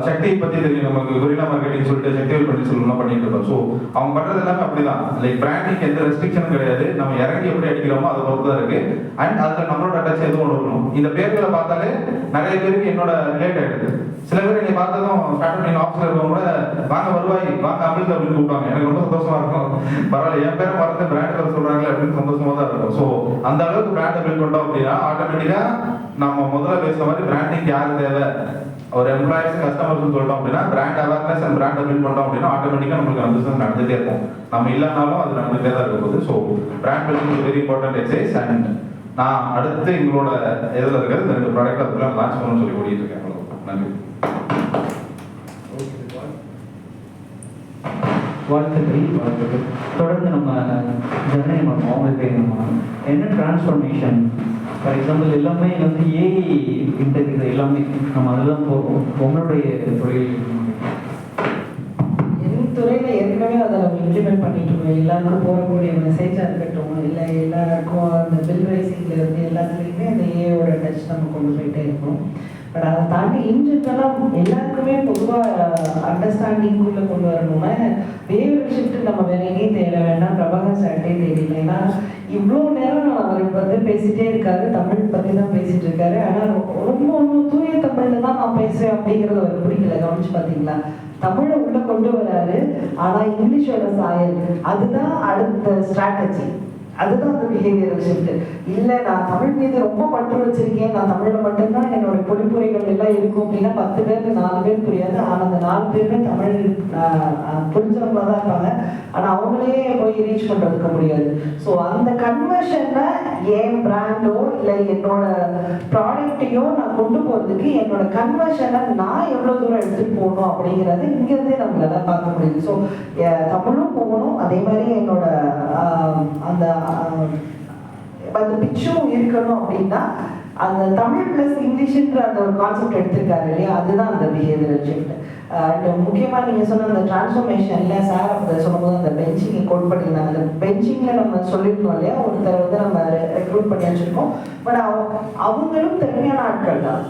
சக்தியை பத்தி தெரியும் நமக்கு, கொரில்லா மார்க்கெட்டிங் சொல்லிட்டு சக்திவேல் பண்ணி சொல்லணும் பண்ணிட்டு இருக்கோம். ஸோ அவங்க பண்றது எல்லாமே அப்படிதான். லைக் பிராண்டிங் எந்த ரெஸ்ட்ரிக்ஷனும் கிடையாது. நம்ம இறங்கி எப்படி அடிக்கிறோமோ அதை பொறுத்து தான் இருக்கு. அண்ட் அதுல நம்மளோட டச் எதுவும் ஒன்று இருக்கணும். இந்த பேர்களை பார்த்தாலே நிறைய பேருக்கு என்னோட ரிலேட் ஆயிடுது. சில பேர் என்னை பார்த்ததும் ஸ்டார்ட் பண்ணி ஆஃபீஸ்ல இருக்கவங்க கூட வாங்க வருவாய் வாங்க அமிர்த் அப்படின்னு கூப்பிட்டாங்க. எனக்கு ரொம்ப சந்தோஷமா இருக்கும். பரவாயில்ல என் பேரை மறந்து பிராண்ட் சொல்றாங்களே அப்படின்னு சந்தோஷமா தான் இருக்கும். ஸோ அந்த அளவுக்கு பிராண்டை பில்ட் பண்ணோம் அப்படின்னா ஆட்டோமேட்டிக்கா நம்ம முதல்ல பேசுற மாதிரி பிராண்டிங் யாரு தேவை, ஒரு எம்ப்ளாயிஸ் கஸ்டமர்ஸ் சொல்லிட்டோம் அப்படின்னா பிராண்ட் அவேர்னஸ் அண்ட் பிராண்டை பில்ட் பண்ணோம் அப்படின்னா ஆட்டோமேட்டிக்கா நம்மளுக்கு அந்த பிசினஸ் நடந்துட்டே இருக்கும். நம்ம இல்லைனாலும் அது நடந்துட்டே தான் இருக்கும் போது. So brand building is very important exercise. And நான் அடுத்து எங்களோட எதில் இருக்கிறது இந்த 2 ப்ராடக்ட் அதுக்குள்ள லான்ச் பண்ணணும்னு சொல்லி ஓடிட்டு இருக்கேன். நன்றி. வாழ்த்துக்கள். தொடர்ந்து நம்ம ஜனனி அவங்களுக்கு நம்ம என்ன டிரான்ஸ்ஃபர்மேஷன் ஃபார் எக்ஸாம்பிள் எல்லாமே வந்து ஏஐ இன்டெகிரேட் எல்லாமே நம்ம அதெல்லாம் போகும். உங்களுடைய தொழில் என் துறையில் ஏற்கனவே அதை நம்ம இம்ப்ளிமெண்ட் பண்ணிட்டு இருக்கோம். எல்லாருக்கும் போகக்கூடிய மெசேஜாக இருக்கட்டும், இல்லை எல்லாருக்கும் அந்த பில் ரைசிங்ல இருந்து எல்லாத்துலேயுமே அந்த ஏஐயோட டச் நம்ம கொண்டு போயிட்டே இருக்கோம். பட் அதை தாண்டி இன்ஜென்ரலாக எல்லாருக்குமே பொதுவாக அண்டர்ஸ்டாண்டிங்குள்ளே கொண்டு வரணும்னா பிஹேவியர் ஷிஃப்ட் நம்ம வேற எங்கேயும் தேட வேண்டாம், பிரபாகர் சார்ட்டே தெரியல. ஏன்னா இவ்வளோ நேரம் அவர் வந்து பேசிட்டே இருக்காரு, தமிழ் பற்றி தான் பேசிட்டு இருக்காரு. ஆனால் ரொம்ப தூய தமிழில் தான் நான் பேசுகிறேன் அப்படிங்கிறது அவர் பிடிக்கல. கவனிச்சு பார்த்தீங்களா? தமிழை உள்ள கொண்டு வராரு, ஆனால் இங்கிலீஷோட சாயல் அதுதான் அடுத்த ஸ்ட்ராட்டஜி, அதுதான் அந்த பிஹேவியரல் ஷிஃப்ட். இல்லை நான் தமிழ் மீது ரொம்ப பற்று வச்சிருக்கேன், நான் தமிழில் மட்டும்தான் என்னோட பொழிப்புரைகள் எல்லாம் இருக்கும் அப்படின்னா 10 பேருக்கு 4 பேர் புரியாது. ஆனால் அந்த 4 பேருமே தமிழ் புரிஞ்சவங்களா தான் இருப்பாங்க, ஆனால் அவங்களே போய் ரீச் பண்ணுறதுக்கு முடியாது. ஸோ அந்த கன்வர்ஷனை என் பிராண்டோ இல்லை என்னோட ப்ராடக்டையோ நான் கொண்டு போகிறதுக்கு என்னோட கன்வர்ஷனை நான் எவ்வளோ தூரம் எடுத்துகிட்டு போகணும் அப்படிங்கிறது இங்கேருந்தே நம்மளால பார்க்க முடியுது. ஸோ தமிழும் போகணும், அதே மாதிரி என்னோட அந்த பிச்சும் இருக்கணும். அப்படின்னா அந்த தமிழ் பிளஸ் இங்கிலீஷ்ன்ற அந்த ஒரு கான்செப்ட் எடுத்திருக்காரு இல்லையா, அதுதான் அந்த பிஹேவியரல் ஷிஃப்ட். முக்கியமாக நீங்கள் சொன்ன அந்த டிரான்ஸ்ஃபர்மேஷனில் சார் அப்போ சொல்லும்போது அந்த பெஞ்சிங்கை கோட் பண்ணியிருந்தாங்க. அந்த பெஞ்சிங்கில் நம்ம சொல்லியிருந்தோம் இல்லையா, ஒருத்தர் வந்து நம்ம ரெக்ரூட் பண்ணி வச்சுருக்கோம். பட் அவங்களும் திறமையான ஆட்கள் தான்.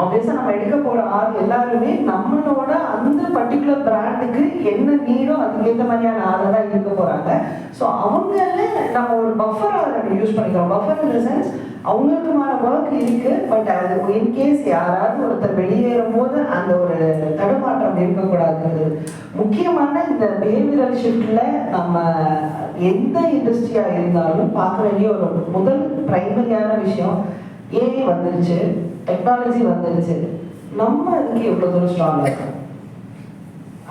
ஆப்வியஸாக நம்ம எடுக்க போகிற ஆள் எல்லாருமே நம்மளோட அந்த பர்டிகுலர் பிராண்டுக்கு என்ன நீடோ அதுக்கேற்ற மாதிரியான ஆளை தான் இருக்க போகிறாங்க. ஸோ அவங்கள நம்ம ஒரு பஃபராக யூஸ் பண்ணிக்கிறோம். பஃபர் இன் த சென்ஸ் அவங்களுக்குமான ஒர்க் இருக்கு, பட் அது இன்கேஸ் யாராவது ஒருத்தர் வெளியேறும் போது அந்த ஒரு தடுமாற்றம் இருக்கக்கூடாது. முக்கியமான இந்த பிஹேவியரல் ஷிஃப்ட்ல நம்ம எந்த இண்டஸ்ட்ரியாக இருந்தாலும் பார்க்க வேண்டிய ஒரு முதல் பிரைமரியான விஷயம், ஏஐ வந்துருச்சு, டெக்னாலஜி வந்துருச்சு, நம்ம அதுக்கு எவ்வளோ தூரம் ஸ்ட்ராங்காக இருக்கும்.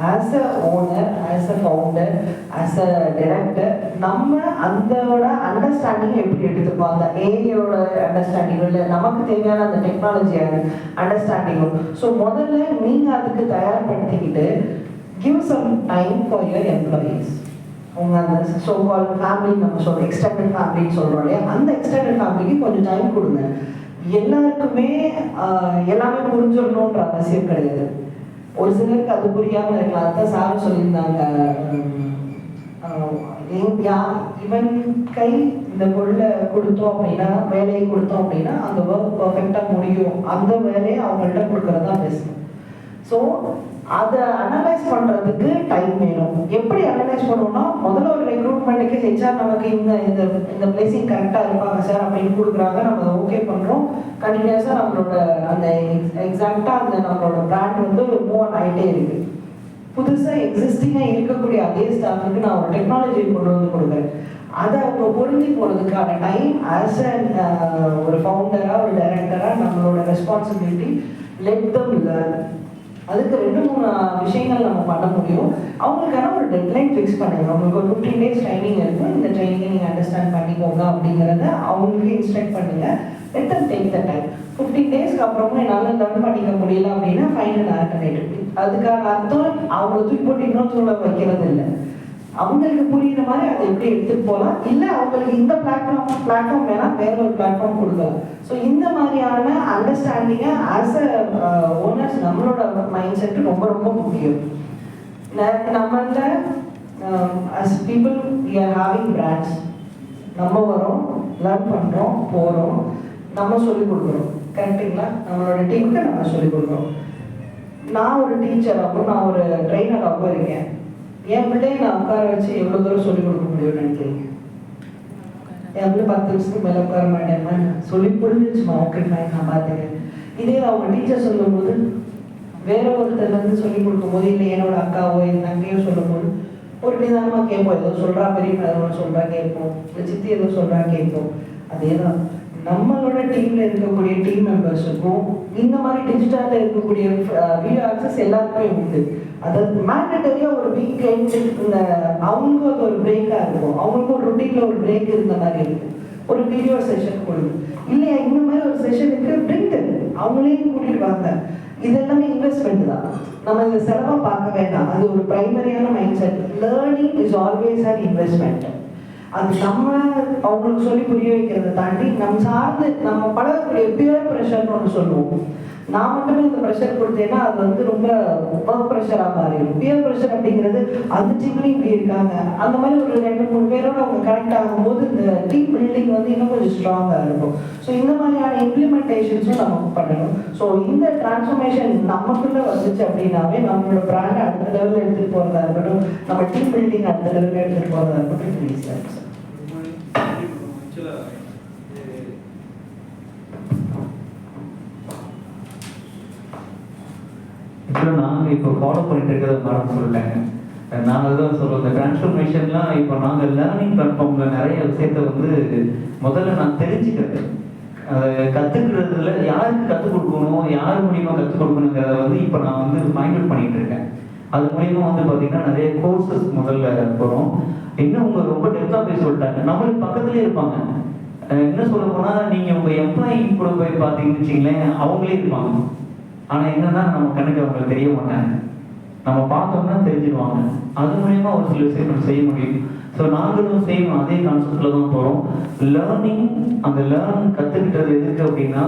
As a owner, as a founder, as a director நம்ம அதோட அண்டர்ஸ்டாண்டிங் எப்படி எடுத்துப்போம், அந்த ஏஐயோட அண்டர்ஸ்டாண்டிங்கும் இல்லை நமக்கு தேவையான அந்த டெக்னாலஜியான அண்டர்ஸ்டாண்டிங்கும். ஸோ முதல்ல நீங்கள் அதுக்கு தயார்படுத்திக்கிட்டு give some time for your employees. உங்கள் அந்த ஸோ கால் ஃபேமிலி நம்ம சொல்கிறோம், எக்ஸ்டெண்டட் ஃபேமிலின்னு சொல்கிறோம் இல்லையா, அந்த எக்ஸ்டெண்டட் ஃபேமிலிக்கு கொஞ்சம் டைம் கொடுங்க. எல்லாருக்குமே எல்லாமே புரிஞ்சிடணுன்ற அவசியம் கிடையாது. ஒரு சிலருக்கு அது புரியாமல் இருக்கலாம். அதான் சார் சொல்லியிருந்தாங்க, இவன் கை இந்த பொருளை கொடுத்தோம் அப்படின்னா, வேலையை கொடுத்தோம் அப்படின்னா அந்த ஒர்க் பர்ஃபெக்டாக முடியும், அந்த வேலையை அவங்கள்ட்ட கொடுக்கறது தான் பெஸ்ட். ஸோ அதை அனலைஸ் பண்ணுறதுக்கு டைம் வேணும். எப்படி அனலைஸ் பண்ணணும்னா, முதல்ல ஒரு ரெக்ரூட்மெண்ட்டுக்கு ஹெச்ஆர் நமக்கு இந்த இந்த பிளேசிங் கரெக்டாக இருப்பாங்க சார் அப்படின்னு கொடுக்குறாங்க, நம்ம ஓகே பண்ணுறோம். கண்டினியூஸாக நம்மளோட அந்த எக்ஸாக்டாக அந்த நம்மளோட பிராண்ட் வந்து மூவ் ஆன் ஆகிட்டே இருக்குது. புதுசாக எக்ஸிஸ்டிங்காக இருக்கக்கூடிய அதே ஸ்டாஃபுக்கு நான் ஒரு டெக்னாலஜி கொண்டு வந்து கொடுக்குறேன். அதை அவங்க பொருந்தி போகிறதுக்கான டைம் ஆஸ் ஒரு ஃபவுண்டராக ஒரு டைரக்டராக நம்மளோட ரெஸ்பான்சிபிலிட்டி. Let them learn. அதுக்கு 2-3 விஷயங்கள் நம்ம பண்ண முடியும். அவங்களுக்கான ஒரு டெட்லைன் ஃபிக்ஸ் பண்ணுங்க. அவங்களுக்கு ஒரு 15 days ட்ரைனிங் இருக்கும், இந்த ட்ரைனிங்கை நீங்கள் அண்டர்ஸ்டாண்ட் பண்ணிக்கோங்க அப்படிங்கிறத அவங்களுக்கு இன்ஸ்ட்ரக்ட் பண்ணுங்க. Let them take the time. 15 daysக்கு அப்புறமும் என்னால் லேர்ன் பண்ணிக்க முடியல அப்படின்னா ஃபைண்ட் அன் ஆல்டர்னேட்டிவ். அதுக்கான அர்த்தம் அவங்களை தூக்கி போட்டு இன்னொருத்தவங்களை வைக்கிறது இல்லை. அவங்களுக்கு புரியுற மாதிரி அதை எப்படி எடுத்துகிட்டு போகலாம், இல்லை அவங்களுக்கு இந்த பிளாட்ஃபார்ம் வேணால் வேற ஒரு பிளாட்ஃபார்ம் கொடுக்கலாம். ஸோ இந்த மாதிரியான அண்டர்ஸ்டாண்டிங்கை ஆஸ் அ ஓனர்ஸ் நம்மளோட மைண்ட் செட்டு ரொம்ப ரொம்ப முக்கியம். நம்மள்ட as people we are having brands. நம்ம வரோம், லேர்ன் பண்ணுறோம், போகிறோம், நம்ம சொல்லிக் கொடுக்குறோம். கரெக்டுங்களா? நம்மளோட டீமுக்கு நம்ம சொல்லிக் கொடுக்குறோம். நான் ஒரு டீச்சராகவும் நான் ஒரு ட்ரெயினராகவும் இருக்கேன். என் பிள்ளையை நான் உட்கார வச்சு எவ்வளோ தூரம் சொல்லிக் கொடுக்க முடியும்னு நினைக்கிறீங்க? என் பிள்ளை 10 நிமிஷத்துக்கு மேலே உட்கார மாட்டேம்மா, சொல்லி புரிஞ்சிச்சுமா, ஓகே ஃபைன் நான் பார்த்துக்கிறேன். இதே அவங்க டீச்சர் சொல்லும்போது, வேற ஒருத்தர் வந்து சொல்லிக் கொடுக்கும்போது, இல்லை என்னோட அக்காவோ என் தங்கையோ சொல்லும்போது ஒரு நிதானமாக கேட்போம். ஏதோ சொல்கிறா, பெரிய ஏதோ சொல்கிறா கேட்போம், இல்லை சித்தி ஏதோ சொல்கிறா கேட்போம். அதே தான் நம்மளோட டீமில் இருக்கக்கூடிய டீம் மெம்பர்ஸுக்கும் இந்த மாதிரி டிஜிட்டலில் இருக்கக்கூடிய வீடியோ ஆக்சஸ் எல்லாருக்குமே உண்டு. அதாவது மேண்டட்டரியாக ஒரு வீக்கெண்ட் இந்த அவங்களுக்கும் அது ஒரு பிரேக்காக இருக்கும். அவங்களுக்கும் ஒரு ரொட்டீனில் ஒரு பிரேக் இருந்த மாதிரி இருக்கும். ஒரு வீடியோ செஷன் கொடுங்க, இல்லையா இந்த மாதிரி ஒரு செஷனுக்கு பிரிண்ட் அவங்களையும் கூட்டிகிட்டு வாங்க. இதெல்லாமே இன்வெஸ்ட்மெண்ட் தான். நம்ம இந்த செலவாக பார்க்க வேண்டாம். அது ஒரு ப்ரைமரியான mindset. Learning is always an investment. அது நம்ம அவங்களுக்கு சொல்லி புரிய வைக்கிறத தாண்டி நம்ம சார்ந்து நம்ம பழகக்கூடிய பியர் ப்ரெஷர்னு ஒன்று சொல்லுவோம். நான் மட்டுமே இந்த ப்ரெஷர் கொடுத்தேன்னா அது வந்து ரொம்ப ஒர்க் ப்ரெஷராக மாறிடும். பியர் ப்ரெஷர் அப்படிங்கிறது அந்த டீம்லேயும் இப்படி இருக்காங்க, அந்த மாதிரி ஒரு 2-3 பேரோட அவங்க கனெக்ட் ஆகும்போது இந்த டீம் பில்டிங் வந்து இன்னும் கொஞ்சம் ஸ்ட்ராங்காக இருக்கும். ஸோ இந்த மாதிரியான இம்ப்ளிமெண்டேஷன்ஸும் நமக்கு பண்ணணும். ஸோ இந்த டிரான்ஸ்ஃபர்மேஷன் நமக்குள்ளே வந்துச்சு அப்படின்னாவே நம்மளோட பிராண்டை அடுத்த லெவலில் எடுத்துகிட்டு போகிறதா இருக்கட்டும், நம்ம டீம் பில்டிங் அடுத்த லெவலில் எடுத்துகிட்டு போகிறதா இருக்கட்டும் ஈஸியாக இருக்கும். நாங்கள் இப்போ ஃபாலோ பண்ணிட்டு இருக்கிறத மேடம் சொல்லிட்டாங்க. நாங்கள் தான் சொல்லுவோம், இந்த டிரான்ஸ்ஃபர்மேஷன்லாம் இப்போ நாங்கள் லேர்னிங் பிளாட்ஃபார்மில் நிறைய விஷயத்த வந்து முதல்ல நான் தெரிஞ்சுக்கிறேன். அதை கற்றுக்கிறதுல யாருக்கு கற்றுக் கொடுக்கணும், யார் மூலியமாக கற்றுக் கொடுக்கணுங்கிறத வந்து இப்போ நான் வந்து ஃபைண்ட் அவுட் பண்ணிட்டு இருக்கேன். அது மூலியமா வந்து பார்த்தீங்கன்னா நிறைய கோர்சஸ் முதல்ல போகிறோம். இன்னும் அவங்க ரொம்ப டெப்த்தாக போய் சொல்லிட்டாங்க, நம்மளுக்கு பக்கத்துலேயே இருப்பாங்க. என்ன சொல்ல போனால் நீங்கள் உங்கள் எம்ப்ளாயி கூட போய் பார்த்தீங்கன்னு வச்சிங்களேன், அவங்களே இருப்பாங்க. ஆனால் என்னன்னா நம்ம கணக்கு அவங்களுக்கு தெரிய மாட்டாங்க, நம்ம பார்த்தோம்னா தெரிஞ்சிருவாங்க. அது மூலயமா ஒரு சில விஷயம் நம்ம செய்ய முடியும். ஸோ நாங்களும் செய்யணும், அதே கான்செப்டில் தான் போகிறோம். லேர்னிங், அந்த லேர்ன் கற்றுக்கிட்டது எதுக்கு அப்படின்னா,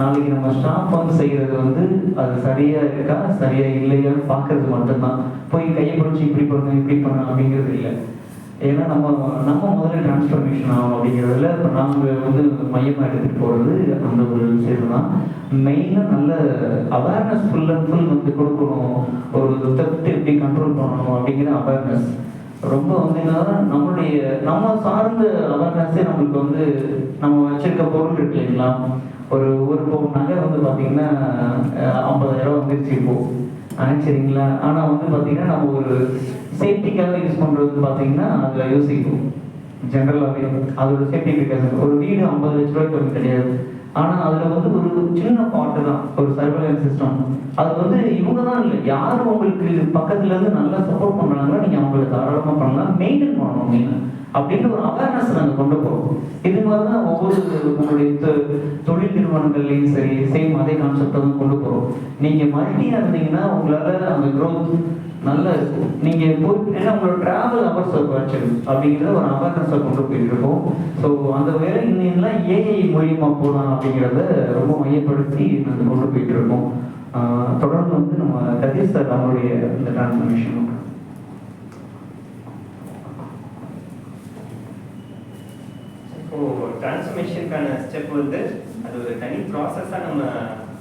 நாளைக்கு நம்ம ஸ்டாஃப் வந்து செய்கிறது வந்து அது சரியாக இருக்கா சரியாக இல்லையான்னு பார்க்கறது மட்டும்தான். போய் கையை பிடிச்சி இப்படி பண்ணணும் இப்படி பண்ணணும் அப்படிங்கிறது இல்லை. ஏன்னா நம்ம முதல்ல டிரான்ஸ்ஃபர்மேஷன் ஆகும் அப்படிங்கிறதுல இப்போ நாங்கள் வந்து மையமாக எடுத்துகிட்டு போகிறது அந்த ஒரு விஷயம் தான். மெயினாக நல்ல அவேர்னஸ் ஃபுல் அண்ட் ஃபுல் வந்து கொடுக்கணும். ஒரு தெஃப்ட் எப்படி கண்ட்ரோல் பண்ணணும் அப்படிங்கிற அவேர்னஸ் ரொம்ப வந்து என்னன்னா நம்ம சார்ந்த அவேர்னஸே நம்மளுக்கு வந்து நம்ம வச்சிருக்க பொருள் இருக்கு இல்லைங்களா. ஒரு பவுன் நகை வந்து பார்த்தீங்கன்னா 50,000 வந்துருச்சு இப்போ, சரிங்களா. ஆனால் வந்து பார்த்தீங்கன்னா நம்ம ஒரு சேஃப்டிக்காக யூஸ் பண்ணுறது பார்த்தீங்கன்னா அதில் யோசிக்கும் ஜென்ரலாகவே அதோட சேஃப்டி பிரிகாஷன். ஒரு வீடு 50 லட்ச ரூபாய்க்கு வந்து கிடையாது, ஆனால் அதில் வந்து ஒரு சின்ன பாட்டு தான், ஒரு சர்வைலன்ஸ் சிஸ்டம். அது வந்து இவங்க தான் இல்லை, யாரும் உங்களுக்கு பக்கத்துலேருந்து நல்லா சப்போர்ட் பண்ணுறாங்களோ நீங்கள் அவங்களுக்கு தாராளமாக பண்ணலாம், மெயின்டைன் பண்ணணும் நீங்கள் அப்படின்ற ஒரு அவேர்னஸ் நாங்கள் கொண்டு போகிறோம். இது மாதிரி தான் ஒவ்வொரு உங்களுடைய தொழில் நிறுவனங்கள்லையும் சரி சேம் அதே கான்செப்டை தான் கொண்டு போகிறோம். நீங்கள் மல்டியாக இருந்தீங்கன்னா உங்களால் அந்த க்ரோத் நல்லா இருக்கும். நீங்கள் போய் ஏன்னா உங்களோட ட்ராவல் அவர்ஸை குறைச்சிடும் அப்படிங்கிறத ஒரு அவேர்னஸை கொண்டு போயிட்டு இருக்கோம். ஸோ அந்த வேலை இன்னும் ஏஐ மூலியமாக போகலாம் அப்படிங்கிறத ரொம்ப மையப்படுத்தி நாங்கள் கொண்டு போயிட்டு இருக்கோம். தொடர்ந்து வந்து நம்ம கதிர் சார் அவங்களுடைய இந்த டிரான்ஸ்ஃபர்மேஷன் டிரான்ஸ்ஃபர்மேஷனுக்கான ஸ்டெப் வந்து அது ஒரு தனி ப்ராசஸாக நம்ம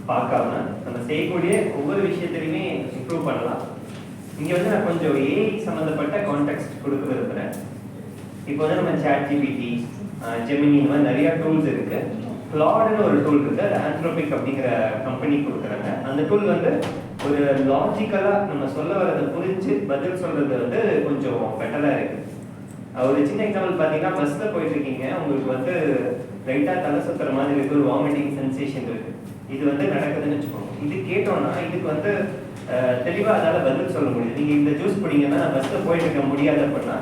பார்க்காம நம்ம செய்யக்கூடிய ஒவ்வொரு விஷயத்துலையுமே இம்ப்ரூவ் பண்ணலாம். இங்கே வந்து நான் கொஞ்சம் ஏஐ சம்மந்தப்பட்ட கான்டெக்ட் கொடுக்க விரும்புகிறேன். இப்போ வந்து நம்ம ChatGPT, ஜெமினி இந்த மாதிரி நிறையா டூல்ஸ் இருக்கு. கிளாட்னு ஒரு டூல் இருக்கு, அது ஆந்த்ரோபிக் அப்படிங்கிற கம்பெனி கொடுக்குறாங்க. அந்த டூல் வந்து ஒரு லாஜிக்கலாக நம்ம சொல்ல வரதை புரிஞ்சு பதில் சொல்றது வந்து கொஞ்சம் பெட்டராக இருக்கு. ஒரு சின்ன எக்ஸாம்பிள் பார்த்தீங்கன்னா, பஸ்ஸில் போயிட்டு இருக்கீங்க, உங்களுக்கு வந்து லைட்டாக தலை சுத்துற மாதிரி இருக்கு, ஒரு வாமிட்டிங் சென்சேஷன் இருக்கு. இது வந்து நடக்குதுன்னு வச்சுக்கோங்க. இது கேட்டோம்னா இதுக்கு வந்து தெளிவாக அதால் பதில் சொல்ல முடியுது. நீங்கள் இந்த ஜூஸ் பிடிங்கன்னா பஸ்ஸில் போயிட்டு இருக்க முடியாது அப்படின்னா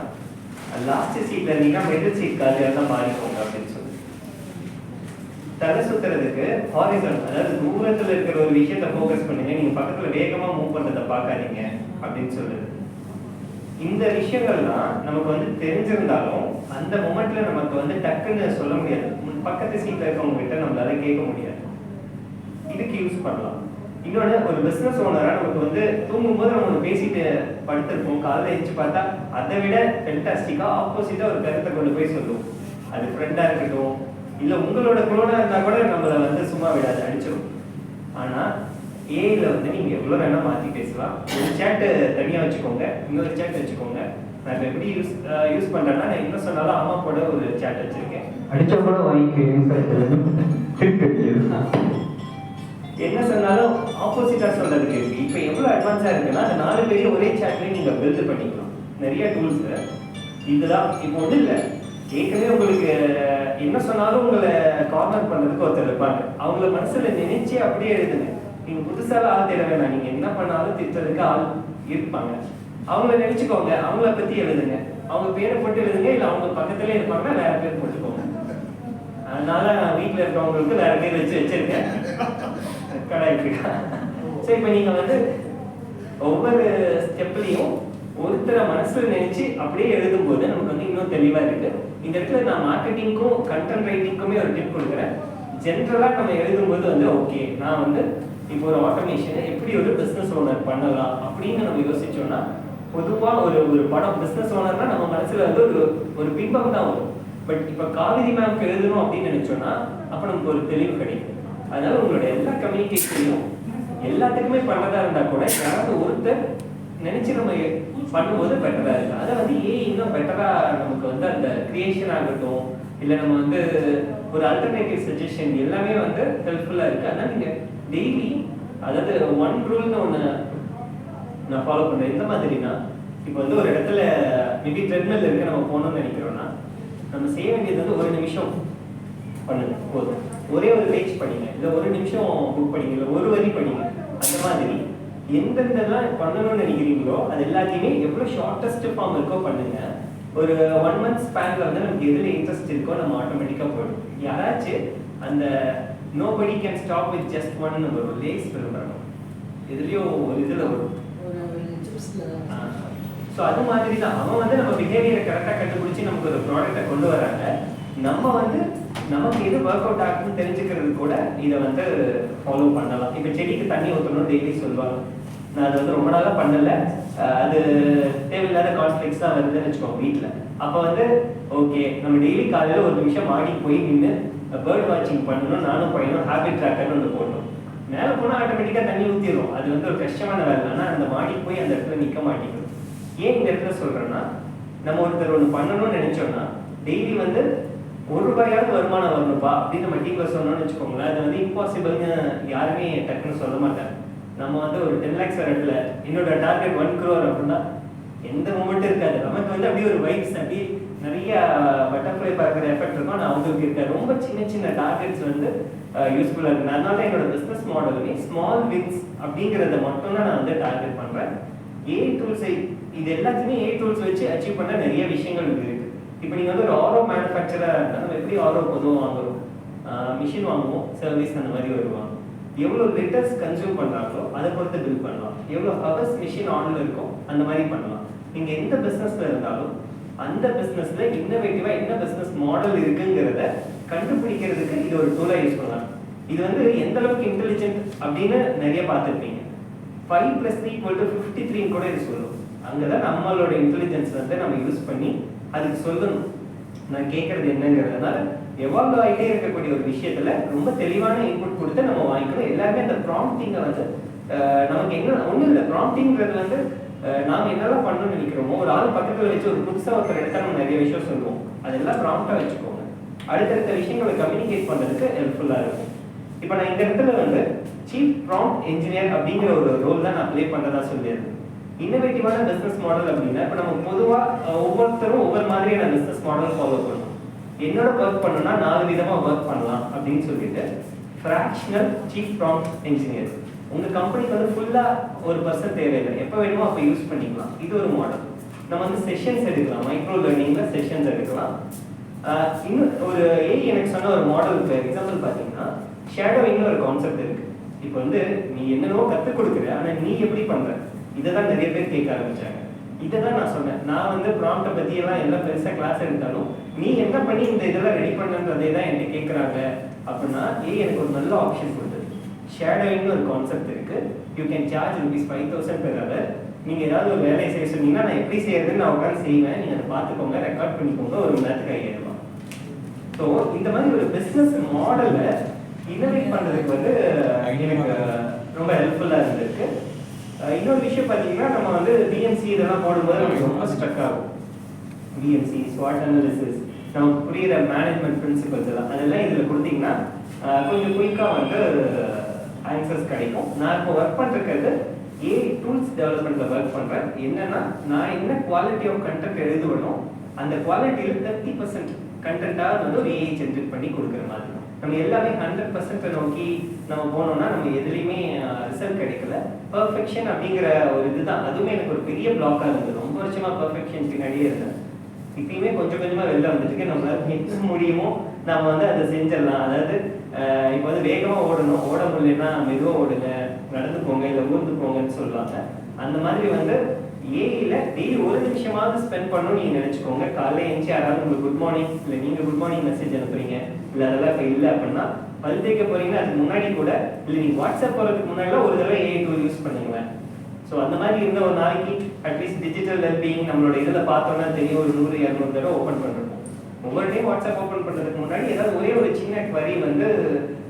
லாஸ்ட் சீட்டில் இருந்தீங்கன்னா மிடில் சீட் காலியாக தான் மாறிக்கோங்க அப்படின்னு சொல்லி. தலை சுத்துறதுக்கு ஹாரிசன், அதாவது தூரத்தில் இருக்கிற ஒரு விஷயத்தை ஃபோக்கஸ் பண்ணுங்க, நீங்கள் பக்கத்தில் வேகமாக மூவ் பண்ணுறதை பார்க்காதீங்க அப்படின்னு சொல்லுது. இந்த விஷயங்கள்லாம் நமக்கு வந்து தெரிஞ்சிருந்தாலும் அந்த மொமெண்ட்ல நமக்கு வந்து டக்குன்னு சொல்ல முடியாது. பக்கத்து சீட்ல இருக்கவங்க கிட்ட நம்மளால கேட்க முடியாது. இதுக்கு யூஸ் பண்ணலாம். இன்னொன்று, ஒரு பிஸ்னஸ் ஓனராக நமக்கு வந்து தூங்கும்போது நம்ம பேசிட்டு படுத்திருப்போம், காலையில் எழுந்து பார்த்தா அதை விட ஃபென்டாஸ்டிக்காக ஆப்போசிட்டாக ஒரு கருத்தை கொண்டு போய் சொல்லுவோம். அது ஃப்ரெண்டாக இருக்கட்டும், இல்லை உங்களோட குளோனாக இருந்தால் கூட நம்மளை வந்து சும்மா விடாது, அடிச்சிடும். ஆனால் ஏஐல வந்து நீங்கள் எவ்வளோ வேணால் மாற்றி பேசலாம். ஒரு சேட்டு தனியாக வச்சுக்கோங்க, இன்னொரு சேட் வச்சுக்கோங்க. நான் இப்போ எப்படி யூஸ் பண்ணுறேன்னா, நான் என்ன சொன்னாலும் அம்மா கூட ஒரு சேட் வச்சுருக்கேன். அடிச்ச கூட என்ன சொன்னாலும் ஆப்போசிட்டாக சொல்றதுக்கு இருக்கு. இப்போ எவ்வளோ அட்வான்ஸாக இருக்குன்னா, அந்த 4 பேரையும் ஒரே சேட்லேயே நீங்கள் பில்ட் பண்ணிக்கலாம். நிறைய டூல்ஸ் இதுதான். இப்போ ஒன்றும் இல்லை, ஏற்கனவே உங்களுக்கு என்ன சொன்னாலும் உங்களை கார்னர் பண்ணுறதுக்கு ஒருத்தர் இருப்பாங்க. அவங்கள மனசில் நினைச்சே அப்படியே எழுதுங்க. நீங்கள் புதுசாக ஆள் தேட வேணாம், நீங்கள் என்ன பண்ணாலும் திட்டத்துக்கு ஆள் இருப்பாங்க. அவங்கள நினைச்சுக்கோங்க, அவங்கள பற்றி எழுதுங்க. அவங்க பேரை போட்டு எழுதுங்க, இல்லை அவங்க பக்கத்துலேயே இருப்பாங்கன்னா வேற பேர் போட்டுக்கோங்க. அதனால நான் வீட்டில் இருக்கவங்களுக்கு வேற பேர் வச்சிருக்கேன். சரி, இப்போ நீங்கள் வந்து ஒவ்வொரு ஸ்டெப்லையும் ஒருத்தரை மனசில் நினைச்சு அப்படியே எழுதும்போது நமக்கு வந்து இன்னொரு இன்னும் தெளிவாக இருக்கு. இந்த இடத்துல நான் மார்க்கெட்டிங்க்கும் கண்டென்ட் ரைட்டிங்க்குமே ஒரு டிப் கொடுக்குறேன். ஜென்ரலாக நம்ம எழுதும்போது வந்து ஓகே நான் வந்து இப்போ ஒரு ஆட்டோமேஷனை எப்படி ஒரு பிஸ்னஸ் ஓனர் பண்ணலாம் அப்படின்னு நம்ம யோசிச்சோம்னா, பொதுவாக ஒரு படம் பிஸ்னஸ் ஓனர்னா நம்ம மனசுல வந்து ஒரு பிம்பம் தான் வரும். பட் இப்போ காவிரி மேம்க்கு எழுதணும் அப்படின்னு நினைச்சோம்னா அப்போ நமக்கு ஒரு தெளிவு கிடைக்கும். அதனால உங்களோட எல்லா கம்யூனிகேஷனையும் எல்லாத்துக்குமே பண்ணதா இருந்தா கூட யாராவது ஒருத்தர் நினைச்சு நம்ம பண்ணும்போது பெட்டரா இருக்கு. அதை வந்து இன்னும் பெட்டரா நமக்கு வந்து அந்த கிரியேஷன் ஆகட்டும், இல்லை நம்ம வந்து ஒரு அல்டர்னேட்டிவ் சஜஷன் எல்லாமே வந்து ஹெல்ப்ஃபுல்லா இருக்கு. அதனால நீங்க டெய்லி, அதாவது ஒன் ரூல்னு ஒன்று நான் ஃபாலோ பண்றேன். எந்த மாதிரினா, இப்போ வந்து ஒரு இடத்துல மேபி ட்ரெட்மில் இருக்கு, நம்ம போகணும்னு நினைக்கிறோம்னா நம்ம செய்ய வேண்டியது வந்து ஒரு நிமிஷம் பண்ணுங்க போதும். ஒரே ஒரு பேஜ் படிங்க, இல்லை ஒரு நிமிஷம் புக் படிங்க, இல்லை ஒரு வரி படிங்க. அந்த மாதிரி எந்தெந்தெல்லாம் பண்ணணும்னு நினைக்கிறீங்களோ அது எல்லாத்தையுமே எவ்வளோ ஷார்ட்டஸ்ட் ஃபார்ம் இருக்கோ பண்ணுங்க. ஒரு 1 month ஸ்பேன்ல வந்து நமக்கு எதில் இன்ட்ரெஸ்ட் இருக்கோ நம்ம ஆட்டோமேட்டிக்காக போயிடும். யாராச்சும் அந்த nobody can stop with just one ஒரு லேஸ் விரும்புறாங்க, எதுலேயும் ஒரு இதில் வரும். ஸோ அது மாதிரி தான் அவன் வந்து நம்ம பிஹேவியரை கரெக்டாக கண்டுபிடிச்சி நமக்கு ஒரு ப்ராடக்டை கொண்டு வராங்க. நம்ம வந்து நமக்கு எது ஒர்க் அவுட் ஆகுதுன்னு தெரிஞ்சுக்கிறது கூட இதை வந்து ஃபாலோ பண்ணலாம். இப்போ செடிக்கு தண்ணி ஊற்றணும் டெய்லி சொல்லுவாங்க. நான் அதை வந்து ரொம்ப நாளாக பண்ணலை, அது தேவையில்லாத கான்ஃப்ளிக்ஸ் தான் வருதுன்னு வச்சுக்கோங்க வீட்டில். அப்போ வந்து ஓகே நம்ம டெய்லி காலையில் ஒரு நிமிஷம் மாடிக்கு போய் நின்று பேர்ட் வாட்சிங் பண்ணணும், நானும் பண்ணணும், ஹேபிட் ட்ராக்கர்னு ஒன்று போட்டோம். மேலே போனால் ஆட்டோமேட்டிக்காக தண்ணி ஊற்றிடும். அது வந்து ஒரு கஷ்டமான வேலை. ஆனால் அந்த மாடிக்கு போய் அந்த இடத்துல நிற்க மாட்டேங்குது. ஏன் இந்த இடத்துல சொல்கிறேன்னா, நம்ம ஒருத்தர் ஒன்று பண்ணணும்னு நினச்சோன்னா டெய்லி வந்து ₹1 வருமானம் வரணும்ப்பா அப்படின்னு நம்ம டீமில் சொன்னோம்னு வச்சுக்கோங்களேன், அது வந்து இம்பாசிபிள்னு யாருமே டக்குன்னு சொல்ல மாட்டாங்க. நம்ம வந்து ஒரு 10 lakhs வர இடத்துல என்னோட டார்கெட் 1 crore அப்படின்னா எந்த மூமெண்ட்டும் இருக்காது. நமக்கு வந்து அப்படியே ஒரு வைப்ஸ், அப்படியே நிறைய பட்டர்ஃப்ளை பார்க்குற எஃபெக்ட் இருக்கும். ஆனால் அவங்களுக்கு இருக்காது. ரொம்ப சின்ன சின்ன டார்கெட்ஸ் வந்து யூஸ்ஃபுல்லாக இருக்குது. அதனால தான் என்னோட பிஸ்னஸ் மாடலுமே ஸ்மால் வின்ஸ் அப்படிங்கிறத மட்டும் தான் நான் வந்து டார்கெட் பண்ணுறேன். ஏஐ டூல்ஸை இது எல்லாத்தையுமே ஏஐ டூல்ஸ் வச்சு அச்சீவ் பண்ண நிறைய விஷயங்கள் இருக்குது. இப்போ நீங்கள் வந்து ஒரு ஆரோ மேனுஃபேக்சராக இருந்தால் நம்ம எப்படி ஆரோ பொதுவாக வாங்குறோம், மிஷின் வாங்குவோம், சர்வீஸ் அந்த மாதிரி வருவாங்க. எவ்வளோ லிட்டர்ஸ் கன்சியூம் பண்ணுறாங்களோ அதை பொறுத்து பில் பண்ணலாம். எவ்வளோ ஹவர்ஸ் மிஷின் ஆனில் இருக்கோ அந்த மாதிரி பண்ணலாம். நீங்கள் எந்த பிஸ்னஸில் இருந்தாலும் அந்த பிஸ்னஸில் இன்னோவேட்டிவாக என்ன பிஸ்னஸ் மாடல் இருக்குங்கிறத கண்டுபிடிக்கிறதுக்கு இது ஒரு டூலாக யூஸ் பண்ணலாம். இது வந்து எந்த அளவுக்கு இன்டெலிஜென்ட் அப்படின்னு நிறைய பார்த்துருப்பீங்க. 5 + 3 = 53 கூட இது சொல்லும். அங்கே தான் நம்மளோட இன்டெலிஜென்ஸ் வந்து நம்ம யூஸ் பண்ணி அதுக்கு சொல்லணும் நான் கேட்கறது என்னங்கிறதுனால எவால்வ் ஆகிட்டே இருக்கக்கூடிய ஒரு விஷயத்துல ரொம்ப தெளிவான இன்புட் கொடுத்து நம்ம வாங்கிக்கணும். எல்லாருமே அந்த ப்ராம்ப்டிங்கை வந்து நமக்கு என்ன ஒன்றும் இல்லை, ப்ராம்ப்டிங்கிறது வந்து நாம என்னெல்லாம் பண்ணணும்னு நினைக்கிறோமோ ஒரு ஆள் பக்கத்தில் வச்சு ஒரு புதுசாக ஒருத்தர் எடுத்தால் நம்ம நிறைய விஷயம் சொல்லுவோம். அதெல்லாம் ப்ராம்ப்டாக வச்சுக்கோங்க. அடுத்தடுத்த விஷயங்களை கம்யூனிகேட் பண்ணுறதுக்கு ஹெல்ப்ஃபுல்லாக இருக்கும். இப்போ நான் இந்த இடத்துல வந்து சீஃப் ப்ராம்ப்ட் என்ஜினியர் அப்படிங்கிற ஒரு ரோல் தான் நான் ப்ளே பண்ணுறதா சொல்லியிருந்தேன். இன்னோவேட்டிவான பிஸ்னஸ் மாடல் அப்படின்னா இப்போ நம்ம பொதுவாக ஒவ்வொருத்தரும் ஒவ்வொரு மாதிரியான பிஸ்னஸ் மாடல் ஃபாலோ பண்ணுவோம். என்னோட ஒர்க் பண்ணணும்னா 4 விதமாக ஒர்க் பண்ணலாம் அப்படின்னு சொல்லிட்டு ஃப்ராக்ஷனல் சீஃப் ப்ராம்ப்ட் என்ஜினியர். உங்கள் கம்பெனிக்கு வந்து ஃபுல்லாக ஒரு பர்சன் தேவையில்லை, எப்போ வேணுமோ அப்போ யூஸ் பண்ணிக்கலாம். இது ஒரு மாடல். நம்ம வந்து செஷன்ஸ் எடுக்கலாம், மைக்ரோ லேர்னிங்கில் செஷன்ஸ் எடுக்கலாம். இன்னும் ஒரு எனக்கு சொன்ன ஒரு மாடல் எக்ஸாம்பிள் பார்த்தீங்கன்னா ஷேடோவிங்னு ஒரு கான்செப்ட் இருக்குது. இப்போ வந்து நீ என்னென்னவோ கற்றுக் கொடுக்குற, ஆனால் நீ எப்படி பண்ணுற, இதை தான் நிறைய பேர் கேட்க ஆரம்பிச்சாங்க. இதை தான் நான் சொன்னேன். நான் வந்து ப்ராம்ப்டை பற்றியெல்லாம் எல்லாம் பெருசாக கிளாஸ் எடுத்தாலும் நீ என்ன பண்ணி இந்த இதெல்லாம் ரெடி பண்ணுன்றதே தான் என்கிட்ட கேட்குறாங்க அப்படின்னா எனக்கு ஒரு நல்ல ஆப்ஷன் கொடுத்தது. ஷேடோவிங்னு ஒரு கான்செப்ட் இருக்குது. You can charge ₹5,000 per hour. நீங்கள் ஏதாவது ஒரு வேலையை செய்ய சொன்னீங்கன்னா நான் எப்படி செய்யறதுன்னு நான் உட்காந்து செய்வேன். நீங்கள் அதை பார்த்துக்கோங்க, ரெக்கார்ட் பண்ணிக்கோங்க, ஒரு மணி நேரத்துக்கு 5,000 ரூபாய். ஸோ இந்த மாதிரி ஒரு பிஸ்னஸ் மாடலை இன்னோவேட் பண்ணுறதுக்கு வந்து எனக்கு ரொம்ப ஹெல்ப்ஃபுல்லாக இருந்திருக்கு. இன்னொரு விஷயம் பார்த்தீங்கன்னா நம்ம வந்து பிஎன்சி இதெல்லாம் போடும்போது நமக்கு ரொம்ப ஸ்ட்ரக் ஆகும். பிஎன்சி, ஸ்வாட் அனாலிசிஸ், நமக்கு புரியுற மேனேஜ்மெண்ட் பிரின்சிபல்ஸ் அதெல்லாம் இதில் கொடுத்தீங்கன்னா கொஞ்சம் குயிக்காக வந்து ஆன்சர்ஸ் கிடைக்கும். நான் இப்போ ஒர்க் பண்ணுறது ஏஐ டூல்ஸ் டெவலப்மெண்ட்டில் ஒர்க் பண்ணுறேன். என்னன்னா நான் என்ன குவாலிட்டி ஆஃப் கண்டென்ட் எழுதுவனோ அந்த குவாலிட்டியில் 30% கண்டென்ட்டாக வந்து ஒரு ஏஐ ஜென்ரேட் பண்ணி கொடுக்குற மாதிரி. நம்ம எல்லாமே 100% நோக்கி நம்ம போனோம்னா நம்ம எதுலேயுமே ரிசல்ட் கிடைக்கல. பர்ஃபெக்ஷன் அப்படிங்கிற ஒரு இதுதான், அதுவுமே எனக்கு ஒரு பெரிய பிளாக்காக இருந்தது. ரொம்ப வருஷமாக பர்ஃபெக்ஷன் பின்னாடியே இருந்தேன். இப்பயுமே கொஞ்சம் கொஞ்சமாக வெளில வந்துட்டு நம்மளால எது முடியுமோ நம்ம வந்து அதை செஞ்சிடலாம். அதாவது இப்போ வந்து வேகமாக ஓடணும், ஓட முடியலன்னா மெதுவாக ஓடுங்க, நடந்து போங்க, இல்லை ஊர்ந்து போங்கன்னு சொல்லுவாங்க. அந்த மாதிரி வந்து ஏஐல டெய்லி ஒரு நிமிஷமாவது ஸ்பெண்ட் பண்ணணும்னு நீங்க நினைச்சுக்கோங்க. காலையில எழுந்துச்சு யாராவது உங்களுக்கு குட் மார்னிங் இல்லை நீங்க குட் மார்னிங் மெசேஜ் அனுப்புறீங்க, இல்லை அதெல்லாம் இப்போ இல்லை அப்படின்னா பல் தேய்க்க போறீங்கன்னா அதுக்கு முன்னாடி கூட, இல்லை நீங்க வாட்ஸ்அப் போறதுக்கு முன்னாடிலாம் ஒரு தடவை ஏஐ டூல் யூஸ் பண்ணுங்களேன். ஸோ அந்த மாதிரி இருந்த ஒரு நாளைக்கு அட்லீஸ்ட் டிஜிட்டல் வெல்பீயிங் நம்மளோட இதில் பார்த்தோம்னா தெரியும், ஒரு 100-200 தடவை ஓப்பன் பண்ணிருப்போம். ஒவ்வொரு டைம் வாட்ஸ்அப் ஓப்பன் பண்ணுறதுக்கு முன்னாடி ஏதாவது ஒரே ஒரு சின்ன query வந்து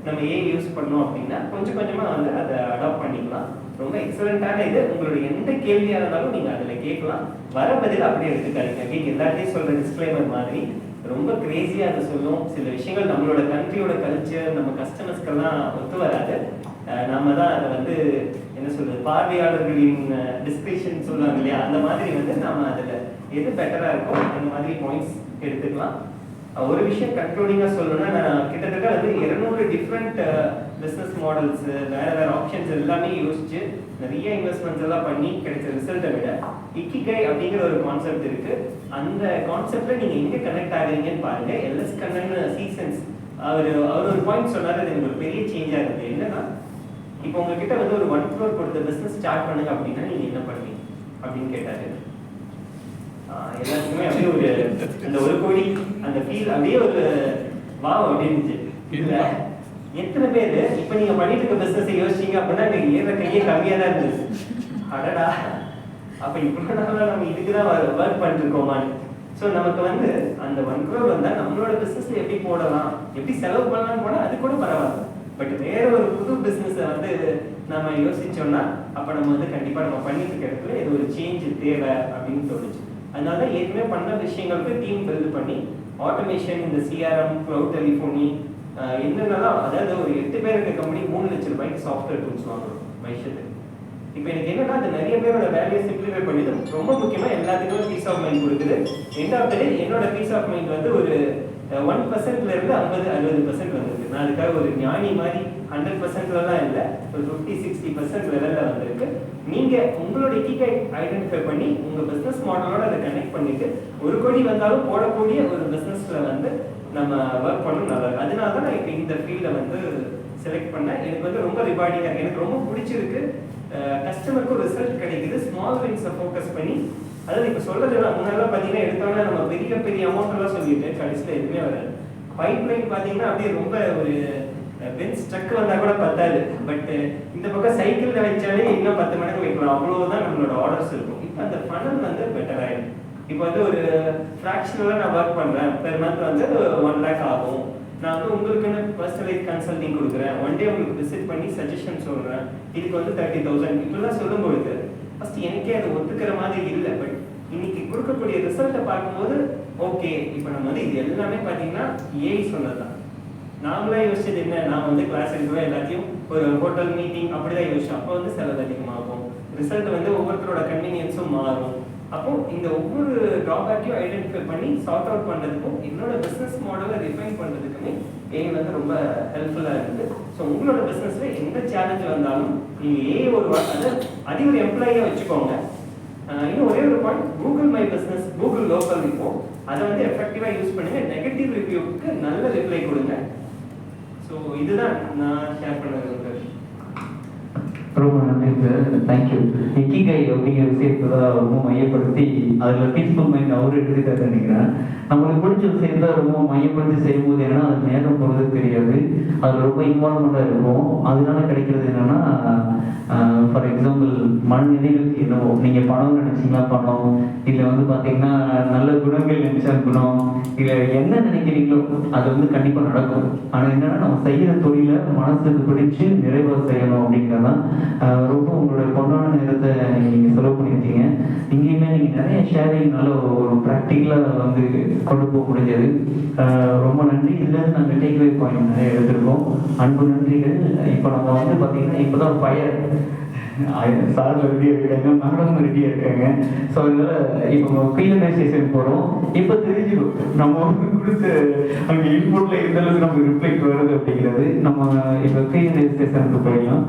நம்ம ஏஐ யூஸ் பண்ணோம் அப்படின்னா கொஞ்சம் கொஞ்சமாக வந்து அதை அடாப்ட் பண்ணிக்கலாம். ரொம்ப எக்ஸலண்ட்டான இது. உங்களுடைய எந்த கேள்வியாக இருந்தாலும் நீங்கள் அதில் கேட்கலாம். வர பதில் அப்படியே எடுத்துக்காதீங்க. எல்லாத்தையும் சொல்கிற டிஸ்க்ளைமர் மாதிரி ரொம்ப கிரேசியாக அதை சொல்லும். சில விஷயங்கள் நம்மளோட கண்ட்ரியோட கல்ச்சர் நம்ம கஸ்டமர்ஸ்க்கெல்லாம் ஒத்து வராது. நாம தான் அதை வந்து என்ன சொல்றது, பார்வையாளர்களின் டிஸ்கிரிப்ஷன் சொல்லுவாங்க இல்லையா, அந்த மாதிரி வந்து நாம அதில் எது பெட்டராக இருக்கோ அந்த மாதிரி பாயிண்ட்ஸ் எடுத்துக்கலாம். ஒரு விஷயம் கன்க்ளூடிங்காக சொல்லணும்னா, நான் கிட்டத்தட்ட வந்து 200 டிஃப்ரெண்ட் பிஸ்னஸ் மாடல்ஸ், வேற ஆப்ஷன்ஸ் எல்லாமே யோசிச்சு நிறைய இன்வெஸ்ட்மெண்ட்ஸ் எல்லாம் பண்ணி கிடைச்ச ரிசல்ட்டை விட இக்கிகை அப்படிங்கிற ஒரு கான்செப்ட் இருக்கு. அந்த கான்செப்ட்ல நீங்க எங்க கனெக்ட் ஆகுறீங்கன்னு பாருங்க. எல்எஸ் கண்ணன் சீசன்ஸ் அவர் ஒரு பாயிண்ட் சொன்னாரு, அது எனக்கு ஒரு பெரிய சேஞ்ச் ஆகுது. என்னன்னா, இப்போ உங்ககிட்ட வந்து ஒரு 1 crore கொடுத்த பிசினஸ் ஸ்டார்ட் பண்ணுங்க அப்படின்னா நீங்க என்ன பண்ணுவீங்க அப்படின்னு கேட்டாரு. எல்லாத்துக்குமே அப்படியே ஒரு அந்த 1 கோடி அந்த ஃபீல் அப்படியே ஒரு வாவ் அப்படின்னு. இதுல எத்தனை பேர் இப்ப நீங்க பண்ணிட்டு இருக்க பிசினஸ் யோசிச்சீங்க அப்படின்னா நீங்க ஏற கையே கம்மியா தான் இருந்துச்சு. அடடா, அப்ப இவ்வளவு நாளா நம்ம இதுக்குதான் ஒர்க் பண்ணிட்டு இருக்கோமான்னு. ஸோ நமக்கு வந்து அந்த 1 crore வந்தா நம்மளோட பிசினஸ் எப்படி போடலாம், எப்படி செலவு பண்ணலாம்னு போனா அது கூட பரவாயில்ல. பட் வேற ஒரு புது பிசினஸ் வந்து நம்ம யோசிச்சோம்னா அப்ப நம்ம வந்து கண்டிப்பா நம்ம பண்ணிட்டு இருக்க இடத்துல இது ஒரு சேஞ்ச் தேவை அப்படின்னு தோணுச்சு. அதனால ஏற்கனவே பண்ண விஷயங்களுக்கு டீம் பில்ட் பண்ணி ஆட்டோமேஷன், இந்த சிஆர்எம், க்ளவுட் டெலிஃபோனி, என்னென்னலாம், அதாவது ஒரு 8 பேர் இருக்க கம்பெனி 3 லட்சம் ரூபாய்க்கு சாஃப்ட்வேர் டூல்ஸ் வாங்குறோம் மைஷத்துக்கு. இப்போ எனக்கு என்னன்னா, அது நிறைய பேரோட வேலையை சிம்பிளிஃபை பண்ணிது. ரொம்ப முக்கியமா எல்லாத்துக்குமே பீஸ் ஆஃப் மைண்ட் கொடுக்குது. எண்ட் ஆஃப் த டே என்னோட பீஸ் ஆஃப் மைண்ட் வந்து ஒரு 1% இருந்து 50-60% வந்திருக்கு. நான் அதுக்காக ஒரு ஞானி மாதிரி 100%லாம் இல்லை, ஒரு 50-60% லெவலில் வந்திருக்கு. நீங்க உங்களோட இக்கிகை ஐடென்டிஃபை பண்ணி உங்க பிசினஸ் மாடலோட அதை கனெக்ட் பண்ணிட்டு 1 கோடி வந்தாலும் போடக்கூடிய ஒரு பிசினஸ்ல வந்து நம்ம ஒர்க் பண்ணணும். நல்லா இருக்கு. அதனால தான் நான் இப்போ இந்த ஃபீல்டை வந்து செலக்ட் பண்ணேன். எனக்கு வந்து ரொம்ப ரிவார்டிங்காக இருக்கு, எனக்கு ரொம்ப பிடிச்சிருக்கு. கஸ்டமருக்கு ஒரு ரிசல்ட் கிடைக்குது. ஸ்மால் விங்ஸை ஃபோக்கஸ் பண்ணி, அதாவது இப்போ சொல்றதுலாம் முன்னாடிலாம் பார்த்தீங்கன்னா எடுத்தோன்னா நம்ம பெரிய பெரிய அமௌண்ட் எல்லாம் சொல்லிட்டு கடைசியில் எதுவுமே வராது. பைப் லைன் பார்த்தீங்கன்னா அப்படியே ரொம்ப ஒரு பென்ஸ் ட்ரக் வந்தால் கூட பத்தாது. பட் இந்த பக்கம் சைக்கிளில் வச்சாலே இன்னும் 10 மடங்கு வைக்கலாம், அவ்வளோதான் நம்மளோட ஆர்டர்ஸ் இருக்கும். இப்போ அந்த ஃபனல் வந்து பெட்டர் ஆயிடும். இப்போ வந்து ஒரு ஃப்ராக்ஷனலாக நான் ஒர்க் பண்ணுறேன், பெர் மந்த் வந்து 1 lakh ஆகும். நான் வந்து உங்களுக்குன்னு பர்சனலைஸ் கன்சல்டிங் கொடுக்குறேன், ஒன் டே உங்களுக்கு விசிட் பண்ணி சஜஷன் சொல்கிறேன், இதுக்கு வந்து 30,000 இப்படிலாம் சொல்லும்பொழுது ஃபர்ஸ்ட் எனக்கே அதை ஒத்துக்கிற மாதிரி இல்லை. பட் இன்னைக்கு கொடுக்கக்கூடிய ரிசல்ட்டை பார்க்கும்போது ஓகே, இப்போ நம்ம வந்து இது எல்லாமே பார்த்தீங்கன்னா ஏஐ சொன்னது தான். நாமளே யோசிச்சது என்ன, நான் வந்து கிளாஸ் எடுக்குவேன், எல்லாத்தையும் ஒரு ஹோட்டல் மீட்டிங் அப்படிதான் யோசிச்சோம். அப்போ வந்து செலவு அதிகமாகும், ரிசல்ட் வந்து ஒவ்வொருத்தரோட கன்வீனியன்ஸும் மாறும். அப்போ இந்த ஒவ்வொரு ட்ராபேக்கையும் ஐடென்டிஃபை பண்ணி சார்ட் அவுட் பண்ணுறதுக்கும் என்னோட பிஸ்னஸ் மாடலை ரிஃபைன் பண்ணுறதுக்குமே ஏஐ வந்து ரொம்ப ஹெல்ப்ஃபுல்லாக இருக்குது. ஸோ உங்களோட பிஸ்னஸில் எந்த சேலஞ்ச் வந்தாலும் நீங்கள் ஏஐ ஒரு அதே ஒரு எம்ப்ளாயியாக வச்சுக்கோங்க. இன்னும் ஒரே ஒரு point, Google my business, Google local இப்போ அதை வந்து எஃபெக்டிவாக யூஸ் பண்ணுங்க. நெகட்டிவ் ரிவ்யூக்கு நல்ல ரிப்ளை கொடுங்க. ஸோ இதுதான் நான் ஷேர் பண்ணது. ரொம்ப நன்றி சார், தேங்க்யூ. இக்கிகை அப்படிங்கிற விஷயத்தை தான் ரொம்ப மையப்படுத்தி அதில் பீஸ்ஃபுல் மைண்ட் அவர் எடுத்துக்கிட்டு நினைக்கிறேன். நம்மளுக்கு பிடிச்ச விஷயத்த ரொம்ப மையப்படுத்தி செய்யும்போது என்னன்னா அது நேரம் போகிறது தெரியாது, அதில் ரொம்ப இன்வால்மெண்ட்டாக இருக்கும். அதனால கிடைக்கிறது என்னன்னா, ஃபார் எக்ஸாம்பிள் மனநிலைகளுக்கு என்னவோ நீங்கள் பணம் நினைச்சிங்கன்னா பணம், இல்லை வந்து பார்த்தீங்கன்னா நல்ல குணங்கள் நினைச்சா குணம், இல்லை என்ன நினைக்கிறீங்களோ அது வந்து கண்டிப்பாக நடக்கும். ஆனால் என்னன்னா நம்ம செய்கிற தொழிலை மனசுக்கு பிடிச்சு நிறைவாக செய்யணும் அப்படிங்கிறதான். ரொம்ப உங்களோட பொண்ணான நேரத்தை நீங்கள் செலவு பண்ணியிருக்கீங்க. இங்கேயுமே நீங்கள் நிறைய ஷேரிங் நல்ல ஒரு ப்ராக்டிக்கலாக வந்து கொண்டு போக முடிஞ்சது. ரொம்ப நன்றி. இதில் நாங்கள் டேக்அவே பாயிண்ட் நிறைய எடுத்திருக்கோம். அன்பு நன்றிகள். இப்போ நம்ம வந்து பார்த்தீங்கன்னா இப்போ தான் ஃபயர் சார் ரெடியாக இருக்காங்க, மேடம் ரெடியாக இருக்காங்க. ஸோ அதனால இப்போ Q&A செஷன் போகிறோம். இப்போ தெரிஞ்சுக்கும் நம்ம கொடுத்த அங்கே இன்புட்டில் எந்த அளவுக்கு நமக்கு ரிப்ளைட் வருது அப்படிங்கிறது. நம்ம இப்போ Q&A செஷனுக்கு போயிடலாம்.